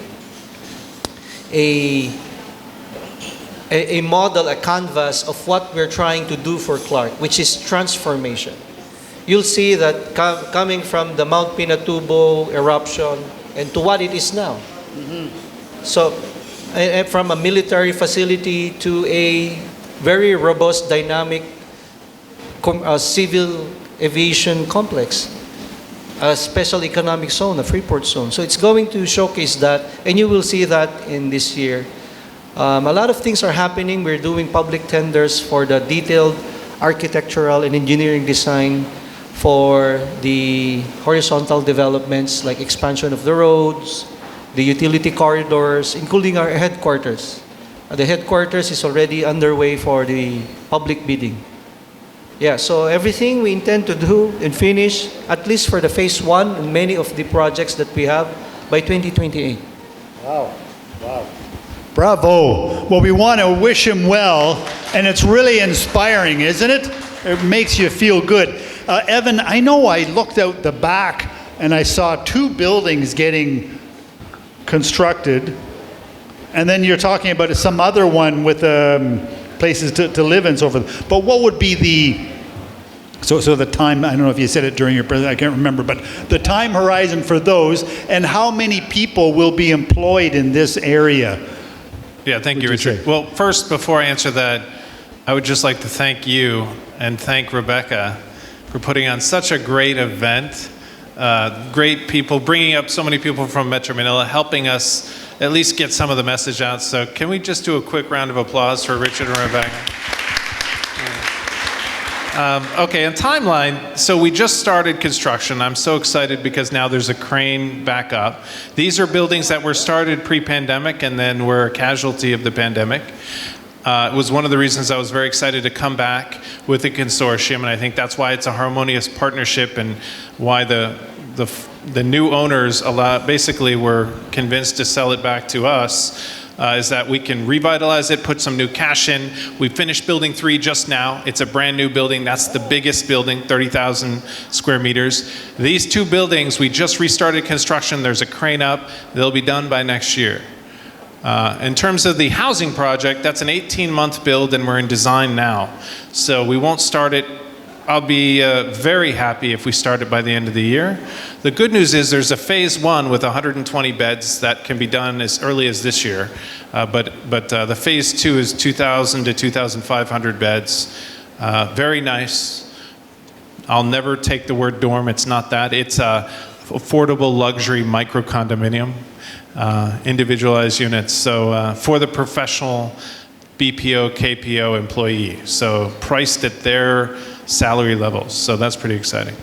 model, a canvas of what we're trying to do for Clark, which is transformation. You'll see that coming from the Mount Pinatubo eruption and to what it is now. So from a military facility to a very robust, dynamic civil aviation complex, a special economic zone, a Freeport zone. So it's going to showcase that, and you will see that in this year. A lot of things are happening. We're doing public tenders for the detailed architectural and engineering design for the horizontal developments like expansion of the roads, the utility corridors, including our headquarters. The headquarters is already underway for the public bidding. Yeah, so everything we intend to do and finish, at least for the phase 1 and many of the projects that we have, by 2028. Wow. Bravo. Well, we want to wish him well, and it's really inspiring, isn't it? It makes you feel good. Evan, I know I looked out the back and I saw 2 buildings getting constructed, and then you're talking about some other one with places to live and so forth. But what would be so the time, I don't know if you said it during your presentation, I can't remember, but the time horizon for those, and how many people will be employed in this area? Yeah, thank you, Richard. Well, first, before I answer that, I would just like to thank you and thank Rebecca for putting on such a great event. Great people, bringing up so many people from Metro Manila, helping us at least get some of the message out. So can we just do a quick round of applause for Richard and Rebecca? Okay, and timeline. So we just started construction. I'm so excited because now there's a crane back up. These are buildings that were started pre-pandemic and then were a casualty of the pandemic. It was one of the reasons I was very excited to come back with the consortium, and I think that's why it's a harmonious partnership and why the new owners basically were convinced to sell it back to us. Is that we can revitalize it, put some new cash in. We finished building 3 just now. It's a brand new building. That's the biggest building, 30,000 square meters. These 2 buildings, we just restarted construction. There's a crane up. They'll be done by next year. In terms of the housing project, that's an 18-month build and we're in design now. So we won't start it. I'll be very happy if we start it by the end of the year. The good news is there's a phase 1 with 120 beds that can be done as early as this year. But the phase 2 is 2,000 to 2,500 beds. Very nice. I'll never take the word dorm. It's not that. It's a affordable luxury micro condominium, individualized units. So for the professional BPO, KPO employee. So priced at their salary levels. So that's pretty exciting.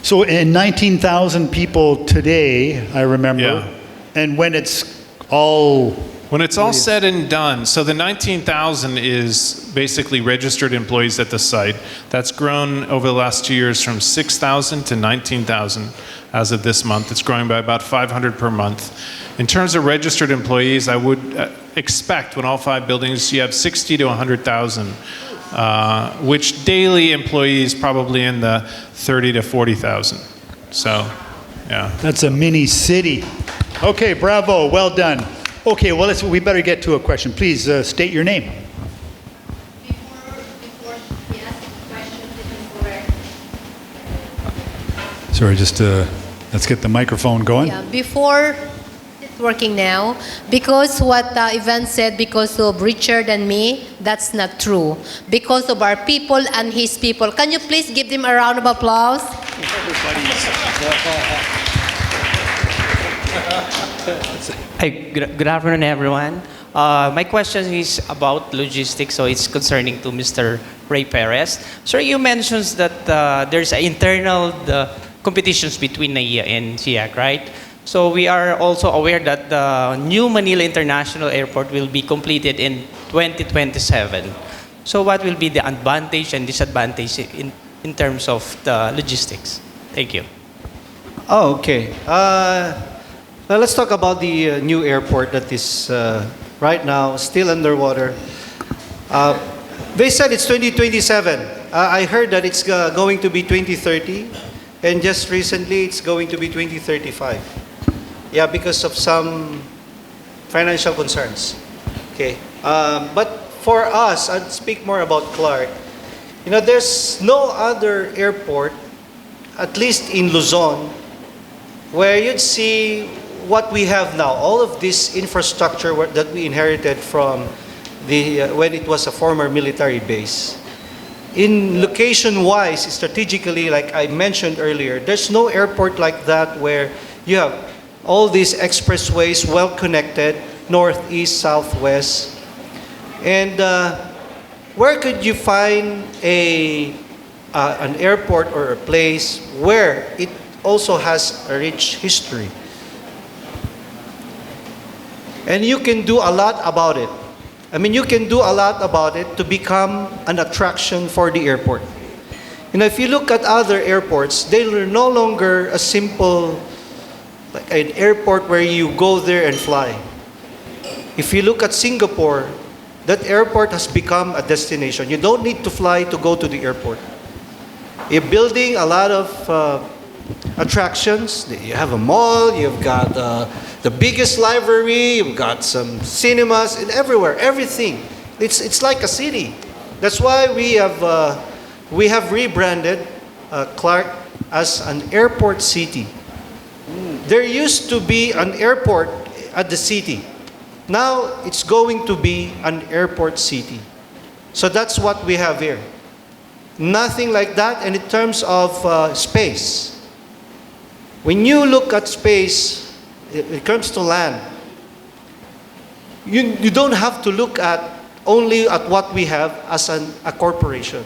So in 19,000 people today, I remember. Yeah. And when it's all... When it's all said and done, so the 19,000 is basically registered employees at the site. That's grown over the last 2 years from 6,000 to 19,000 as of this month. It's growing by about 500 per month. In terms of registered employees, I would expect when all 5 buildings, you have 60 to 100,000. Which daily employees probably in the 30 to 40,000. So, yeah. That's a mini city. Okay, bravo, well done. Okay, well, we better get to a question. Please state your name. Sorry, just let's get the microphone going. Yeah, before it's working now, because what Ivan said, because of Richard and me, that's not true. Because of our people and his people. Can you please give them a round of applause? Hi, good afternoon, everyone. My question is about logistics, so it's concerning to Mr. Ray Perez. Sir, you mentioned that there's internal competitions between NAIA and SIAC, right? So we are also aware that the new Manila International Airport will be completed in 2027. So what will be the advantage and disadvantage in terms of the logistics? Thank you. Oh, okay. Now let's talk about the new airport that is right now still underwater. They said it's 2027. I heard that it's going to be 2030, and just recently it's going to be 2035. Yeah, because of some financial concerns. Okay, but for us, I'd speak more about Clark. You know, there's no other airport, at least in Luzon, where you'd see what we have now, all of this infrastructure that we inherited from when it was a former military base. In location-wise, strategically, like I mentioned earlier, there's no airport like that where you have all these expressways well-connected, north, east, southwest. And where could you find an airport or a place where it also has a rich history? And you can do a lot about it. I mean, you can do a lot about it to become an attraction for the airport. You know, if you look at other airports, they're no longer a simple, like an airport where you go there and fly. If you look at Singapore, that airport has become a destination. You don't need to fly to go to the airport. You're building a lot of attractions. You have a mall, you've got the biggest library, you've got some cinemas, and everywhere, everything. It's like a city. That's why we have rebranded Clark as an airport city. There used to be an airport at the city. Now it's going to be an airport city. So that's what we have here. Nothing like that. And in terms of space, when you look at space, it comes to land, you don't have to look at only at what we have as a corporation.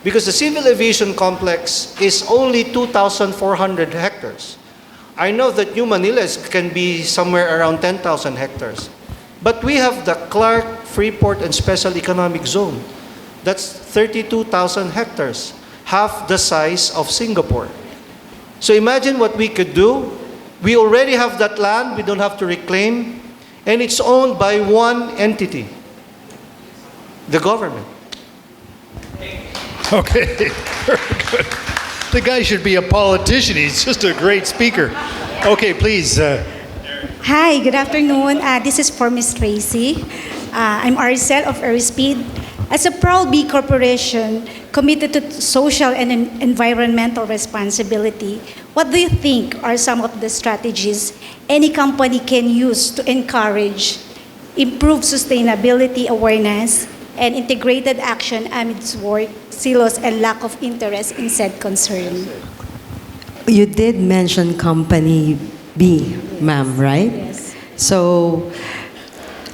Because the civil aviation complex is only 2,400 hectares. I know that New Manila can be somewhere around 10,000 hectares. But we have the Clark, Freeport, and Special Economic Zone. That's 32,000 hectares, half the size of Singapore. So imagine what we could do. We already have that land, we don't have to reclaim, and it's owned by one entity, the government. Okay, very good. The guy should be a politician. He's just a great speaker. Okay, please. Hi, good afternoon. This is for Ms. Tracy. I'm Arcel of Airspeed. As a proud B Corporation committed to social and environmental responsibility, what do you think are some of the strategies any company can use to encourage improved sustainability awareness and integrated action amidst work, silos, and lack of interest in said concern? You did mention company B, ma'am, right? Yes. So,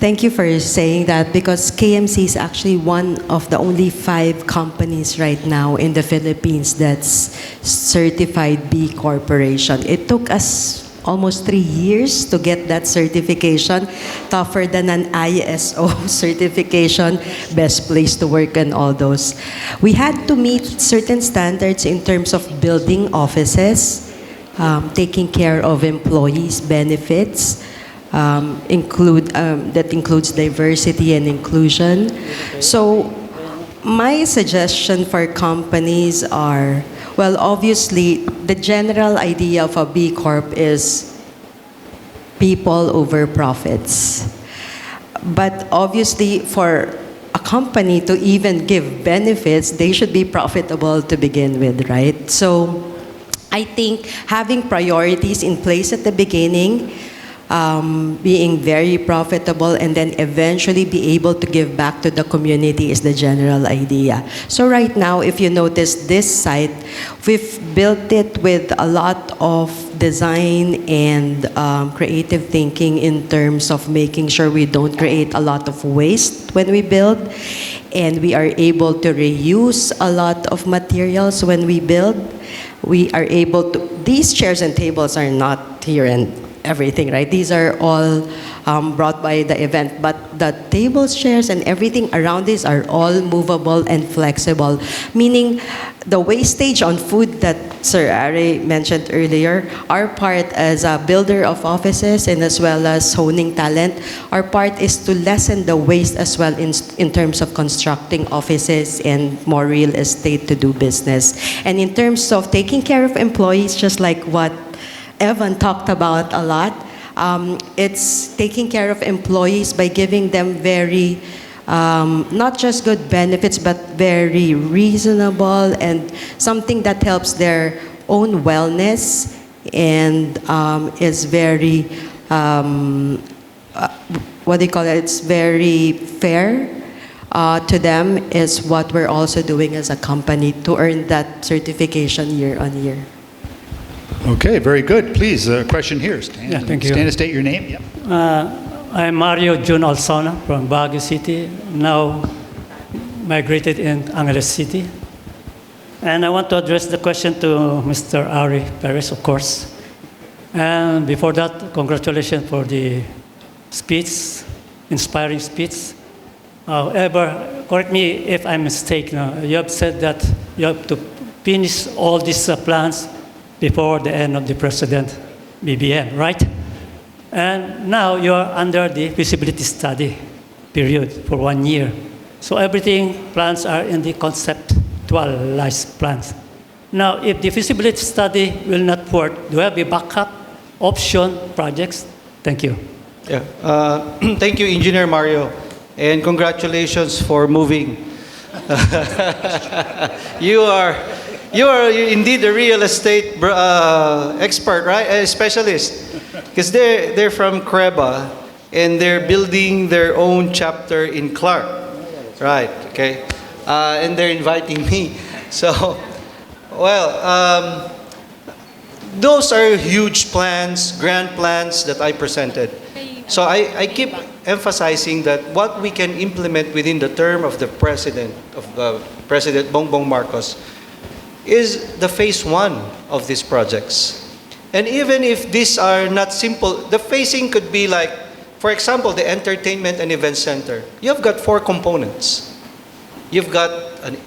thank you for saying that, because KMC is actually one of the only 5 companies right now in the Philippines that's certified B Corporation. It took us almost 3 years to get that certification, tougher than an ISO certification, best place to work and all those. We had to meet certain standards in terms of building offices, taking care of employees' benefits, that includes diversity and inclusion. So my suggestion for companies are, well, obviously, the general idea of a B Corp is people over profits. But obviously, for a company to even give benefits, they should be profitable to begin with, right? So I think having priorities in place at the beginning, being very profitable, and then eventually be able to give back to the community is the general idea. So right now, if you notice this site, we've built it with a lot of design and creative thinking in terms of making sure we don't create a lot of waste when we build, and we are able to reuse a lot of materials when we build. We are able to, these chairs and tables are not here and everything, right? These are all brought by the event, but the tables, chairs, and everything around this are all movable and flexible, meaning the wastage on food that Sir Ari mentioned earlier, our part as a builder of offices and as well as honing talent, our part is to lessen the waste as well in terms of constructing offices and more real estate to do business. And in terms of taking care of employees, just like what Evan talked about a lot, it's taking care of employees by giving them very, not just good benefits, but very reasonable and something that helps their own wellness and is very, what do you call it? It's very fair to them is what we're also doing as a company to earn that certification year on year. Okay, very good. Please, a question here. Stand, Yeah, thank you. stand and state your name. Yep. I'm Mario Jun Alsona from Baguio City, now migrated in Angeles City. And I want to address the question to Mr. Ari Perez, of course. And before that, congratulations for the speech, inspiring speech. However, correct me if I'm mistaken, you have said that you have to finish all these plans before the end of the President BBM, right? And now you are under the feasibility study period for 1 year. So everything, plans are in the conceptualized plans. Now, if the feasibility study will not work, do you have a backup option projects? Thank you. Yeah. Thank you, Engineer Mario, and congratulations for moving. You are indeed a real estate expert, right? A specialist. Because they're from Creba, and they're building their own chapter in Clark. Right, okay. And they're inviting me. So, well, those are huge plans, grand plans that I presented. So I keep emphasizing that what we can implement within the term of the President, of the President Bongbong Marcos, is the phase one of these projects. And even if these are not simple, the phasing could be like, for example, the entertainment and event center. You've got 4 components. You've got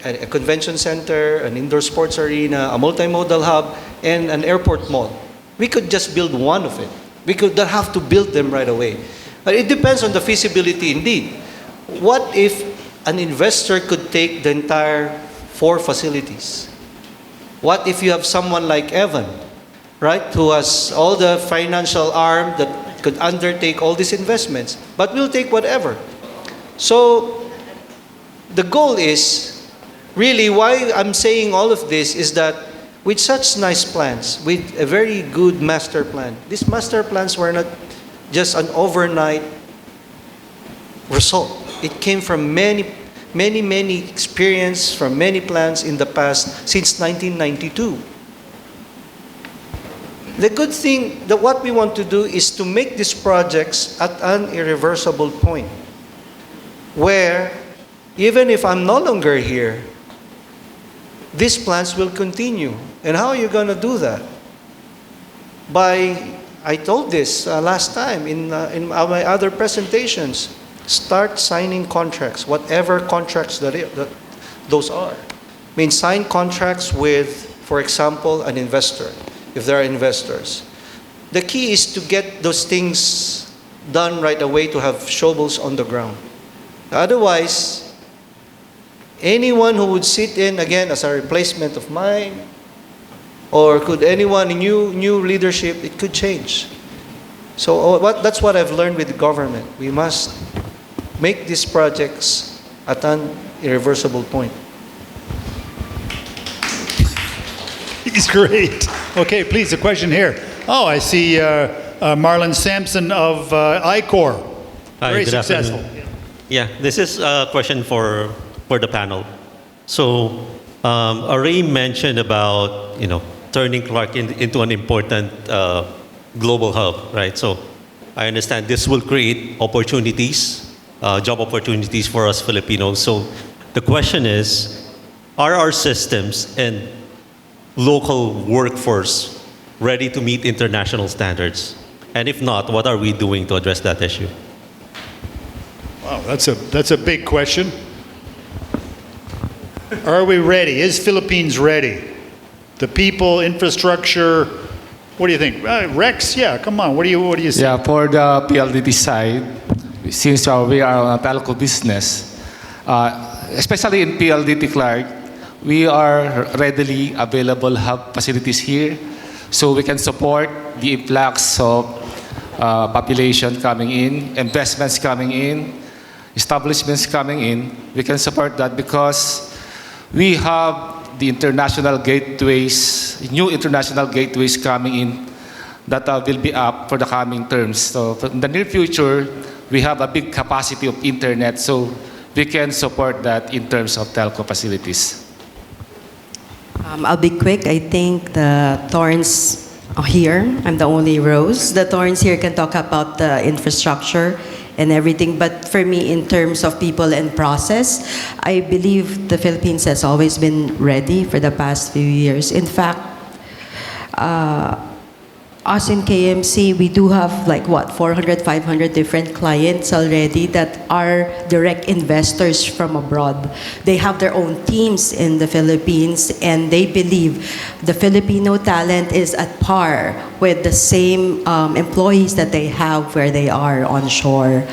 a convention center, an indoor sports arena, a multimodal hub, and an airport mall. We could just build one of it. We could not have to build them right away. But it depends on the feasibility indeed. What if an investor could take the entire 4 facilities? What if you have someone like Evan, right, who has all the financial arm that could undertake all these investments, but will take whatever. So the goal is, really why I'm saying all of this is that with such nice plans, with a very good master plan, these master plans were not just an overnight result. It came from many experience, from many plans in the past since 1992. The good thing, that what we want to do is to make these projects at an irreversible point where even if I'm no longer here, these plans will continue. And how are you going to do that? I told this last time in my other presentations, start signing contracts, whatever contracts that those are. I mean, sign contracts with, for example, an investor, if there are investors. The key is to get those things done right away, to have shovels on the ground. Otherwise, anyone who would sit in again as a replacement of mine, or could anyone new leadership, it could change. So that's what I've learned with the government. We must make these projects at an irreversible point. He's great. Okay, please, a question here. Oh, I see Marlon Sampson of ICOR. Very successful. Afternoon. Yeah, this is a question for the panel. So, Ray mentioned about turning Clark into an important global hub, right? So, I understand this will create opportunities, job opportunities for us Filipinos. So, the question is, are our systems and local workforce ready to meet international standards? And if not, what are we doing to address that issue? Wow, that's a big question. Are we ready? Is Philippines ready? The people, infrastructure, what do you think? Rex, yeah, come on, what do you say? Yeah, for the PLDT side, since we are a telco business, especially in PLDT Clark, we are readily available hub facilities here, so we can support the influx of population coming in, investments coming in, establishments coming in. We can support that because we have the international gateways, new international gateways coming in that will be up for the coming terms. So in the near future, we have a big capacity of internet, so we can support that in terms of telco facilities. I'll be quick. I think the Thorns here, I'm the only Rose. The Thorns here can talk about the infrastructure and everything. But for me, in terms of people and process, I believe the Philippines has always been ready for the past few years. In fact, us in KMC, we do have 400, 500 different clients already that are direct investors from abroad. They have their own teams in the Philippines, and they believe the Filipino talent is at par with the same employees that they have where they are onshore.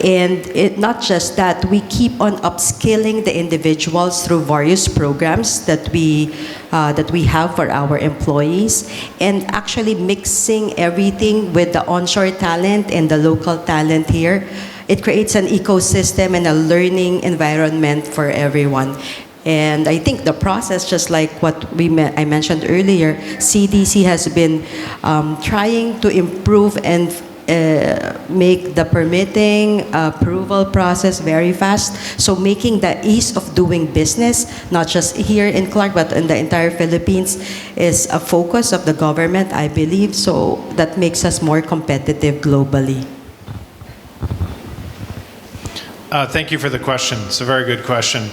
And not just that, we keep on upskilling the individuals through various programs that we have for our employees, and actually mixing everything with the onshore talent and the local talent here. It creates an ecosystem and a learning environment for everyone. And I think the process, just like what I mentioned earlier, CDC has been trying to improve and make the permitting approval process very fast. So making the ease of doing business, not just here in Clark, but in the entire Philippines, is a focus of the government, I believe. So that makes us more competitive globally. Thank you for the question. It's a very good question.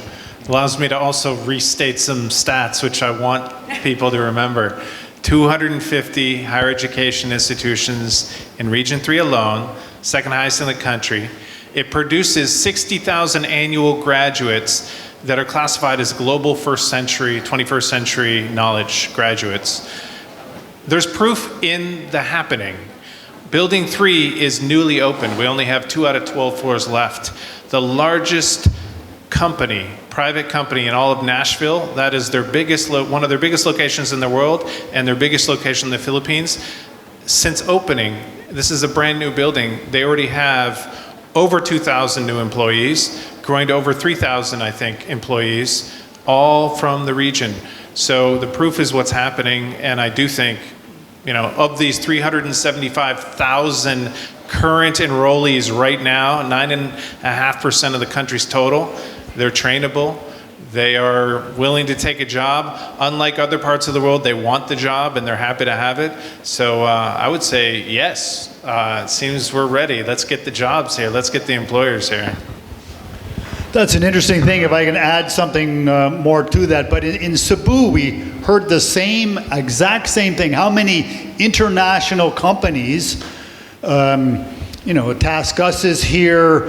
allows me to also restate some stats, which I want people to remember. 250 higher education institutions in Region 3 alone, second highest in the country. It produces 60,000 annual graduates that are classified as global first century, 21st century knowledge graduates. There's proof in the happening. Building 3 is newly opened. We only have 2 out of 12 floors left. The largest company, private company in all of Nashville, that is their biggest, one of their biggest locations in the world and their biggest location in the Philippines. Since opening, this is a brand new building, they already have over 2,000 new employees, growing to over 3,000, I think, employees, all from the region. So the proof is what's happening, and I do think, you know, of these 375,000 current enrollees right now, 9.5% of the country's total, they're trainable. They are willing to take a job. Unlike other parts of the world, they want the job and they're happy to have it. So I would say yes. It seems we're ready. Let's get the jobs here. Let's get the employers here. That's an interesting thing, if I can add something more to that. But in Cebu, we heard the exact same thing. How many international companies, you know, Taskus is here,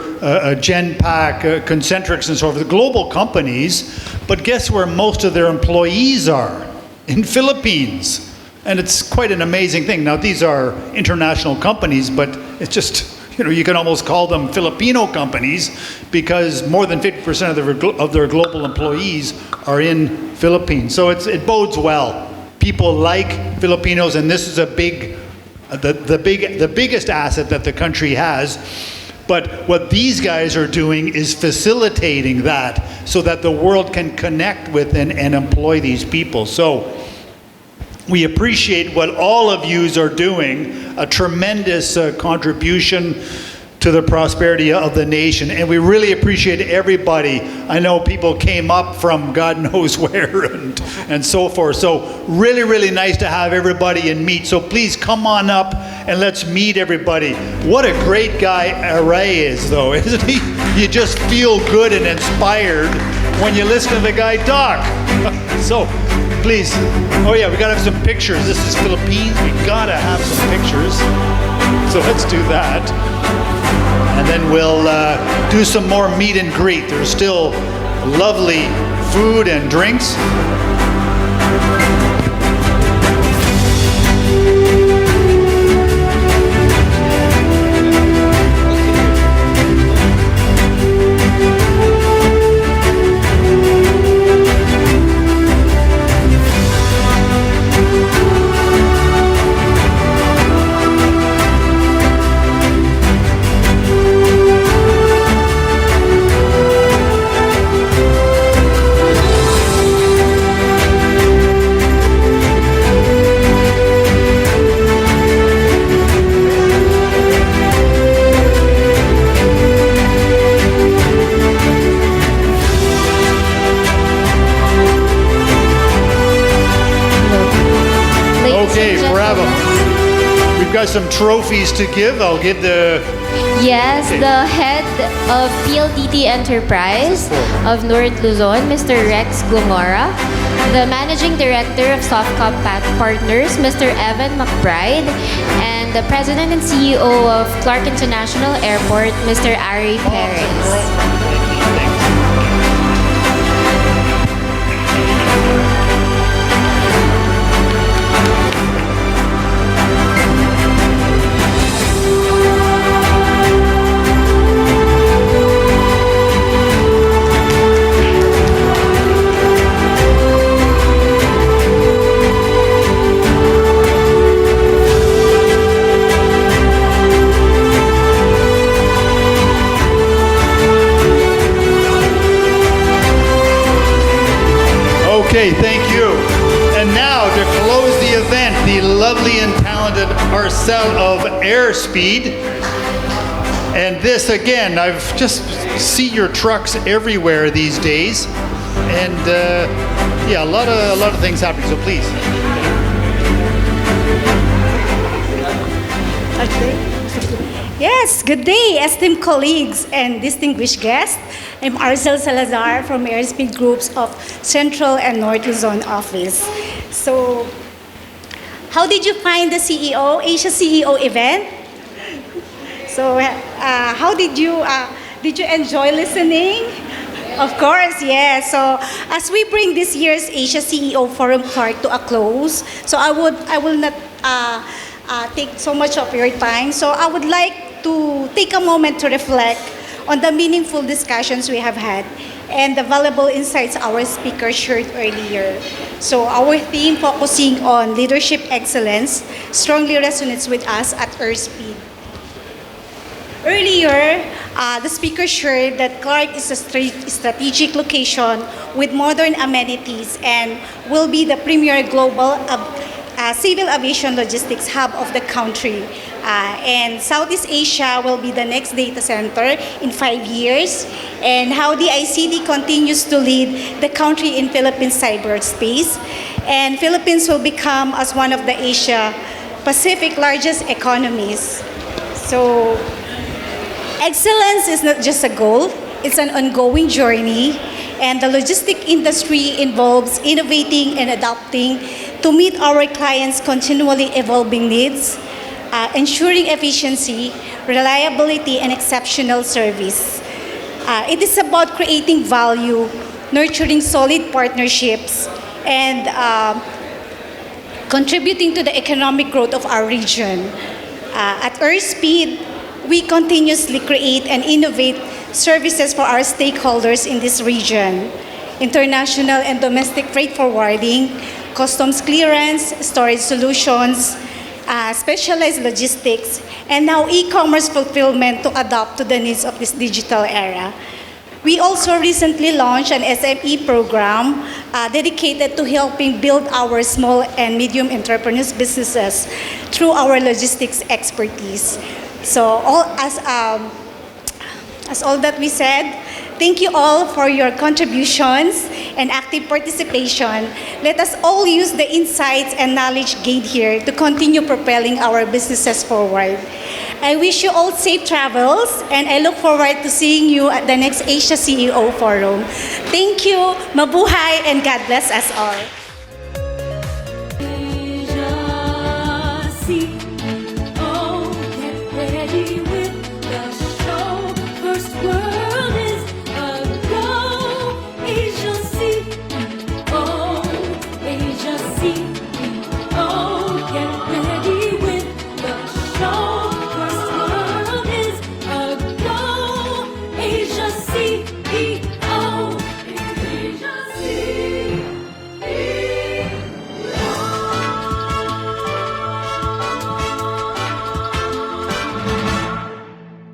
Genpack, Concentrix and so forth, global companies, but guess where most of their employees are? In Philippines. And it's quite an amazing thing. Now, these are international companies, but it's just, you know, you can almost call them Filipino companies because more than 50% of their global employees are in Philippines. So it bodes well. People like Filipinos, and this is a big, the biggest asset that the country has. But what these guys are doing is facilitating that so that the world can connect with and employ these people. So we appreciate what all of yous are doing, a tremendous contribution to the prosperity of the nation. And we really appreciate everybody. I know people came up from God knows where and so forth. So really, really nice to have everybody and meet. So please come on up and let's meet everybody. What a great guy Aray is, though, isn't he? You just feel good and inspired when you listen to the guy talk. So please, oh yeah, we gotta have some pictures. This is Philippines, we gotta have some pictures. So let's do that. And then we'll do some more meet and greet. There's still lovely food and drinks. Some trophies to give. I'll give the... Yes, the head of PLDT Enterprise of North Luzon, Mr. Rex Gomora. The Managing Director of Softcop Partners, Mr. Evan McBride. And the President and CEO of Clark International Airport, Mr. Ari Perez. Okay, thank you. And now to close the event, the lovely and talented Arcel of Airspeed. And this again, I've just see your trucks everywhere these days. And yeah, a lot of things happening, so please. Yes, good day, esteemed colleagues and distinguished guests. I'm Arcel Salazar from Airspeed Groups of Central and North Luzon office. So, how did you find the Asia CEO event? So, how did you enjoy listening? Of course, yes. So, as we bring this year's Asia CEO Forum Clark to a close, so I will not take so much of your time. So, I would like to take a moment to reflect on the meaningful discussions we have had and the valuable insights our speaker shared earlier. So our theme focusing on leadership excellence strongly resonates with us at Airspeed. Earlier, the speaker shared that Clark is a strategic location with modern amenities and will be the premier global civil aviation logistics hub of the country. And Southeast Asia will be the next data center in 5 years. And how the ICD continues to lead the country in Philippines cyberspace. And Philippines will become as one of the Asia Pacific largest economies. So excellence is not just a goal, it's an ongoing journey. And the logistic industry involves innovating and adapting to meet our clients' continually evolving needs, ensuring efficiency, reliability, and exceptional service. It is about creating value, nurturing solid partnerships, and contributing to the economic growth of our region. At Airspeed, we continuously create and innovate services for our stakeholders in this region: international and domestic freight forwarding, customs clearance, storage solutions, specialized logistics, and now e-commerce fulfillment to adapt to the needs of this digital era. We also recently launched an SME program dedicated to helping build our small and medium entrepreneurs businesses through our logistics expertise. So as all that we said, thank you all for your contributions and active participation. Let us all use the insights and knowledge gained here to continue propelling our businesses forward. I wish you all safe travels, and I look forward to seeing you at the next Asia CEO Forum. Thank you, mabuhay, and God bless us all.